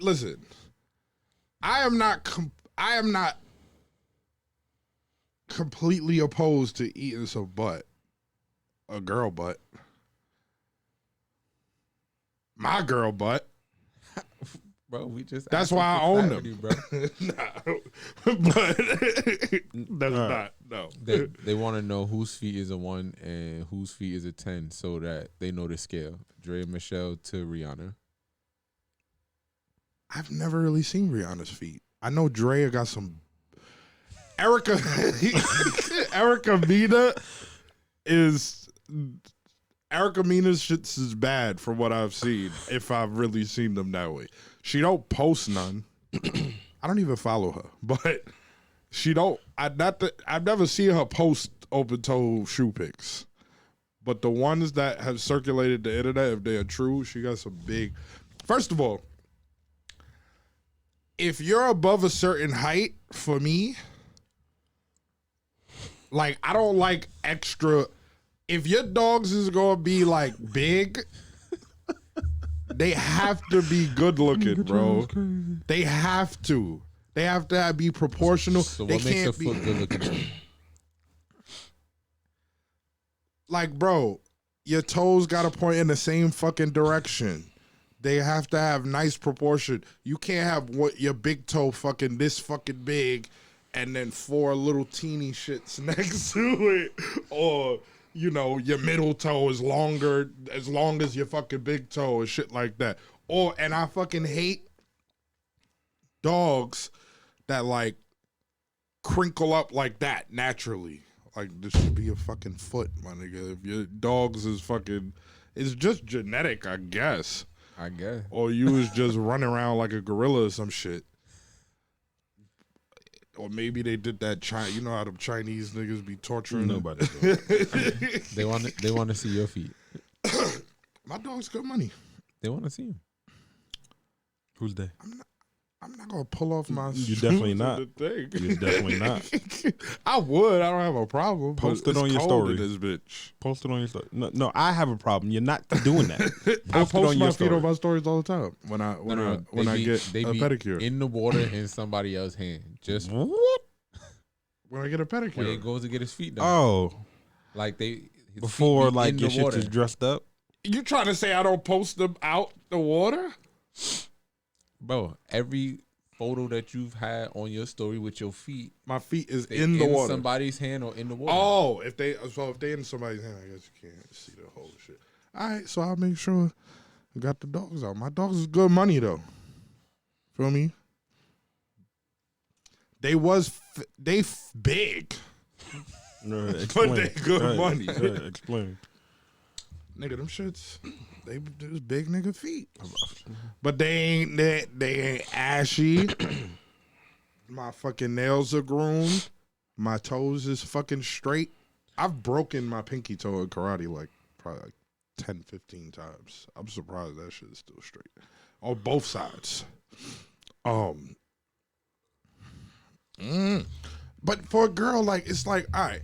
Speaker 1: Listen. I am not completely opposed to eating some butt. A girl butt. My girl butt.
Speaker 2: Bro, we just
Speaker 1: That's why I own them.
Speaker 2: bro.
Speaker 1: Nah, but that's not. No.
Speaker 2: They want to know whose feet is a 1 and whose feet is a 10, so that they know the scale. Dre and Michelle to Rihanna.
Speaker 1: I've never really seen Rihanna's feet. I know Drea got some. Erica Mina is. Erica Mina's shits is bad from what I've seen. If I've really seen them that way, she don't post none. I don't even follow her, but she don't. I've never seen her post open toe shoe pics. But the ones that have circulated the internet, if they are true, she got some big. First of all, if you're above a certain height, for me, like I don't like extra. If your dogs is gonna be like big, they have to be good looking, bro. They have to. They have to be proportional.
Speaker 2: So
Speaker 1: they
Speaker 2: what makes a
Speaker 1: can't be
Speaker 2: foot good looking?
Speaker 1: like, bro. Your toes gotta point in the same fucking direction. They have to have nice proportion. You can't have what your big toe fucking this fucking big, and then 4 little teeny shits next to it, or. You know, your middle toe is longer, as long as your fucking big toe and shit like that. And I fucking hate dogs that like crinkle up like that naturally. Like this should be a fucking foot, my nigga. If your dogs is fucking, it's just genetic, I guess. Or you was just running around like a gorilla or some shit. Or maybe they did that. You know how them Chinese niggas be torturing
Speaker 3: Nobody.
Speaker 2: They want to see your feet.
Speaker 1: My dog's good money.
Speaker 2: They want to see them.
Speaker 3: Who's they?
Speaker 1: I'm not gonna pull off my.
Speaker 3: You definitely not.
Speaker 1: You're
Speaker 3: definitely not.
Speaker 1: I would. I don't have a problem.
Speaker 3: Post
Speaker 1: but
Speaker 3: it on
Speaker 1: it's
Speaker 3: your
Speaker 1: cold in
Speaker 3: story.
Speaker 1: This bitch.
Speaker 3: Post it on your story. No, I have a problem. You're not doing that.
Speaker 1: I
Speaker 3: Post it
Speaker 1: post
Speaker 3: on
Speaker 1: my
Speaker 3: your
Speaker 1: feet
Speaker 3: story.
Speaker 1: on my stories all the time when I get
Speaker 2: They
Speaker 1: a
Speaker 2: be
Speaker 1: pedicure.
Speaker 2: in the water in somebody else's hand. Just
Speaker 3: What?
Speaker 1: When I get a pedicure.
Speaker 2: when he goes to get his feet done.
Speaker 3: Oh,
Speaker 2: Like his
Speaker 3: before
Speaker 2: feet be
Speaker 3: like
Speaker 2: in
Speaker 3: your
Speaker 2: the
Speaker 3: shit
Speaker 2: water.
Speaker 3: is dressed up.
Speaker 1: You trying to say I don't post them out the water?
Speaker 2: Bro, every photo that you've had on your story with your feet,
Speaker 1: My feet is
Speaker 2: they
Speaker 1: in the water.
Speaker 2: somebody's hand or in the water.
Speaker 1: Oh, if they in somebody's hand, I guess you can't see the whole shit. All right, so I'll make sure I got the dogs out. My dogs is good money though. Feel me? They big,
Speaker 3: Explain.
Speaker 1: they good money.
Speaker 3: Explain.
Speaker 1: Nigga, them shits, they was big nigga feet, but they ain't ashy. My fucking nails are groomed. My toes is fucking straight. I've broken my pinky toe in karate like probably like 10, 15 times. I'm surprised that shit is still straight on both sides. But for a girl, like it's like, all right.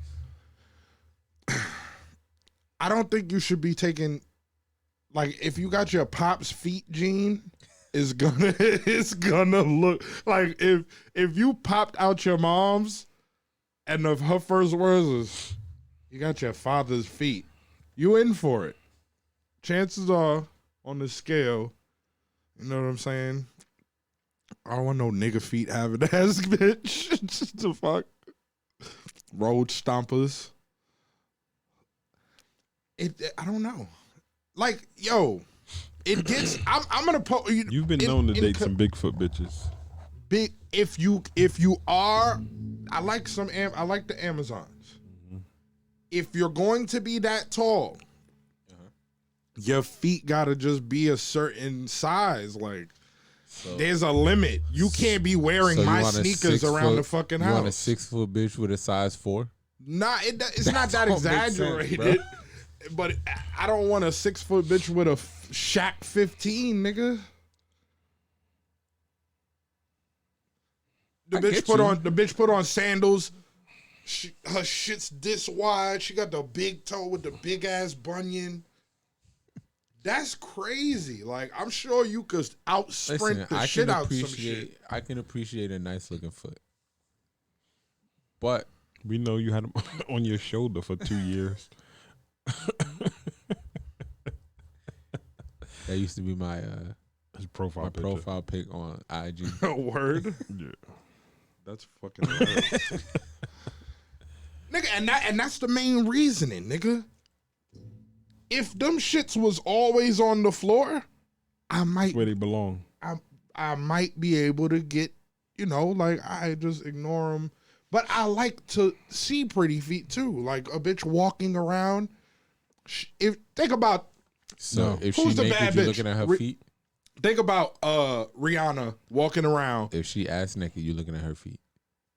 Speaker 1: I don't think you should be taking, like, if you got your pop's feet gene, it's gonna look like if you popped out your mom's, and her first words is, "You got your father's feet," you in for it. Chances are on the scale, you know what I'm saying? I don't want no nigga feet having ass bitch. Just the fuck road stompers. I don't know. Like, yo, it gets. I'm gonna put.
Speaker 3: You've been known to date some Bigfoot bitches.
Speaker 1: Big. If you are, I like the Amazons. Mm-hmm. If you're going to be that tall, your feet gotta just be a certain size. Like, there's a limit. You can't be wearing my sneakers around the fucking house.
Speaker 2: You want a 6 foot bitch with a size 4?
Speaker 1: Nah, it's not that exaggerated. Sense, but I don't want a 6 foot bitch with a Shaq 15, nigga. The bitch put on sandals. Her shit's this wide. She got the big toe with the big ass bunion. That's crazy. Like, I'm sure you could outsprint the shit out some shit.
Speaker 2: I can appreciate a nice looking foot. But
Speaker 3: we know you had them on your shoulder for 2 years.
Speaker 2: That used to be my
Speaker 3: his profile
Speaker 2: pic on IG.
Speaker 1: Word? Yeah. That's fucking hilarious. Nigga, and that's the main reasoning, nigga. If them shits was always on the floor, I might
Speaker 3: where they belong.
Speaker 1: I might be able to get, like I just ignore them. But I like to see pretty feet too. Like a bitch walking around. Think about.
Speaker 2: So if she naked, you looking at her feet.
Speaker 1: Think about Rihanna walking around.
Speaker 2: If she ass naked, you looking at her feet.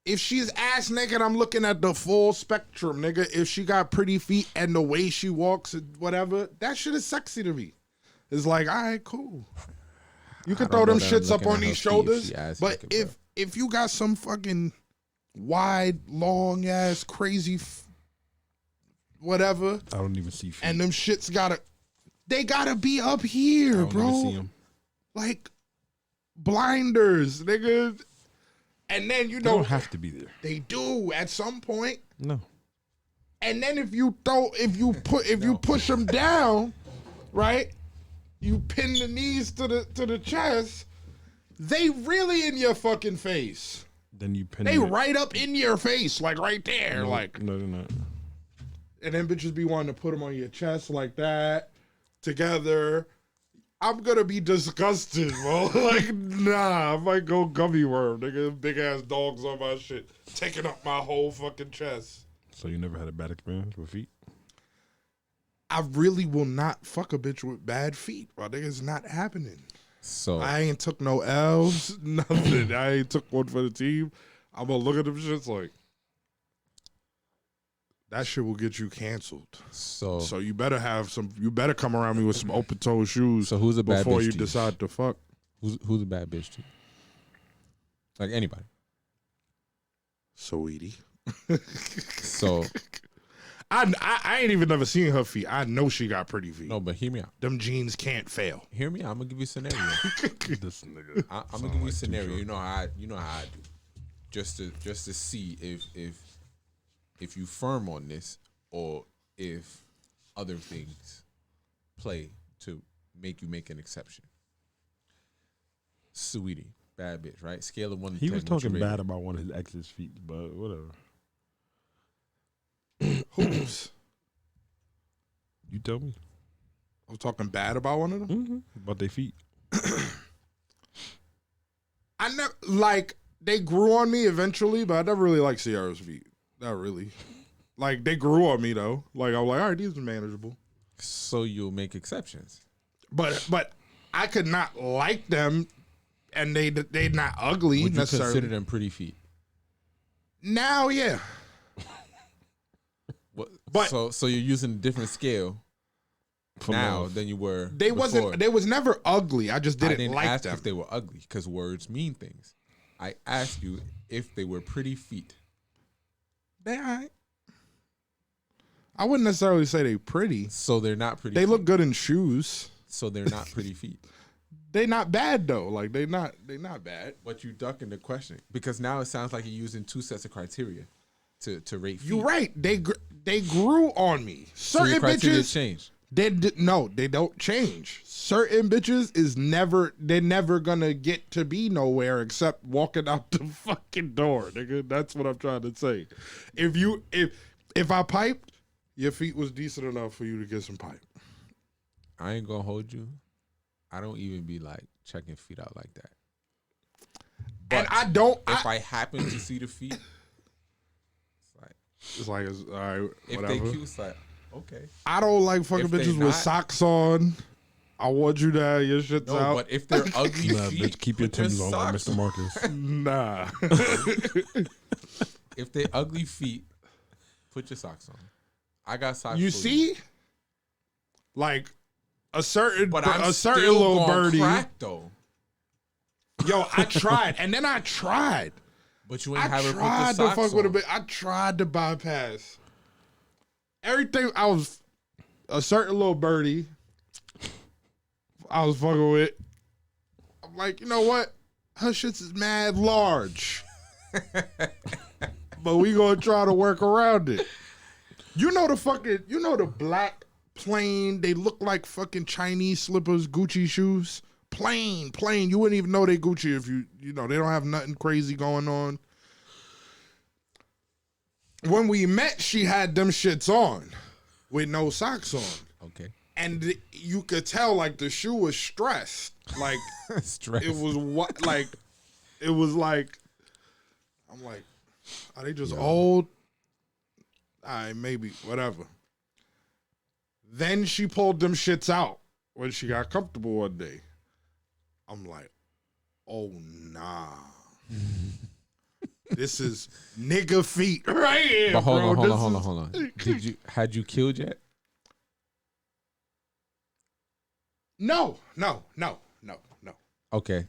Speaker 1: If she's ass naked, I'm looking at the full spectrum, nigga. If she got pretty feet and the way she walks and whatever, that shit is sexy to me. It's like, all right, cool. You can throw them shits up on these shoulders, but if you got some fucking wide, long ass, crazy, whatever,
Speaker 3: I don't even see feet.
Speaker 1: And them shits they gotta be up here, bro. Even see them. Like blinders, nigga. And then
Speaker 3: they don't have to be there.
Speaker 1: They do at some point.
Speaker 3: No.
Speaker 1: And then if you push them down, right? You pin the knees to the chest. They really in your fucking face.
Speaker 3: Then you pin.
Speaker 1: They right up in your face, like right there,
Speaker 3: no,
Speaker 1: like.
Speaker 3: No, they're not.
Speaker 1: And then bitches be wanting to put them on your chest like that, together. I'm gonna be disgusted, bro. Like, nah, I might go gummy worm, nigga. Big ass dogs on my shit, taking up my whole fucking chest.
Speaker 3: So you never had a bad experience with feet?
Speaker 1: I really will not fuck a bitch with bad feet, bro. Nigga, it's not happening.
Speaker 2: So
Speaker 1: I ain't took no L's, nothing. I ain't took one for the team. I'm gonna look at them shits like, that shit will get you canceled. So you better you come around me with some open toe shoes.
Speaker 2: So who's a bad bitch
Speaker 1: before you
Speaker 2: to
Speaker 1: decide to fuck?
Speaker 2: Who's a bad bitch to you? Like anybody.
Speaker 1: Sweetie.
Speaker 2: So
Speaker 1: I ain't even never seen her feet. I know she got pretty feet.
Speaker 2: No, but hear me out.
Speaker 1: Them jeans can't fail.
Speaker 2: Hear me out. I'm gonna give you a scenario.
Speaker 3: This nigga.
Speaker 2: I'm gonna give you a scenario. You know how I do. Just to see if you firm on this or if other things play to make you make an exception. Sweetie, bad bitch, right? Scale of 1 to 10.
Speaker 3: He was talking bad about one of his ex's feet, but whatever.
Speaker 1: Who's?
Speaker 3: You tell me.
Speaker 1: I was talking bad about one of them?
Speaker 3: Mm-hmm. About their feet.
Speaker 1: I never, they grew on me eventually, but I never really liked Ciara's feet. Not really. Like, they grew on me, though. Like, I was like, all right, these are manageable.
Speaker 2: So you'll make exceptions.
Speaker 1: But I could not like them, and they not ugly
Speaker 2: Would you
Speaker 1: necessarily.
Speaker 2: consider them pretty feet?
Speaker 1: Now, yeah.
Speaker 2: But so you're using a different scale now than you were
Speaker 1: They
Speaker 2: before.
Speaker 1: They was never ugly. I just didn't like
Speaker 2: ask
Speaker 1: them.
Speaker 2: if they were ugly because words mean things. I asked you if they were pretty feet.
Speaker 1: They all right. I wouldn't necessarily say they pretty.
Speaker 2: So they're not pretty.
Speaker 1: They
Speaker 2: feet.
Speaker 1: look good in shoes.
Speaker 2: So they're not pretty feet.
Speaker 1: They not bad though. Like they not bad.
Speaker 2: But you ducking the question because now it sounds like you're using two sets of criteria to rate feet.
Speaker 1: You're right. They grew on me. Certain
Speaker 2: so your criteria
Speaker 1: bitches
Speaker 2: change.
Speaker 1: They don't change. Certain bitches they're never gonna get to be nowhere except walking out the fucking door, nigga. That's what I'm trying to say. If I piped, your feet was decent enough for you to get some pipe.
Speaker 2: I ain't gonna hold you. I don't even be like checking feet out like that.
Speaker 1: And
Speaker 2: But
Speaker 1: I don't.
Speaker 2: if I happen to see the feet,
Speaker 1: It's like, all right,
Speaker 2: if
Speaker 1: whatever.
Speaker 2: they cute, it's like, okay.
Speaker 1: I don't like fucking
Speaker 2: If they
Speaker 1: bitches
Speaker 2: not-
Speaker 1: with socks on. I want you to have your shit's
Speaker 2: No,
Speaker 1: out.
Speaker 2: but if they're ugly
Speaker 3: Nah,
Speaker 2: feet,
Speaker 3: bitch, keep your
Speaker 2: put your
Speaker 3: Timbs on like
Speaker 2: socks
Speaker 3: Mr. Marcus.
Speaker 1: Nah.
Speaker 2: If they ugly feet, put your socks on. I got socks.
Speaker 1: You
Speaker 2: for
Speaker 1: see? Like a certain
Speaker 2: but I'm
Speaker 1: a certain
Speaker 2: still
Speaker 1: little
Speaker 2: gonna
Speaker 1: birdie.
Speaker 2: crack though.
Speaker 1: Yo, I tried. And then I tried.
Speaker 2: But you ain't
Speaker 1: I
Speaker 2: have her put the
Speaker 1: tried to
Speaker 2: socks
Speaker 1: fuck with a
Speaker 2: on.
Speaker 1: bit. I tried to bypass everything. I was a certain little birdie. I was fucking with. I'm like, you know what? Her shit's is mad large, but we gonna try to work around it. You know the black plain. They look like fucking Chinese slippers, Gucci shoes. Plain. You wouldn't even know they Gucci if you know they don't have nothing crazy going on. When we met, she had them shits on with no socks on.
Speaker 2: Okay.
Speaker 1: And you could tell like the shoe was stressed. Like
Speaker 2: Stress.
Speaker 1: it was what like it was like I'm like, are they just old? Maybe, whatever. Then she pulled them shits out when she got comfortable one day. I'm like, oh nah. This is nigga feet right here.
Speaker 2: But hold
Speaker 1: bro.
Speaker 2: on. Hold on. Had you killed yet?
Speaker 1: No.
Speaker 2: Okay.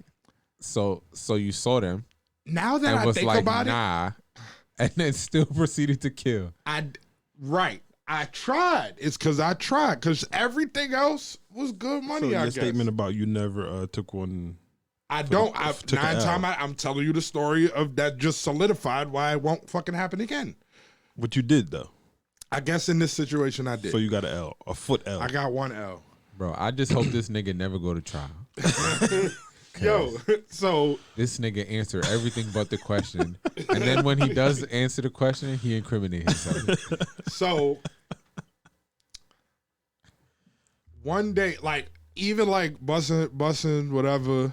Speaker 2: So you saw them
Speaker 1: Now that
Speaker 2: and
Speaker 1: I
Speaker 2: was
Speaker 1: think
Speaker 2: like,
Speaker 1: about
Speaker 2: nah, and then still proceeded to kill.
Speaker 1: I tried. It's because I tried. Because everything else was good money.
Speaker 3: So your
Speaker 1: I guess.
Speaker 3: statement about you never took one.
Speaker 1: I don't.
Speaker 3: took a
Speaker 1: Nine
Speaker 3: L.
Speaker 1: time I'm telling you the story of that just solidified why it won't fucking happen again.
Speaker 3: What you did though.
Speaker 1: I guess in this situation I did.
Speaker 3: So you got an L, a foot L.
Speaker 1: I got one L.
Speaker 2: Bro, I just hope this nigga never go to trial.
Speaker 1: Yo, so
Speaker 2: This nigga answer everything but the question. And then when he does answer the question, he incriminate himself.
Speaker 1: so one day, like even like bussing, whatever.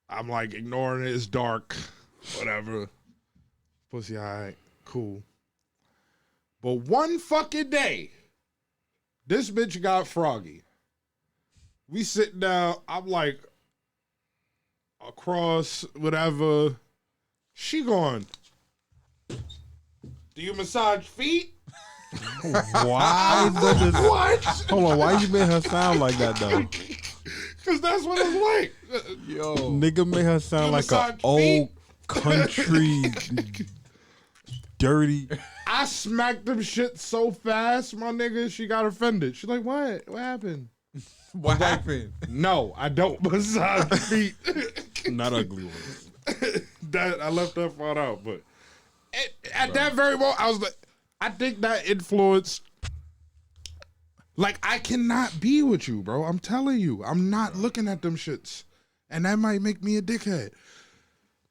Speaker 1: I'm like ignoring it. It's dark, whatever. Pussy, all right, cool. But one fucking day, this bitch got froggy. We sit down. I'm like across, whatever. She going, do you massage feet?
Speaker 3: Why?
Speaker 1: What?
Speaker 3: Hold on. Why you made her sound like that though?
Speaker 1: Because that's what it's like.
Speaker 2: Yo.
Speaker 3: Nigga made her sound
Speaker 1: You
Speaker 3: like a
Speaker 1: massage
Speaker 3: old
Speaker 1: feet?
Speaker 3: country, dirty.
Speaker 1: I smacked them shit so fast, my nigga, she got offended. She's like, what? What happened?
Speaker 2: What happened?
Speaker 1: No, I don't massage feet.
Speaker 3: Not ugly ones.
Speaker 1: That I left that part out, but at that very moment, I was like, I think that influenced. Like, I cannot be with you, bro. I'm telling you, I'm not looking at them shits, and that might make me a dickhead.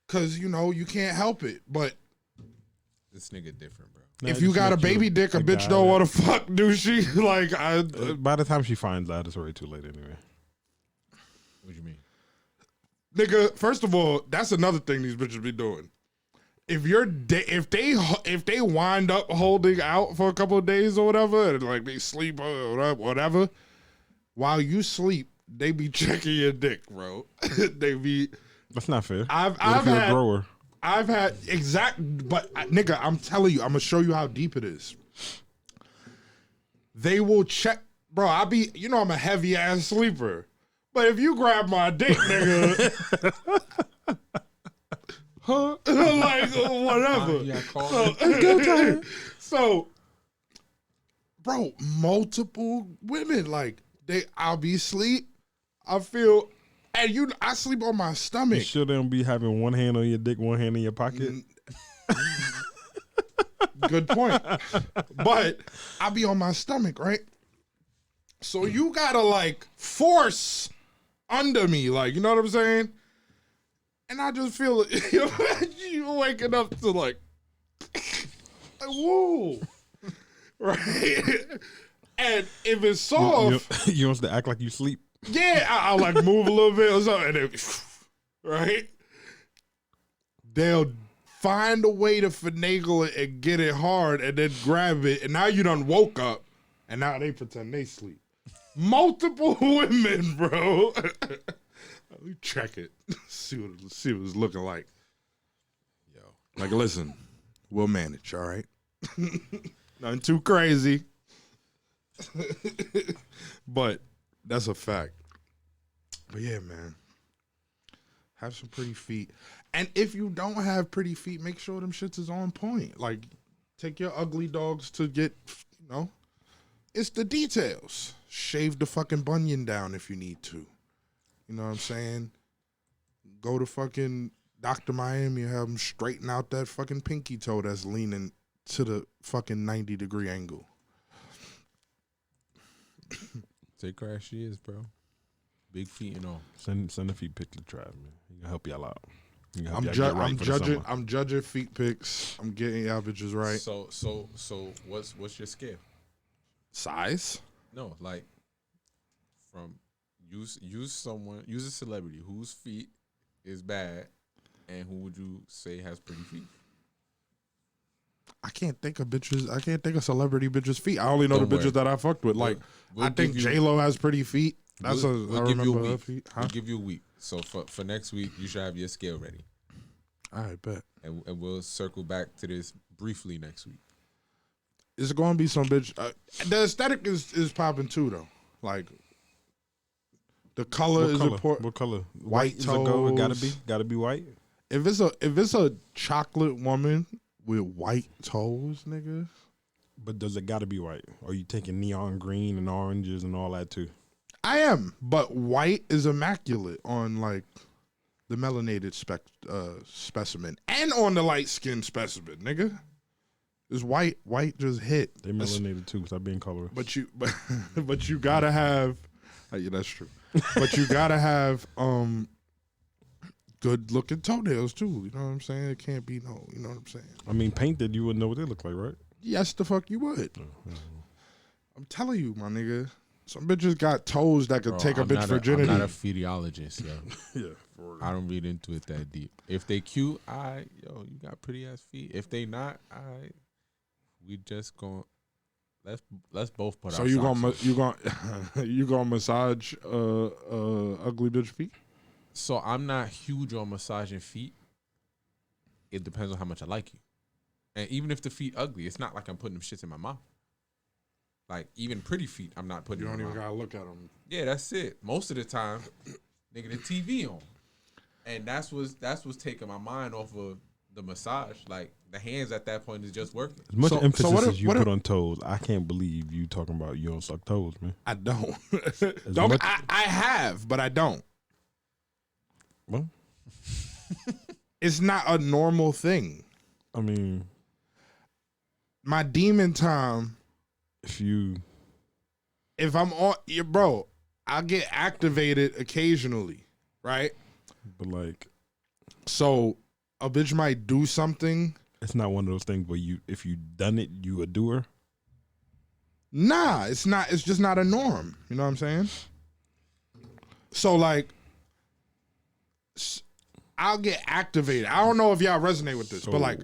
Speaker 1: Cause you know you can't help it, but
Speaker 2: This nigga different, bro.
Speaker 3: Nah,
Speaker 1: if you
Speaker 3: just
Speaker 1: got a
Speaker 3: make you
Speaker 1: baby dick, a bitch
Speaker 3: guy
Speaker 1: don't
Speaker 3: that-
Speaker 1: want to fuck, do she? Like,
Speaker 3: By the time she finds out, it's already too late anyway.
Speaker 2: What you mean?
Speaker 1: nigga. First of all, that's another thing these bitches be doing. If you're if they wind up holding out for a couple of days or whatever, and like they sleep or whatever, while you sleep, they be checking your dick, bro. They be.
Speaker 3: That's not fair.
Speaker 1: I've
Speaker 3: What if you're a
Speaker 1: had.
Speaker 3: grower?
Speaker 1: I've had but nigga, I'm telling you, I'm gonna show you how deep it is. They will check, bro. I'm a heavy ass sleeper, but if you grab my dick, nigga, huh? Like whatever.
Speaker 2: Yeah, call
Speaker 1: So, bro, multiple women, like I'll be asleep, I feel. And I sleep on my
Speaker 3: You
Speaker 1: stomach.
Speaker 3: sure they don't be having one hand on your dick, one hand in your pocket?
Speaker 1: Good point. But I be on my stomach, right? So you gotta like force under me, like, you know what I'm saying? And I just feel you waking up to like whoa. Right? And if it's soft,
Speaker 3: You wants to act like you sleep.
Speaker 1: Yeah, I'll like move a little bit or something, and then, right? They'll find a way to finagle it and get it hard and then grab it, and now you done woke up, and now they pretend they sleep. Multiple women, bro. Let me check it. See what it's looking like.
Speaker 2: Yo.
Speaker 1: Like, listen, we'll manage, all right? Nothing too crazy. But that's a fact. But yeah, man. Have some pretty feet. And if you don't have pretty feet, make sure them shits is on point. Like, take your ugly dogs to get, it's the details. Shave the fucking bunion down if you need to. You know what I'm saying? Go to fucking Dr. Miami and have them straighten out that fucking pinky toe that's leaning to the fucking 90-degree angle.
Speaker 2: Take her as she is, bro. Big feet and all.
Speaker 3: Send a feet pic to Trav, man. He can help y'all out.
Speaker 1: I'm judging feet pics. I'm getting y'all bitches right.
Speaker 2: So what's your scale?
Speaker 1: Size?
Speaker 2: No, like from use a celebrity whose feet is bad, and who would you say has pretty feet?
Speaker 1: I can't think of bitches. I can't think of celebrity bitches' feet. I only know
Speaker 2: Don't
Speaker 1: the
Speaker 2: worry.
Speaker 1: bitches that I fucked with. Like,
Speaker 2: We'll
Speaker 1: I think
Speaker 2: give you-
Speaker 1: J-Lo has pretty feet. That's
Speaker 2: We'll
Speaker 1: I
Speaker 2: give you a
Speaker 1: remember her
Speaker 2: week.
Speaker 1: feet. Huh?
Speaker 2: We'll give you a week. So for next week, you should have your scale ready,
Speaker 1: All right, bet.
Speaker 2: and we'll circle back to this briefly next week.
Speaker 1: It's going to be some bitch. The aesthetic is popping too, though. Like, the color is important.
Speaker 3: What color?
Speaker 1: White
Speaker 3: is a go. It
Speaker 1: toes.
Speaker 3: gotta be white.
Speaker 1: If it's a chocolate woman with white toes, nigga.
Speaker 3: But does it gotta be white? Or are you taking neon green and oranges and all that too?
Speaker 1: I am, but white is immaculate on like the melanated specimen and on the light skinned specimen, nigga. Is white just hit?
Speaker 3: They melanated too, because I've been colorist.
Speaker 1: But you gotta have. Yeah, that's true. But you gotta have good looking toenails too. You know what I'm saying? It can't be no. You know what I'm saying?
Speaker 3: I mean, painted, you wouldn't know what they look like, right?
Speaker 1: Yes, the fuck you would. I'm telling you, my nigga. Some bitches got toes that could take a bitch virginity.
Speaker 2: I'm not a physiologist, yo.
Speaker 3: Yeah, for real.
Speaker 2: I don't read into it that deep. If they cute, you got pretty ass feet. If they not, we just going let's both put.
Speaker 1: So
Speaker 2: our
Speaker 1: you
Speaker 2: socks
Speaker 1: gonna
Speaker 2: on.
Speaker 1: you gonna massage ugly bitch feet?
Speaker 2: So I'm not huge on massaging feet. It depends on how much I like you. And even if the feet ugly, it's not like I'm putting them shits in my mouth. Like, even pretty feet, I'm not putting
Speaker 1: You
Speaker 2: in
Speaker 1: don't
Speaker 2: my
Speaker 1: even
Speaker 2: mouth.
Speaker 1: gotta look at them.
Speaker 2: Yeah, that's it. Most of the time, nigga, the TV on. And that's what's taking my mind off of the massage. Like, the hands at that point is just working.
Speaker 3: As much
Speaker 1: So
Speaker 3: emphasis
Speaker 1: what if-
Speaker 3: as you
Speaker 1: what
Speaker 3: put
Speaker 1: if-
Speaker 3: on toes, I can't believe you talking about you don't suck toes, man.
Speaker 1: I don't.
Speaker 3: much-
Speaker 1: I have, but I don't.
Speaker 3: Well,
Speaker 1: It's not a normal thing.
Speaker 3: I mean,
Speaker 1: My demon time. If I'm on, bro, I get activated occasionally, right?
Speaker 3: but like,
Speaker 1: So a bitch might do something.
Speaker 3: it's not one of those things where if you done it, you a doer.
Speaker 1: Nah, it's not. It's just not a norm. You know what I'm saying? So like, I'll get activated. I don't know if y'all resonate with this,
Speaker 3: So,
Speaker 1: but like,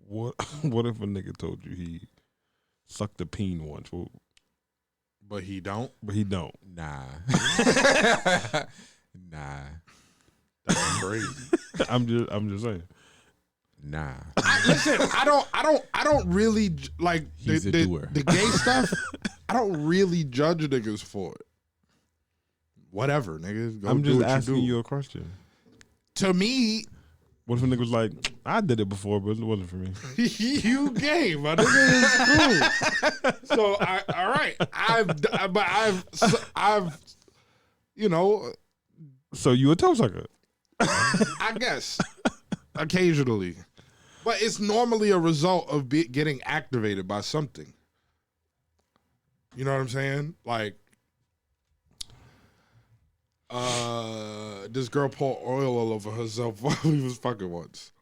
Speaker 3: what if a nigga told you he sucked a peen once,
Speaker 1: but he don't.
Speaker 3: but he don't?
Speaker 2: Nah. Nah.
Speaker 1: That's crazy.
Speaker 3: I'm just saying.
Speaker 2: Nah.
Speaker 1: Listen, I don't really like
Speaker 2: He's a doer.
Speaker 1: the gay stuff. I don't really judge niggas for it. Whatever, niggas. Go
Speaker 3: I'm
Speaker 1: do
Speaker 3: just
Speaker 1: what
Speaker 3: asking
Speaker 1: you do.
Speaker 3: you a question.
Speaker 1: To me,
Speaker 3: What if a nigga was like, I did it before, but it wasn't for me?
Speaker 1: you gay, my nigga. It's cool. So all right, I've, you know,
Speaker 3: So you a toe sucker?
Speaker 1: I guess occasionally, but it's normally a result of getting activated by something. You know what I'm saying? Like, this girl poured oil all over herself while we was fucking once.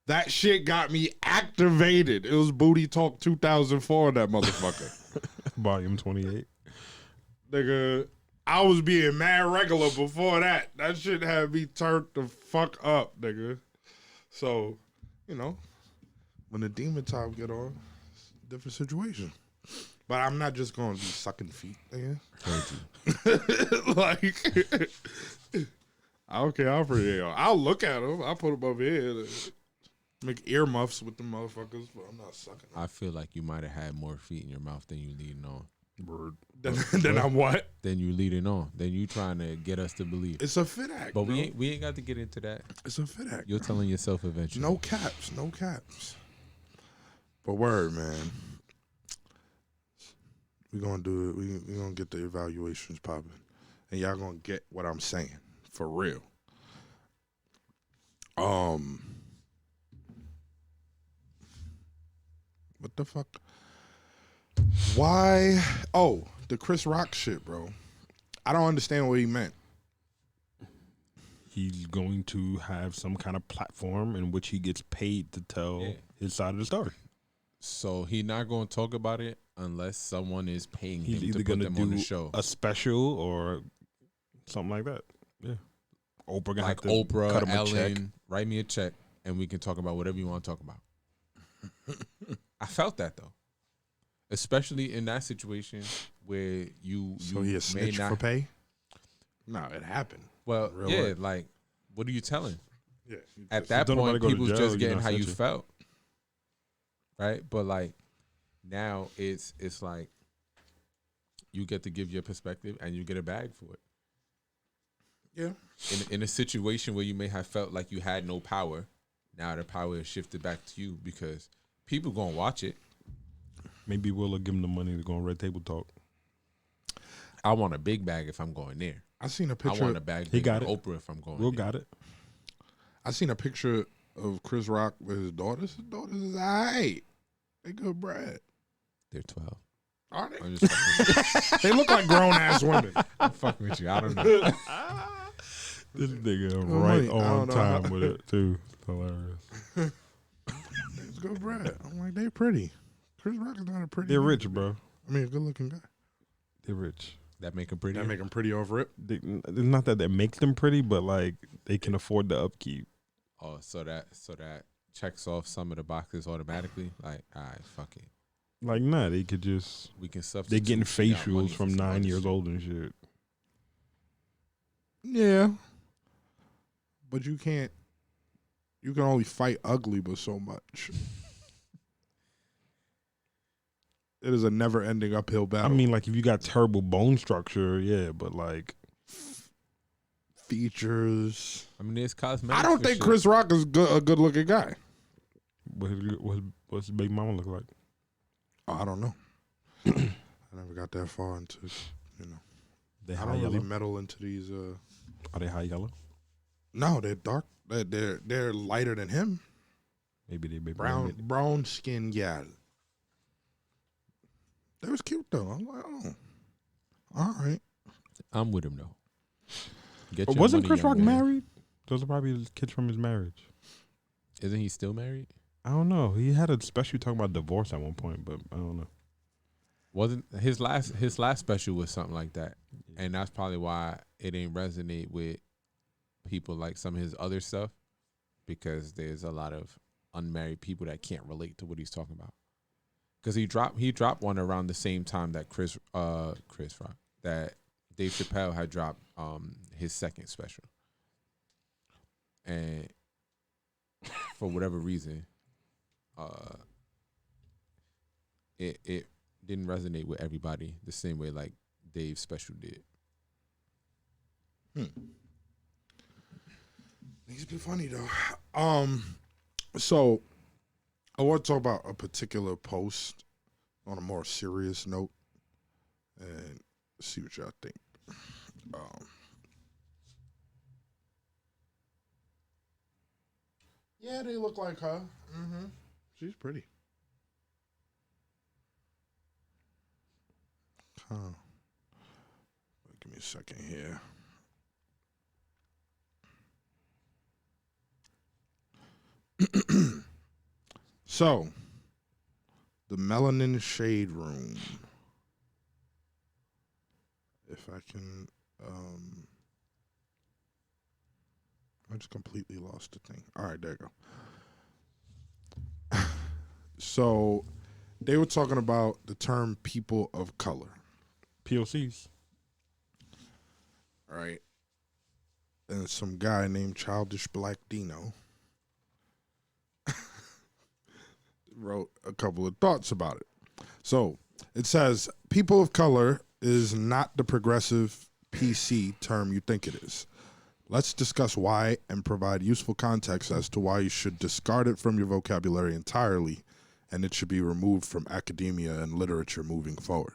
Speaker 1: That shit got me activated. It was Booty Talk 2004, that motherfucker.
Speaker 3: Volume 28.
Speaker 1: Nigga, I was being mad regular before that. That shit had me turned the fuck up, nigga. So, you know, when the demon time get on, it's a different situation. But I'm not just going to be sucking feet, nigga. Like, okay, I'll look at them. I'll put them over here. Make earmuffs with the motherfuckers, but I'm not sucking them.
Speaker 2: I feel like you might have had more feet in your mouth than you leading on.
Speaker 1: Word. Then I'm what?
Speaker 2: Then you leading on. Then you trying to get us to believe.
Speaker 1: It's a fit act,
Speaker 2: But
Speaker 1: bro.
Speaker 2: we ain't got to get into that.
Speaker 1: It's a fit act.
Speaker 2: You're telling yourself eventually.
Speaker 1: No caps. But word, man. We're gonna do it. We're gonna get the evaluations popping. And y'all gonna get what I'm saying. For real. What the fuck? Why? Oh, the Chris Rock shit, bro. I don't understand what he meant.
Speaker 3: He's going to have some kind of platform in which he gets paid to tell his side of the story.
Speaker 2: So he's not going to talk about it unless someone is paying
Speaker 3: He's
Speaker 2: him
Speaker 3: either
Speaker 2: to put
Speaker 3: going to
Speaker 2: them on the
Speaker 3: do
Speaker 2: show.
Speaker 3: a special or something like that. Yeah. Oprah gonna
Speaker 2: Like
Speaker 3: have to
Speaker 2: Oprah,
Speaker 3: cut him a check.
Speaker 2: Ellen, write me a check and we can talk about whatever you want to talk about. I felt that though. Especially in that situation where you
Speaker 1: So he a snitch for pay? No, it happened.
Speaker 2: Well,
Speaker 1: Real
Speaker 2: yeah,
Speaker 1: life.
Speaker 2: like, what are you telling?
Speaker 1: Yeah.
Speaker 2: At that
Speaker 3: Don't nobody
Speaker 2: point,
Speaker 3: go to
Speaker 2: people's
Speaker 3: jail,
Speaker 2: just
Speaker 3: you're
Speaker 2: getting
Speaker 3: not
Speaker 2: how you
Speaker 3: snitching.
Speaker 2: felt, right? But like now, it's like you get to give your perspective and you get a bag for it.
Speaker 1: Yeah.
Speaker 2: In a situation where you may have felt like you had no power, now the power is shifted back to you because people gonna watch it.
Speaker 3: Maybe Will give him the money to go on Red Table Talk.
Speaker 2: I want a big bag if I'm going there.
Speaker 1: I seen a
Speaker 2: I
Speaker 1: picture.
Speaker 2: want a bag
Speaker 3: He
Speaker 2: bigger
Speaker 3: got
Speaker 2: than
Speaker 3: it.
Speaker 2: Oprah if I'm going
Speaker 3: Will
Speaker 2: there.
Speaker 3: got it.
Speaker 1: I seen a picture of Chris Rock with his daughters. His daughters is alright. They good bread.
Speaker 2: They're 12.
Speaker 1: Are they?
Speaker 2: I'm just fucking
Speaker 1: They look like grown ass women.
Speaker 2: I'm fucking with you. I don't know.
Speaker 3: This nigga
Speaker 1: money.
Speaker 3: right
Speaker 1: I
Speaker 3: on
Speaker 1: don't know.
Speaker 3: time with it too. Hilarious.
Speaker 1: It's good bread. I'm like, they pretty. Chris Rock is not a pretty.
Speaker 3: They're
Speaker 1: nigga.
Speaker 3: rich, bro.
Speaker 1: I mean, a good looking guy.
Speaker 3: They're rich.
Speaker 2: That make them pretty.
Speaker 1: That make him pretty over it.
Speaker 3: It's not that makes them pretty, but like they can afford the upkeep.
Speaker 2: Oh, so that checks off some of the boxes automatically. Like, all right, fuck it.
Speaker 3: Like, nah, they could just.
Speaker 2: We can substitute.
Speaker 3: They're getting
Speaker 2: we got money
Speaker 3: facials
Speaker 2: for
Speaker 3: from
Speaker 2: some
Speaker 3: 9
Speaker 2: other
Speaker 3: years
Speaker 2: shit.
Speaker 3: old and shit.
Speaker 1: Yeah. But you can't. You can only fight ugly, but so much. It is a never-ending uphill battle.
Speaker 3: I mean, like if you got terrible bone structure, yeah, but like
Speaker 1: features.
Speaker 2: I mean, there's cosmetics.
Speaker 1: I don't
Speaker 2: for
Speaker 1: think
Speaker 2: shit.
Speaker 1: Chris Rock is a good-looking guy.
Speaker 3: what's his baby mama look like?
Speaker 1: Oh, I don't know. I never got that far into,
Speaker 3: They
Speaker 1: I
Speaker 3: high
Speaker 1: don't really
Speaker 3: yellow.
Speaker 1: meddle into these.
Speaker 3: Are they high yellow?
Speaker 1: No, they're dark. They're lighter than him.
Speaker 3: Maybe they baby
Speaker 1: Brown skin gal. That was cute though. I'm like, oh, all right.
Speaker 2: I'm with him though. Get
Speaker 3: But
Speaker 2: your
Speaker 3: wasn't
Speaker 2: money,
Speaker 3: Chris
Speaker 2: young
Speaker 3: Rock
Speaker 2: man.
Speaker 3: married? Those are probably his kids from his marriage.
Speaker 2: Isn't he still married?
Speaker 3: I don't know. He had a special talking about divorce at one point, but I don't know.
Speaker 2: Wasn't his last special was something like that, and that's probably why it ain't resonate with people like some of his other stuff, because there's a lot of unmarried people that can't relate to what he's talking about. Because he dropped one around the same time that Chris Rock, that Dave Chappelle had dropped his second special, and for whatever reason, it didn't resonate with everybody the same way like Dave's special did.
Speaker 1: Needs to be funny though. So I want to talk about a particular post on a more serious note and see what y'all think. Yeah, they look like her. Mm-hmm. She's pretty. Huh. Give me a second here. So, the Melanin Shade Room. If I can I just completely lost the thing. All right, there you go. So they were talking about the term people of color.
Speaker 3: POCs.
Speaker 1: All right. And some guy named Childish Black Dino wrote a couple of thoughts about it. So it says, people of color is not the progressive PC term you think it is. Let's discuss why and provide useful context as to why you should discard it from your vocabulary entirely and it should be removed from academia and literature moving forward.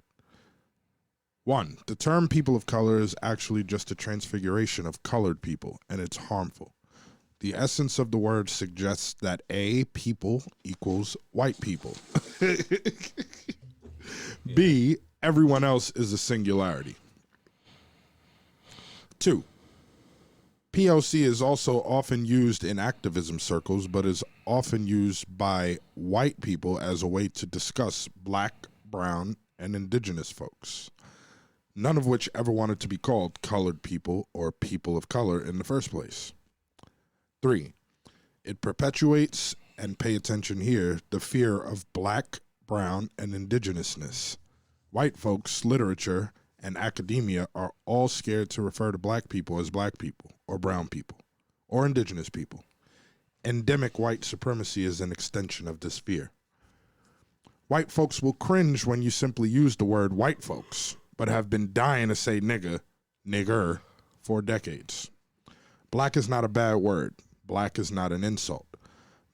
Speaker 1: 1. The term people of color is actually just a transfiguration of colored people, and it's harmful. The essence of the word suggests that A, people equals white people. B, everyone else is a singularity. 2. POC is also often used in activism circles, but is often used by white people as a way to discuss black, brown, and indigenous folks, none of which ever wanted to be called colored people or people of color in the first place. 3. It perpetuates, and pay attention here, the fear of black, brown, and indigenousness. White folks, literature, and academia are all scared to refer to black people as black people, or brown people, or indigenous people. Endemic white supremacy is an extension of this fear. White folks will cringe when you simply use the word white folks, but have been dying to say nigger, for decades. Black is not a bad word. Black is not an insult.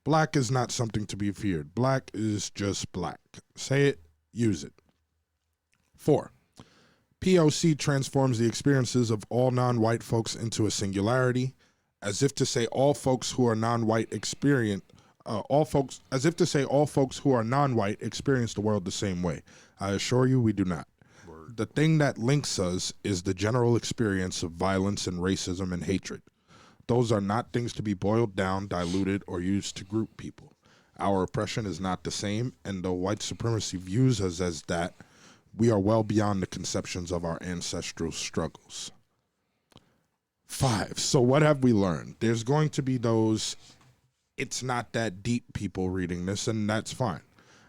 Speaker 1: Black is not something to be feared. Black is just black. Say it, use it. 4. POC transforms the experiences of all non-white folks into a singularity, as if to say all folks who are non-white experience all folks who are non-white experience the world the same way. I assure you we do not. Word. The thing that links us is the general experience of violence and racism and hatred. Those are not things to be boiled down, diluted, or used to group people. Our oppression is not the same, and though white supremacy views us as that, we are well beyond the conceptions of our ancestral struggles. 5. So what have we learned? There's going to be those, it's not that deep people reading this, and that's fine.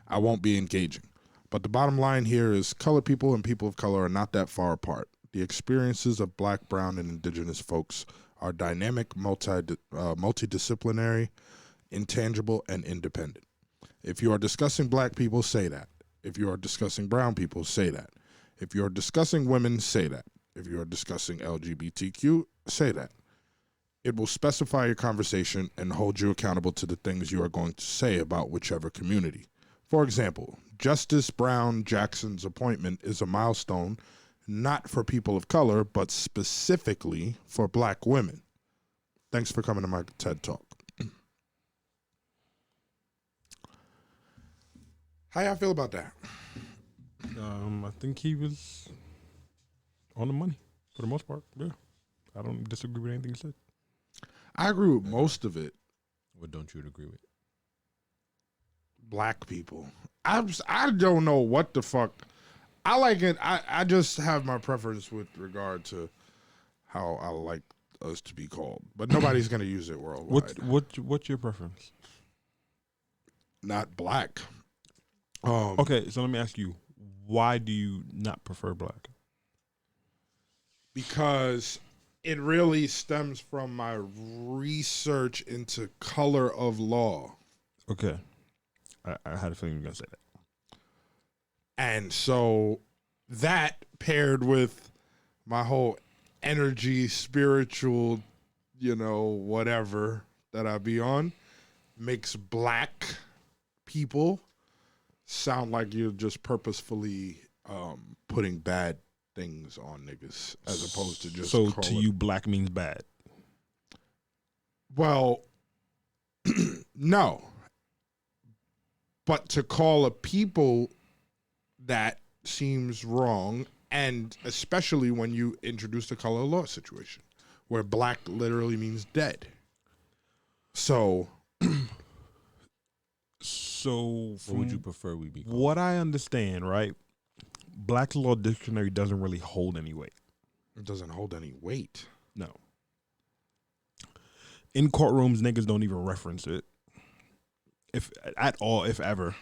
Speaker 1: I won't be engaging. But the bottom line here is colored people and people of color are not that far apart. The experiences of black, brown, and indigenous folks are dynamic, multidisciplinary, intangible, and independent. If you are discussing black people, say that. If you are discussing brown people, say that. If you are discussing women, say that. If you are discussing LGBTQ, say that. It will specify your conversation and hold you accountable to the things you are going to say about whichever community. For example, Justice Brown Jackson's appointment is a milestone not for people of color, but specifically for black women. Thanks for coming to my TED Talk. How y'all feel about that?
Speaker 3: I think he was on the money for the most part. Yeah, I don't disagree with anything he said.
Speaker 1: I agree with most of it.
Speaker 2: What don't you agree with?
Speaker 1: Black people. I don't know what the fuck. I like it. I just have my preference with regard to how I like us to be called, but nobody's gonna use it worldwide.
Speaker 3: What's your preference?
Speaker 1: Not black.
Speaker 3: Okay, so let me ask you, why do you not prefer black?
Speaker 1: Because it really stems from my research into color of law.
Speaker 3: Okay. I had a feeling you were going to say that.
Speaker 1: And so that paired with my whole energy, spiritual, whatever that I be on, makes black people sound like you're just purposefully putting bad things on niggas as opposed to just.
Speaker 3: So to you, black means bad?
Speaker 1: Well, no. But to call a people that seems wrong, and especially when you introduce the color of law situation, where black literally means dead. So
Speaker 2: what would you prefer we be called?
Speaker 3: What I understand, right? Black's Law Dictionary doesn't really hold any weight.
Speaker 1: It doesn't hold any weight.
Speaker 3: No. In courtrooms, niggas don't even reference it, if at all, if ever.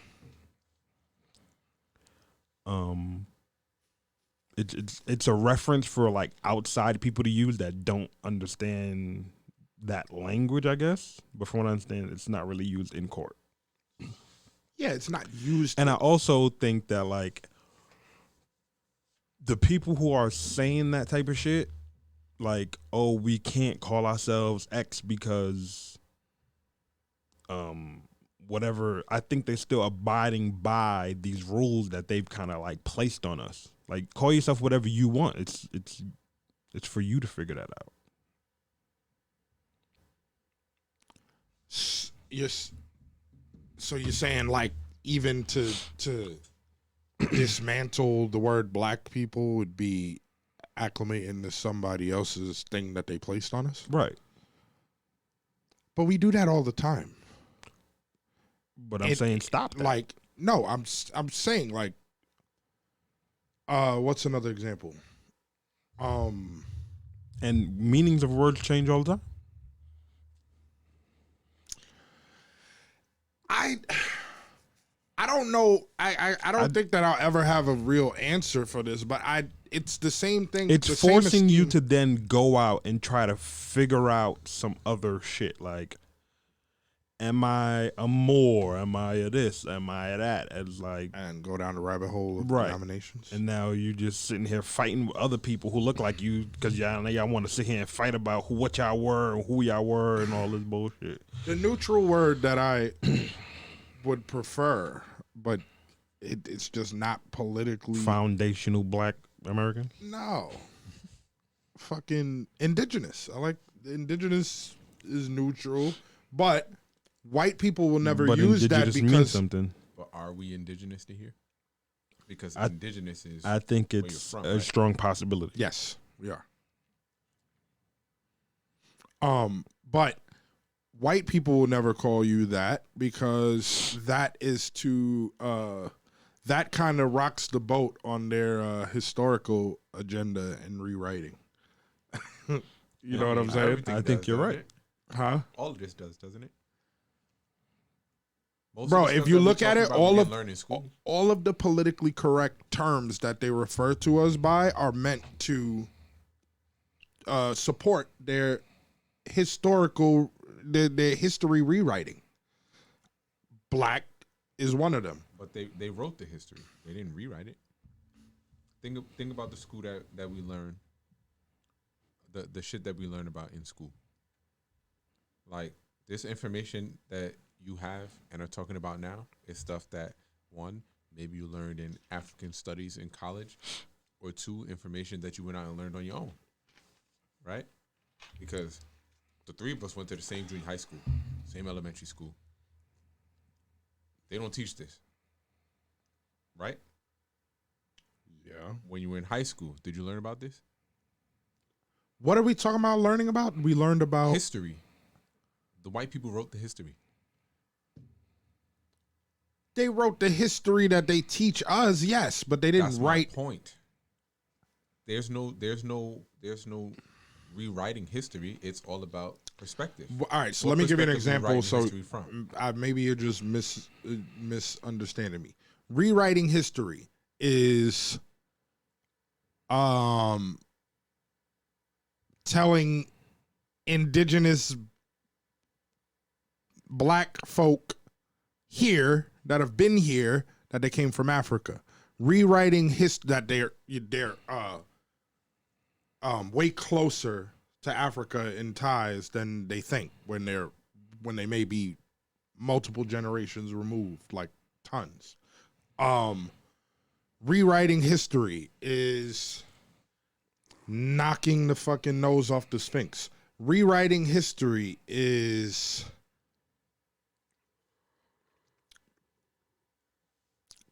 Speaker 3: It's a reference for like outside people to use that don't understand that language, I guess. But from what I understand, it's not really used in court.
Speaker 1: Yeah, it's not used.
Speaker 3: And I also think that like the people who are saying that type of shit, like, oh, we can't call ourselves X because whatever, I think they're still abiding by these rules that they've kind of like placed on us. Like, call yourself whatever you want. It's for you to figure that out.
Speaker 1: Yes. So you're saying like even to dismantle the word black people would be acclimating to somebody else's thing that they placed on us?
Speaker 3: Right.
Speaker 1: But we do that all the time.
Speaker 3: But I'm saying stop that.
Speaker 1: Like, no, I'm saying like, what's another example?
Speaker 3: And meanings of words change all the time.
Speaker 1: I don't know. I don't think that I'll ever have a real answer for this, but it's the same thing.
Speaker 3: It's forcing you to then go out and try to figure out some other shit. Like, am I a Moor? Am I a this? Am I a that? It's like,
Speaker 1: and go down the rabbit hole of denominations.
Speaker 3: And now you just sitting here fighting with other people who look like you because y'all want to sit here and fight about what y'all were and who y'all were and all this bullshit.
Speaker 1: The neutral word that I would prefer, but it's just not politically
Speaker 3: foundational Black American.
Speaker 1: No, fucking indigenous. I like indigenous is neutral, but white people will never use that because
Speaker 3: means something.
Speaker 2: But are we indigenous to here? Because indigenous is.
Speaker 3: I think it's
Speaker 2: from,
Speaker 3: a
Speaker 2: right?
Speaker 3: strong possibility.
Speaker 1: Yes, we are. But white people will never call you that because that is too. That kind of rocks the boat on their historical agenda and rewriting. You know what I'm saying?
Speaker 3: I think you're right.
Speaker 1: Huh?
Speaker 2: All of this doesn't it?
Speaker 1: Bro, if you look at it, all of the politically correct terms that they refer to us by are meant to support their historical, their history rewriting. Black is one of them.
Speaker 2: But they wrote the history. They didn't rewrite it. Think about the school that we learn, the shit that we learn about in school. Like, this information that you have and are talking about now is stuff that, one, maybe you learned in African studies in college, or two, information that you went out and learned on your own, right? Because the three of us went to the same junior high school, same elementary school. They don't teach this, right?
Speaker 1: Yeah.
Speaker 2: When you were in high school, did you learn about this?
Speaker 1: What are we talking about learning about? We learned about
Speaker 2: history. The white people wrote the history.
Speaker 1: They wrote the history that they teach us, yes, but they didn't write.
Speaker 2: That's my point. There's no rewriting history. It's all about perspective.
Speaker 1: Well, all right, so let me give you an example. So maybe you're just misunderstanding me. Rewriting history is telling indigenous black folk here that have been here that they came from Africa. Rewriting that they're way closer to Africa in ties than they think when they may be multiple generations removed, like tons. Rewriting history is knocking the fucking nose off the Sphinx. Rewriting history is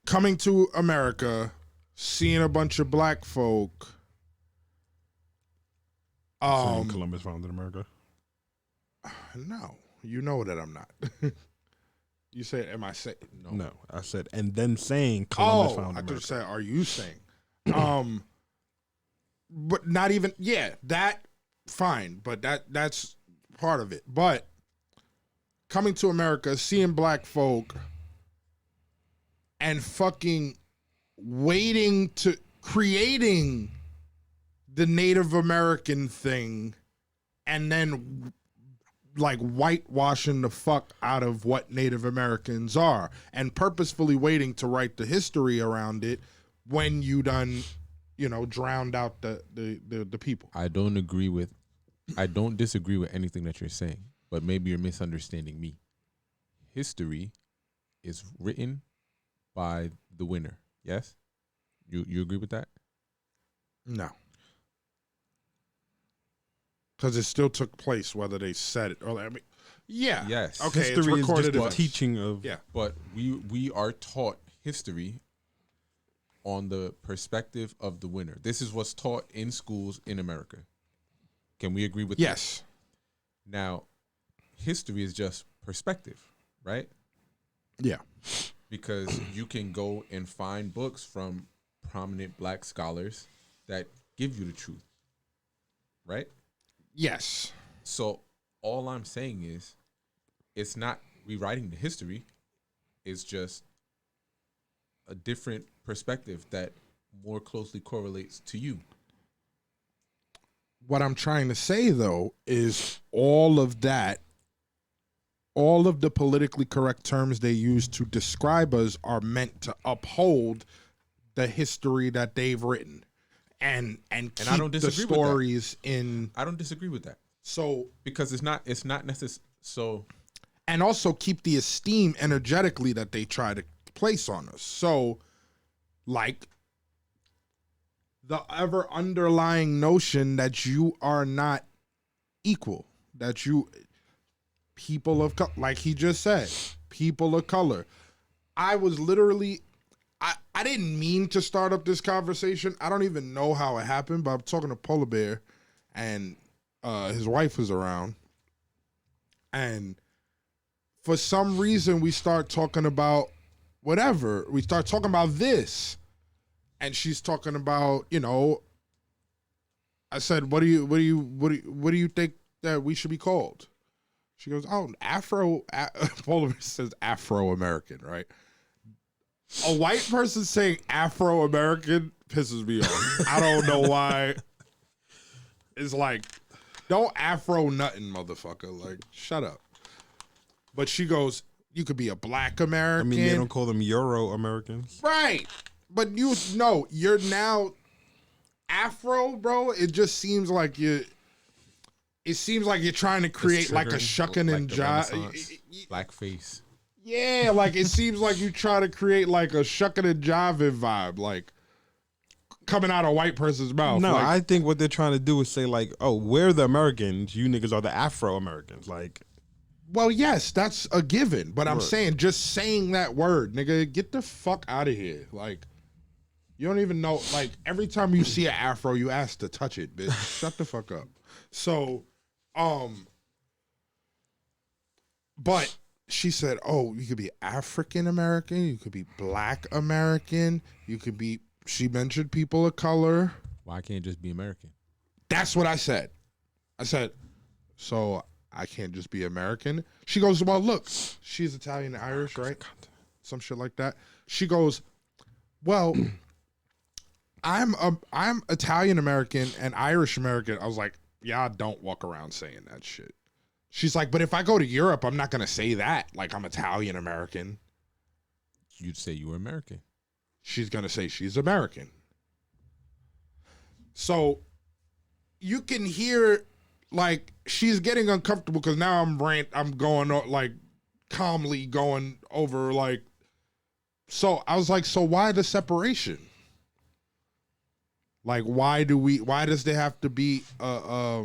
Speaker 1: coming to America, seeing a bunch of black folk.
Speaker 3: Saying Columbus founded America.
Speaker 1: No, you know that I'm not. You said, am I saying?
Speaker 3: No, I said, and then saying Columbus founded
Speaker 1: America. I just said, are you saying? but not even, yeah, that, fine, but that's part of it. But coming to America, seeing black folk and fucking creating the Native American thing and then like whitewashing the fuck out of what Native Americans are and purposefully waiting to write the history around it when you done, drowned out the people.
Speaker 2: I don't disagree with anything that you're saying, but maybe you're misunderstanding me. History is written by the winner. Yes? You agree with that?
Speaker 1: No. Because it still took place, whether they said it or yeah.
Speaker 2: Yes.
Speaker 1: Okay.
Speaker 3: History
Speaker 1: it's recorded
Speaker 3: is just the teaching of.
Speaker 1: Yeah.
Speaker 2: But we are taught history on the perspective of the winner. This is what's taught in schools in America. Can we agree with
Speaker 1: yes.
Speaker 2: that? Now, history is just perspective, right?
Speaker 1: Yeah.
Speaker 2: Because you can go and find books from prominent black scholars that give you the truth, right?
Speaker 1: Yes.
Speaker 2: So all I'm saying is it's not rewriting the history. It's just a different perspective that more closely correlates to you.
Speaker 1: What I'm trying to say, though, is all of the politically correct terms they use to describe us are meant to uphold the history that they've written and keep
Speaker 2: I don't
Speaker 1: the
Speaker 2: disagree with
Speaker 1: stories in.
Speaker 2: I don't disagree with that.
Speaker 1: So
Speaker 2: because it's not necessary. So,
Speaker 1: and also keep the esteem energetically that they try to place on us. So, like the ever underlying notion that you are not equal, that people of color, like he just said, people of color. I was literally, I didn't mean to start up this conversation. I don't even know how it happened, but I'm talking to Polar Bear and his wife was around. And for some reason, we start talking about whatever. We start talking about this. And she's talking about, I said, what do you think that we should be called? She goes, oh, Polar Bear says Afro-American, right? A white person saying Afro-American pisses me off. I don't know why. It's like, don't Afro nothing, motherfucker. Like, shut up. But she goes, you could be a black American.
Speaker 3: I mean, they don't call them Euro-Americans.
Speaker 1: Right. But you're now Afro, bro. It just seems like you're trying to create like a shucking and jive.
Speaker 2: Blackface.
Speaker 1: Yeah, like it seems like you try to create like a shucking and jiving vibe, like coming out of a white person's mouth.
Speaker 3: No,
Speaker 1: like,
Speaker 3: I think what they're trying to do is say like, oh, we're the Americans, you niggas are the Afro-Americans. Like,
Speaker 1: well, yes, that's a given. But I'm saying, just saying that word, nigga, get the fuck out of here. Like, you don't even know. Like, every time you see an Afro, you ask to touch it, bitch. Shut the fuck up. So, but she said, oh, you could be African American, you could be Black American, you could be, she mentioned people of color.
Speaker 2: Why can't it just be American?
Speaker 1: That's what I said. I said, so I can't just be American? She goes, well, look, she's Italian and Irish, right? Some shit like that. She goes, well, I'm Italian American and Irish American. I was like, yeah, I don't walk around saying that shit. She's like, but if I go to Europe, I'm not going to say that. Like, I'm Italian American.
Speaker 2: You'd say you were American.
Speaker 1: She's going to say she's American. So you can hear, like, she's getting uncomfortable because now I'm going, like, calmly going over, like, so I was like, so why the separation? Like, why does there have to be a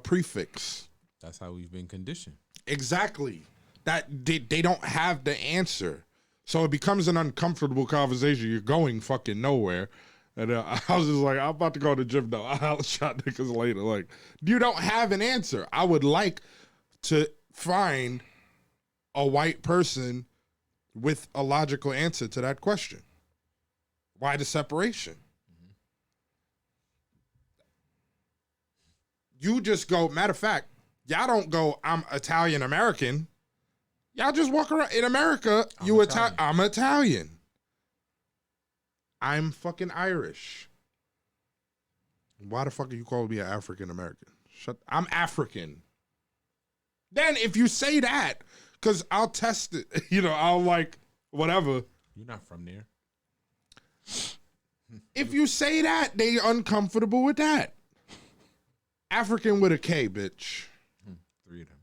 Speaker 1: prefix?
Speaker 2: That's how we've been conditioned.
Speaker 1: Exactly. That they don't have the answer. So it becomes an uncomfortable conversation. You're going fucking nowhere. And I was just like, I'm about to go to the gym now. I'll shot niggas later. Like, you don't have an answer. I would like to find a white person with a logical answer to that question. Why the separation? You just go, matter of fact, y'all don't go, I'm Italian American. Y'all just walk around in America, I'm Italian. I'm fucking Irish. Why the fuck are you calling me an African American? I'm African. Then if you say that, because I'll test it, I'll like, whatever.
Speaker 2: You're not from there.
Speaker 1: If you say that, they uncomfortable with that. African with a K, bitch.
Speaker 2: 3 of them.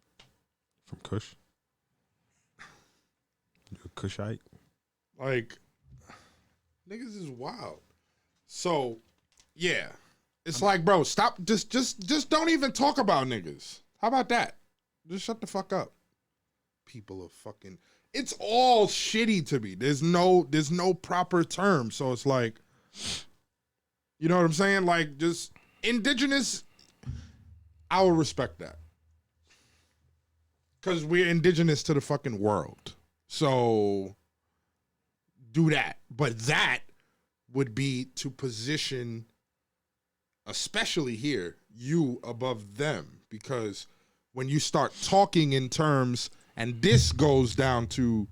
Speaker 3: From Kush? You a Kushite?
Speaker 1: Like, niggas is wild. So, yeah. It's like, bro, stop. Just don't even talk about niggas. How about that? Just shut the fuck up. People are fucking. It's all shitty to me. There's no proper term. So it's like, you know what I'm saying? Like, just indigenous. I will respect that. Because we're indigenous to the fucking world. So do that. But that would be to position, especially here, you above them. Because when you start talking in terms, and this goes down to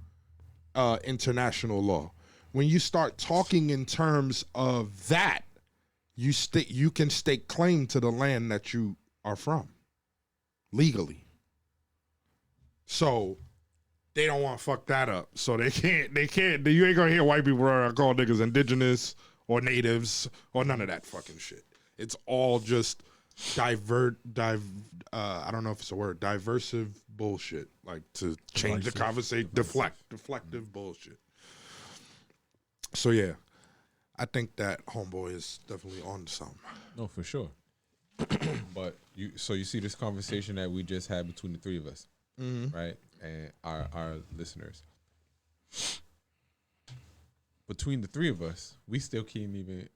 Speaker 1: international law, when you start talking in terms of that, you can stake claim to the land that you are from legally. So they don't want to fuck that up. So they can't, you ain't gonna hear white people call niggas indigenous or natives or none of that fucking shit. It's all just I don't know if it's a word, diversive bullshit. Like to change the conversation, deflective bullshit. So yeah, I think that homeboy is definitely on something.
Speaker 2: No, for sure. But you see this conversation that we just had between the 3 of us, right? And our listeners. Between the 3 of us, we still can't even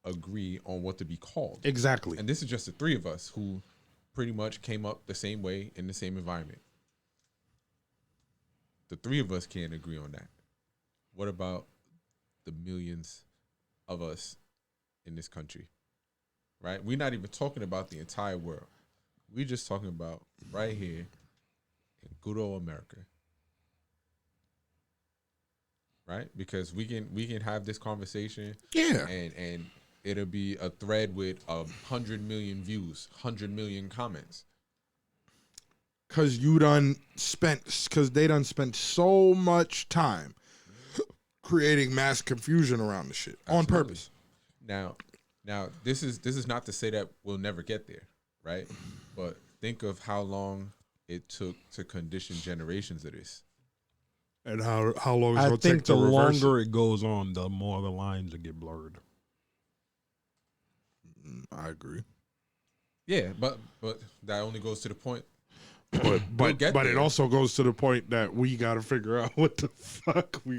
Speaker 2: agree on what to be called.
Speaker 1: Exactly.
Speaker 2: And this is just the 3 of us who pretty much came up the same way in the same environment. The 3 of us can't agree on that. What about the millions of us in this country? Right? We're not even talking about the entire world. We're just talking about right here in good old America. Right? Because we can have this conversation.
Speaker 1: Yeah.
Speaker 2: And it'll be a thread with 100 million views, 100 million comments.
Speaker 1: Cause they done spent so much time creating mass confusion around the shit.
Speaker 2: Absolutely.
Speaker 1: On purpose.
Speaker 2: Now this is not to say that we'll never get there, right? But think of how long it took to condition generations of this.
Speaker 1: And how long it's
Speaker 3: I
Speaker 1: gonna take
Speaker 3: think
Speaker 1: to
Speaker 3: the
Speaker 1: reverse
Speaker 3: longer
Speaker 1: it.
Speaker 3: it goes on, the more the lines will get blurred.
Speaker 1: I agree.
Speaker 2: Yeah, but that only goes to the point.
Speaker 1: But
Speaker 2: get
Speaker 1: it
Speaker 2: there.
Speaker 1: also goes to the point that we gotta figure out what the fuck we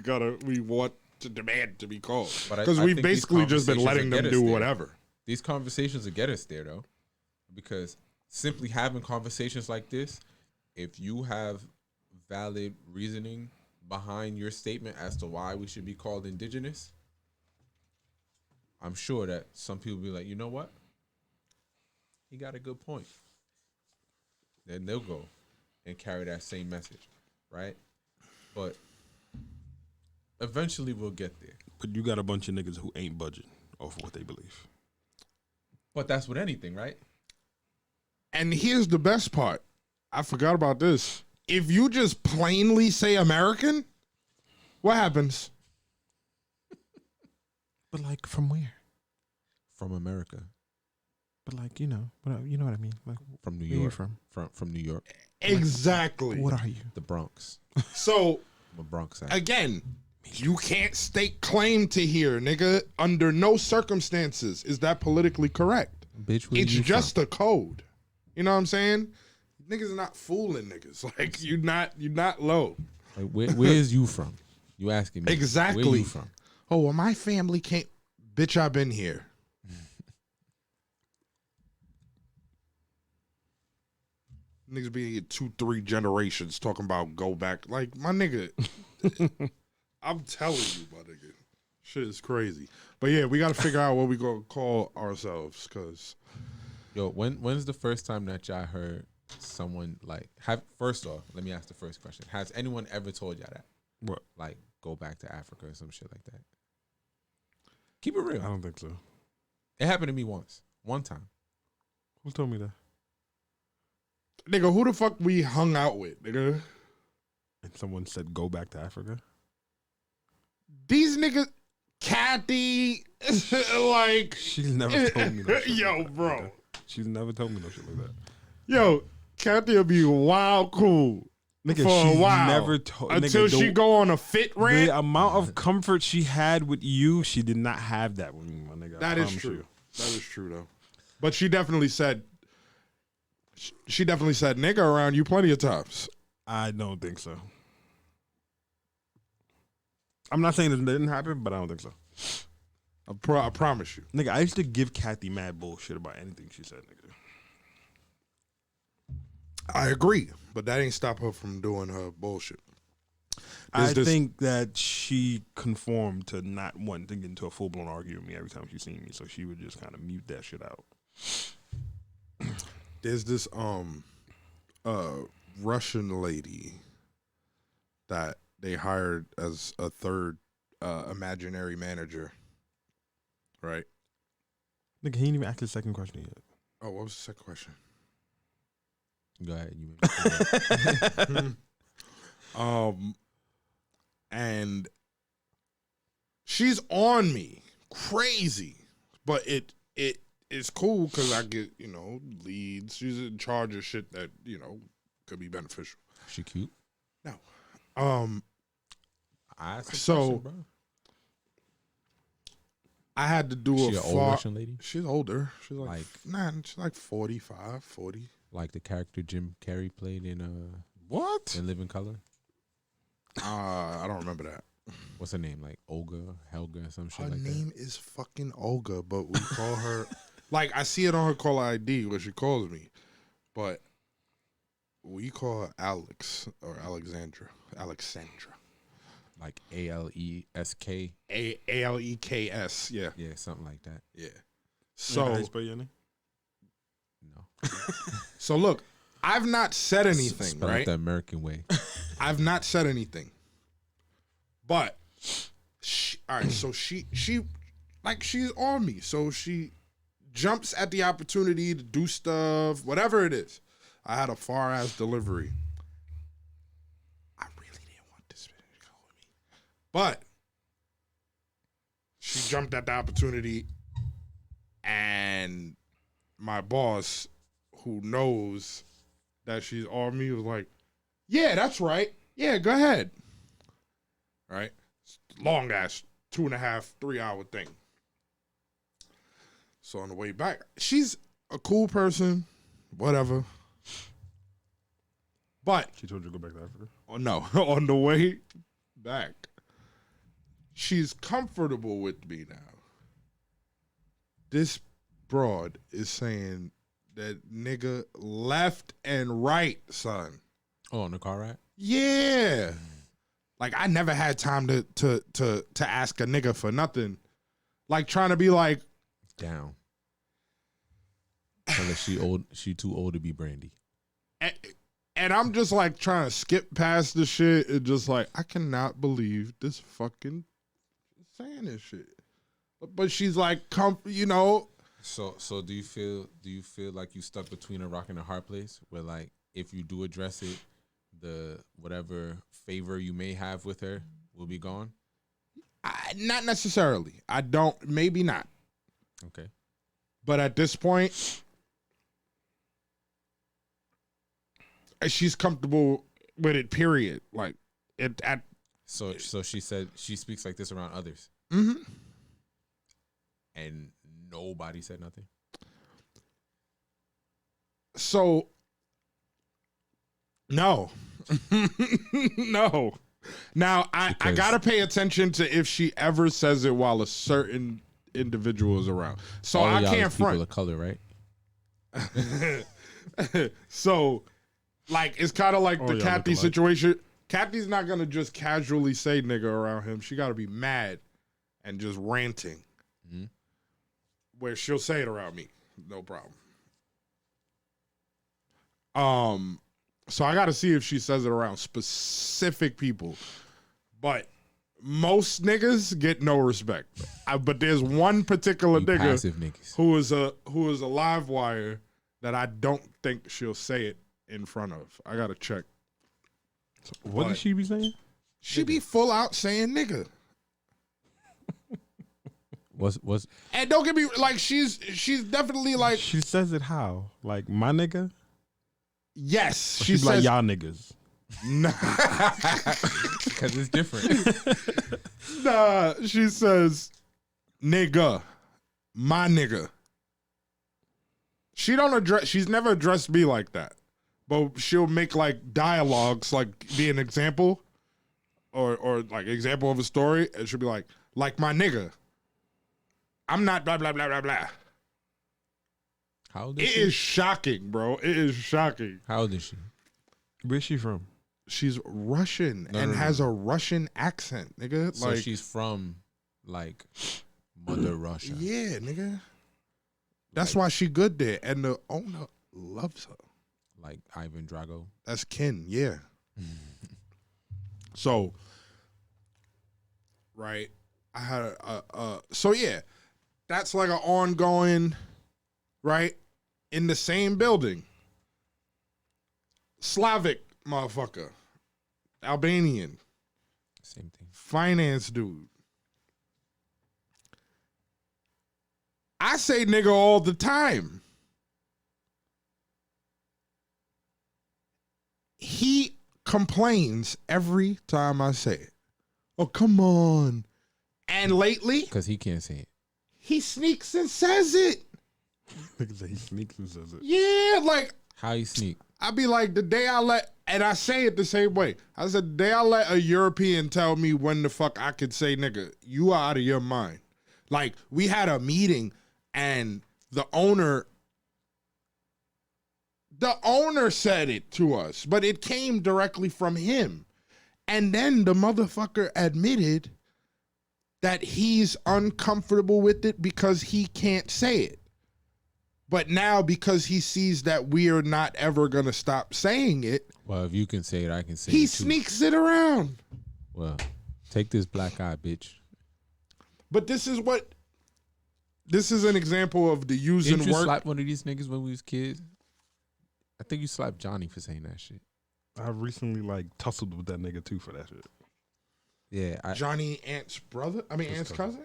Speaker 1: want to demand to be called.
Speaker 2: But I
Speaker 1: Because we've
Speaker 2: think
Speaker 1: basically
Speaker 2: these
Speaker 1: just been letting them
Speaker 2: conversations
Speaker 1: do
Speaker 2: will get us
Speaker 1: whatever.
Speaker 2: These conversations will get us there, though, because simply having conversations like this, if you have valid reasoning behind your statement as to why we should be called indigenous, I'm sure that some people will be like, you know what? He got a good point. Then they'll go and carry that same message, right? But eventually we'll get there.
Speaker 3: But you got a bunch of niggas who ain't budging off of what they believe.
Speaker 2: But that's with anything, right?
Speaker 1: And here's the best part. I forgot about this. If you just plainly say American, what happens?
Speaker 4: But like, from where?
Speaker 2: From America.
Speaker 4: But like, you know what I mean. Like,
Speaker 2: From New
Speaker 4: where you
Speaker 2: York.
Speaker 4: from?
Speaker 2: From New York.
Speaker 1: Exactly.
Speaker 4: What are you?
Speaker 2: The Bronx.
Speaker 1: So
Speaker 2: I'm a Bronx.
Speaker 1: again, you can't stake claim to here, nigga. Under no circumstances is that politically correct.
Speaker 4: Bitch, where
Speaker 1: It's
Speaker 4: you
Speaker 1: just
Speaker 4: from?
Speaker 1: a code. You know what I'm saying? Niggas are not fooling niggas. Like you're not low.
Speaker 2: Like, where is you from? You asking me.
Speaker 1: Exactly.
Speaker 2: Where you from?
Speaker 1: Oh, well, my family can't. Bitch, I've been here. Niggas be 2-3 generations talking about go back. Like, my nigga, I'm telling you, my nigga. Shit is crazy. But yeah, we got to figure out what we going to call ourselves because
Speaker 2: Yo, when's the first time that y'all heard someone like have? First off, let me ask the first question: has anyone ever told y'all that?
Speaker 3: What?
Speaker 2: Like go back to Africa or some shit like that? Keep it real.
Speaker 3: I don't think so.
Speaker 2: It happened to me once. One time.
Speaker 3: Who told me that?
Speaker 1: Nigga, who the fuck we hung out with, nigga?
Speaker 3: And someone said go back to Africa.
Speaker 1: These niggas, Kathy, like
Speaker 3: She's never told me that. Shit
Speaker 1: yo,
Speaker 3: like that,
Speaker 1: bro.
Speaker 3: nigga. She's never told me no shit like that.
Speaker 1: Yo, Kathy will be wild cool
Speaker 3: Nigga,
Speaker 1: for a
Speaker 3: she's
Speaker 1: while
Speaker 3: never told
Speaker 1: until she go on a fit rant.
Speaker 3: The amount of comfort she had with you, she did not have that with me, my nigga.
Speaker 1: That is true. That is true though. But she definitely said nigga around you plenty of times.
Speaker 3: I don't think so. I'm not saying it didn't happen, but I don't think so.
Speaker 1: I promise you.
Speaker 3: Nigga, I used to give Kathy mad bullshit about anything she said, nigga.
Speaker 1: I agree, but that ain't stop her from doing her bullshit.
Speaker 3: I think that she conformed to not wanting to get into a full-blown argument with me every time she seen me, so she would just kind of mute that shit out.
Speaker 1: There's this Russian lady that they hired as a third imaginary manager, right?
Speaker 3: Nigga, he ain't even asked the second question yet.
Speaker 1: Oh, what was the second question?
Speaker 2: Go ahead.
Speaker 1: And she's on me crazy, but it is cool because I get leads. She's in charge of shit that could be beneficial.
Speaker 2: She cute?
Speaker 1: No.
Speaker 2: I asked
Speaker 1: So
Speaker 2: question, bro.
Speaker 1: I had to do
Speaker 2: She
Speaker 1: a
Speaker 2: an old Russian lady?
Speaker 1: She's older. She's she's like 45, 40.
Speaker 2: Like the character Jim Carrey played in
Speaker 1: What?
Speaker 2: In Living Color?
Speaker 1: I don't remember that.
Speaker 2: What's her name? Like Olga, Helga, some shit
Speaker 1: Her
Speaker 2: like
Speaker 1: name is fucking Olga, but we call her like I see it on her caller ID where she calls me, but we call her Alex or Alexandra.
Speaker 2: Like ALESK.
Speaker 1: ALEKS. Yeah.
Speaker 2: Yeah, something like that.
Speaker 1: Yeah.
Speaker 3: So, how
Speaker 1: So
Speaker 3: you spell your name?
Speaker 2: No.
Speaker 1: so look, I've not said anything,
Speaker 2: Spell
Speaker 1: right?
Speaker 2: it the American way.
Speaker 1: I've not said anything. But all right, so she like she's on me. So she jumps at the opportunity to do stuff, whatever it is. I had a far ass delivery. I really didn't want this bitch to go with me. But she jumped at the opportunity, and my boss, who knows that she's on me, was like, yeah, that's right. Yeah, go ahead. Right? Long ass 2.5, 3 hour thing. So on the way back, she's a cool person, whatever. But
Speaker 3: She told you to go back to Africa?
Speaker 1: oh no, on the way back, she's comfortable with me now. This broad is saying that nigga left and right, son.
Speaker 2: Oh, on the car ride?
Speaker 1: Yeah. Like I never had time to ask a nigga for nothing. Like trying to be like
Speaker 2: Down. Tell her she too old to be Brandy.
Speaker 1: and I'm just like trying to skip past the shit and just like I cannot believe this fucking saying this shit. But she's like
Speaker 2: So do you feel like you stuck between a rock and a hard place where like if you do address it, the whatever favor you may have with her will be gone?
Speaker 1: Not necessarily. I don't. Maybe not.
Speaker 2: Okay.
Speaker 1: But at this point, she's comfortable with it. Period. Like it.
Speaker 2: So she said she speaks like this around others,
Speaker 1: Mm-hmm.
Speaker 2: and nobody said nothing.
Speaker 1: So no, no. Now I
Speaker 2: Because-
Speaker 1: gotta pay attention to if she ever says it while a certain individual is around. So
Speaker 2: All of
Speaker 1: I
Speaker 2: y'all
Speaker 1: can't
Speaker 2: is people
Speaker 1: front.
Speaker 2: of color, right?
Speaker 1: So, like, it's kind of like
Speaker 3: Oh,
Speaker 1: the
Speaker 3: y'all
Speaker 1: Kathy
Speaker 3: look alike.
Speaker 1: situation. Kathy's not gonna just casually say nigga around him. She got to be mad and just ranting.
Speaker 2: Mhm.
Speaker 1: Where she'll say it around me, no problem. So I got to see if she says it around specific people. But most niggas get no respect. But there's one particular
Speaker 2: You
Speaker 1: nigga
Speaker 2: passive niggas.
Speaker 1: who is a live wire that I don't think she'll say it in front of. I got to check.
Speaker 3: What
Speaker 1: But
Speaker 3: did she be saying?
Speaker 1: she be full out saying nigga.
Speaker 2: What's
Speaker 1: And don't get me like she's definitely like
Speaker 3: She says it how? Like my nigga?
Speaker 1: yes.
Speaker 3: Or
Speaker 1: She
Speaker 3: she's
Speaker 1: says
Speaker 3: like y'all niggas.
Speaker 1: nah,
Speaker 2: because it's different.
Speaker 1: nah. She says nigga, my nigga. She don't address. She's never addressed me like that, but she'll make like dialogues, like be an example, or like example of a story, and she'll be like my nigga. I'm not blah blah blah blah blah.
Speaker 2: How old is
Speaker 1: It
Speaker 2: she?
Speaker 1: is shocking, bro. It is shocking.
Speaker 2: How old is she?
Speaker 3: Where's she from?
Speaker 1: She's Russian
Speaker 2: No,
Speaker 1: and
Speaker 2: no, no.
Speaker 1: has a Russian accent, nigga.
Speaker 2: So
Speaker 1: like,
Speaker 2: she's from like Mother Russia.
Speaker 1: yeah, nigga. That's
Speaker 2: Like-
Speaker 1: why she good there, and the owner loves her.
Speaker 2: Like Ivan Drago.
Speaker 1: That's kin, yeah. So, right, I had so yeah, that's like an ongoing, right, in the same building. Slavic motherfucker, Albanian,
Speaker 2: Same thing.
Speaker 1: finance dude. I say nigga all the time. He complains every time I say it. Oh, come on. And lately,
Speaker 2: Because he can't say it.
Speaker 1: he sneaks and says it.
Speaker 3: Nigga say he sneaks and says it.
Speaker 1: Yeah, like,
Speaker 2: How you sneak?
Speaker 1: I be like, the day I let, and I say it the same way. I said, the day I let a European tell me when the fuck I could say nigga, you are out of your mind. Like, we had a meeting and the owner said it to us, but it came directly from him. And then the motherfucker admitted that he's uncomfortable with it because he can't say it. But now, because he sees that we are not ever going to stop saying it,
Speaker 2: Well, if you can say it, I can say
Speaker 1: he
Speaker 2: it too.
Speaker 1: sneaks it around.
Speaker 2: Well, take this black eye, bitch.
Speaker 1: But this is an example of the using
Speaker 2: Didn't you
Speaker 1: work.
Speaker 2: slap one of these niggas when we was kids? I think you slapped Johnny for saying that shit.
Speaker 3: I recently like tussled with that nigga too for that shit.
Speaker 2: Yeah,
Speaker 1: Johnny Ant's brother? I mean, Ant's cousin?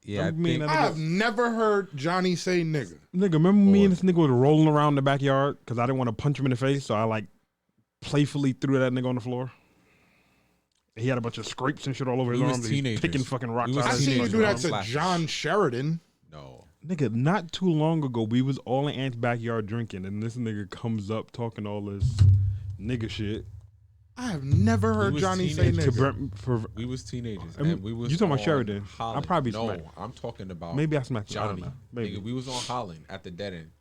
Speaker 2: I
Speaker 3: me
Speaker 2: think
Speaker 3: and
Speaker 1: I have never heard Johnny say nigga.
Speaker 3: Nigga, remember me and this nigga was rolling around in the backyard because I didn't want to punch him in the face, so I like playfully threw that nigga on the floor. He had a bunch of scrapes and shit all over his
Speaker 2: We was
Speaker 3: arms. He was
Speaker 2: teenagers.
Speaker 3: picking fucking rocks
Speaker 2: We was
Speaker 3: out
Speaker 1: I
Speaker 3: of his
Speaker 1: seen you
Speaker 3: fucking
Speaker 1: do that
Speaker 3: arms.
Speaker 1: to
Speaker 2: Slash.
Speaker 1: John Sheridan.
Speaker 2: no.
Speaker 3: Nigga, not too long ago, we was all in Ant's backyard drinking, and this nigga comes up talking all this nigga shit.
Speaker 1: I have never heard
Speaker 2: was
Speaker 1: Johnny say
Speaker 2: teenagers.
Speaker 3: To
Speaker 1: nigga.
Speaker 3: Brent, for
Speaker 2: We was teenagers,
Speaker 3: I mean,
Speaker 2: and we was
Speaker 3: you talking about
Speaker 2: on
Speaker 3: Sheridan.
Speaker 2: Holland.
Speaker 3: I'm probably
Speaker 2: no,
Speaker 3: smacked.
Speaker 2: I'm talking about
Speaker 3: maybe I smacked him. I don't
Speaker 2: Johnny.
Speaker 3: know. Maybe.
Speaker 2: Nigga, we was on Holland at the dead end.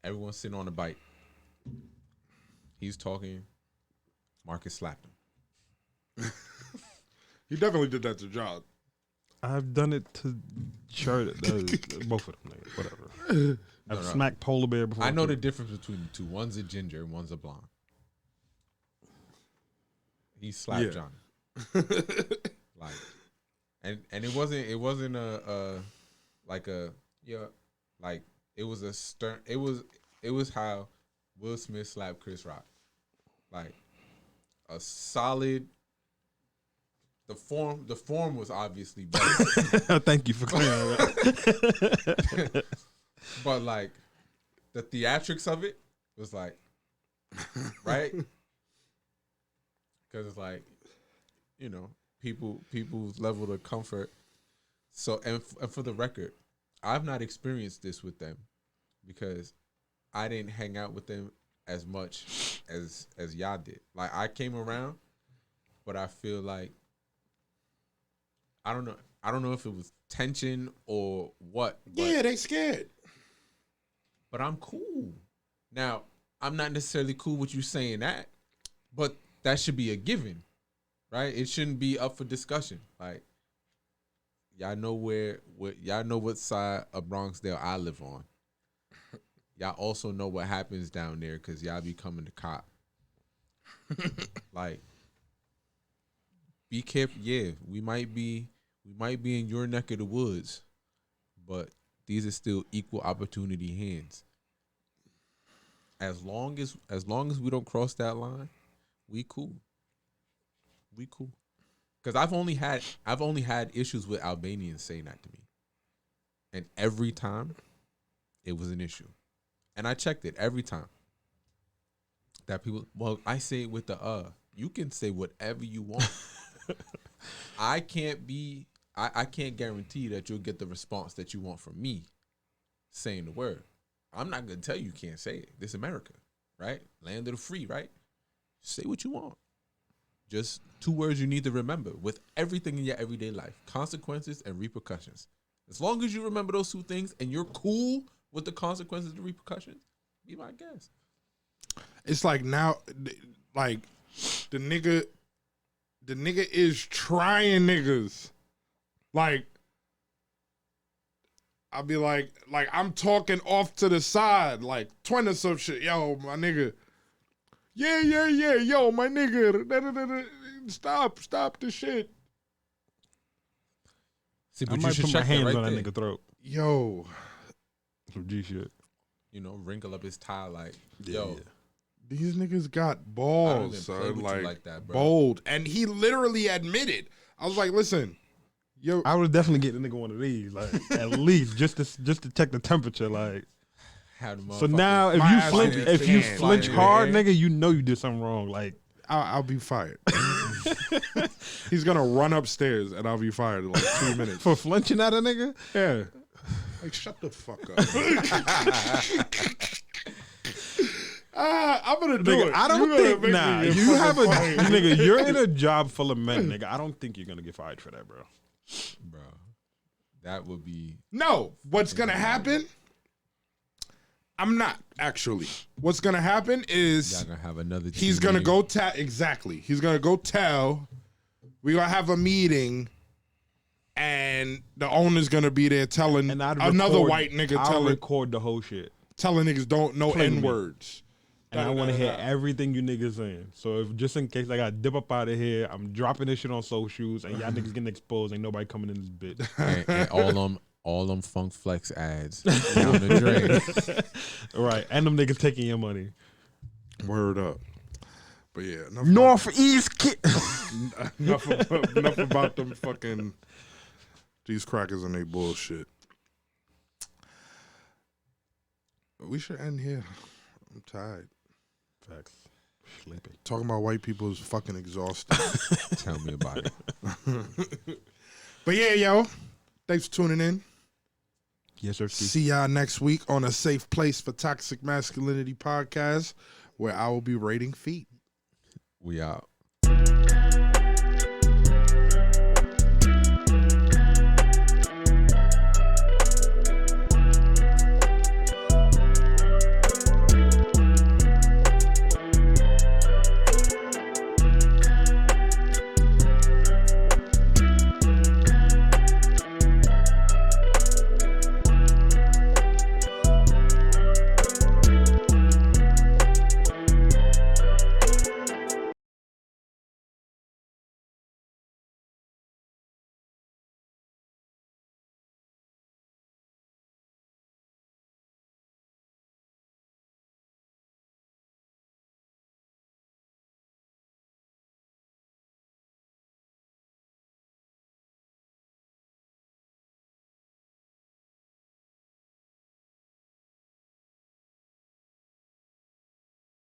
Speaker 2: Everyone sitting on the bike. He's talking. Marcus slapped him.
Speaker 1: He definitely did that to John.
Speaker 3: I've done it to Sheridan. Both of them, nigga. Whatever. I've
Speaker 2: no.
Speaker 3: smacked Polar Bear before.
Speaker 2: I know
Speaker 3: too.
Speaker 2: the difference between the two. One's a ginger, one's a blonde. He slapped
Speaker 1: Yeah.
Speaker 2: Johnny. Like, and it wasn't a like a like it was a stern. It was how Will Smith slapped Chris Rock. Like a solid. The form was obviously better.
Speaker 3: Thank you for clearing that.
Speaker 2: But like the theatrics of it was like, right? Because it's like, you know, people's level of comfort. So and for the record, I've not experienced this with them because I didn't hang out with them as much as y'all did. Like I came around, but I feel like I don't know if it was tension or what.
Speaker 1: Yeah, they scared.
Speaker 2: But I'm cool. Now, I'm not necessarily cool with you saying that, but that should be a given, right? It shouldn't be up for discussion. Like, y'all know y'all know what side of Bronxdale I live on. y'all also know what happens down there because y'all be coming to cop. Like, be careful. Yeah, we might be in your neck of the woods, but these are still equal opportunity hands. As long as we don't cross that line, we cool. We cool. Because I've only had issues with Albanians saying that to me, and every time, it was an issue, and I checked it every time. That people, well, I say it with the you can say whatever you want. I can't guarantee that you'll get the response that you want from me saying the word. I'm not gonna tell you can't say it. This is America, right? Land of the free, right? Say what you want. Just 2 words you need to remember with everything in your everyday life: consequences and repercussions. As long as you remember those 2 things and you're cool with the consequences and repercussions, be my guest.
Speaker 1: It's like now, like the nigga is trying niggas. Like, I'll be like I'm talking off to the side, like twin or some shit. Yo, my nigga. Yeah. Yo, my nigga. Stop the shit.
Speaker 2: See,
Speaker 3: I
Speaker 2: but you
Speaker 3: might
Speaker 2: should
Speaker 3: put my
Speaker 2: check that
Speaker 3: hands
Speaker 2: right
Speaker 3: on that
Speaker 2: there.
Speaker 3: nigga throat.
Speaker 1: Yo.
Speaker 3: Some G shit.
Speaker 2: You know, wrinkle up his tie like, yo.
Speaker 3: Yeah.
Speaker 1: These niggas got
Speaker 2: I don't
Speaker 1: balls,
Speaker 2: even play
Speaker 1: son.
Speaker 2: with you like that, bro.
Speaker 1: Bold. And he literally admitted. I was like, listen, yo.
Speaker 3: I would definitely get the nigga one of these, like at least just to check the temperature, like.
Speaker 2: Had a
Speaker 3: So
Speaker 2: motherfucker-
Speaker 3: now, if
Speaker 1: My
Speaker 3: you
Speaker 1: ass
Speaker 3: flinch,
Speaker 1: in
Speaker 3: if
Speaker 1: his
Speaker 3: you
Speaker 1: hand,
Speaker 3: flinch
Speaker 1: like,
Speaker 3: hard,
Speaker 2: yeah.
Speaker 3: nigga, you know you did something wrong. Like,
Speaker 1: I'll be fired. He's gonna run upstairs and I'll be fired in like 2 minutes.
Speaker 3: for flinching at a nigga.
Speaker 1: Yeah. Like, shut the fuck up. I'm gonna do
Speaker 3: Nigga,
Speaker 1: it.
Speaker 3: I don't
Speaker 1: You gonna
Speaker 3: think.
Speaker 1: make
Speaker 3: Nah,
Speaker 1: me get
Speaker 3: you have a
Speaker 1: fucking fired.
Speaker 3: nigga. You're in a job full of men, nigga. I don't think you're gonna get fired for that, bro.
Speaker 2: bro. That would be
Speaker 1: No, what's gonna happen? I'm not actually. What's gonna happen is
Speaker 2: y'all gonna have another.
Speaker 1: he's
Speaker 2: team
Speaker 1: gonna
Speaker 2: meeting.
Speaker 1: go tell exactly. He's gonna go tell. We gonna have a meeting, and the owner's gonna be there telling
Speaker 3: And I'd
Speaker 1: another
Speaker 3: record-
Speaker 1: white nigga
Speaker 3: I'll
Speaker 1: telling
Speaker 3: record the whole shit,
Speaker 1: niggas don't know
Speaker 3: Play
Speaker 1: N
Speaker 3: with me.
Speaker 1: words.
Speaker 3: and I want to hear everything you niggas saying. So if just in case I got to dip up out of here, I'm dropping this shit on socials, and y'all niggas getting exposed. Ain't nobody coming in this bitch.
Speaker 2: and all them Funk Flex ads down the drain.
Speaker 3: Right, and them niggas taking your money.
Speaker 1: Word up. But yeah,
Speaker 3: Northeast kid.
Speaker 1: enough about them fucking these crackers and they bullshit. We should end here. I'm tired.
Speaker 3: Facts. Sleepy.
Speaker 1: Talking about white people is fucking exhausting.
Speaker 2: Tell me about it.
Speaker 1: But yeah, yo, thanks for tuning in.
Speaker 3: Yes, sir.
Speaker 1: See y'all next week on A Safe Place for Toxic Masculinity podcast, where I will be rating feet.
Speaker 2: We out.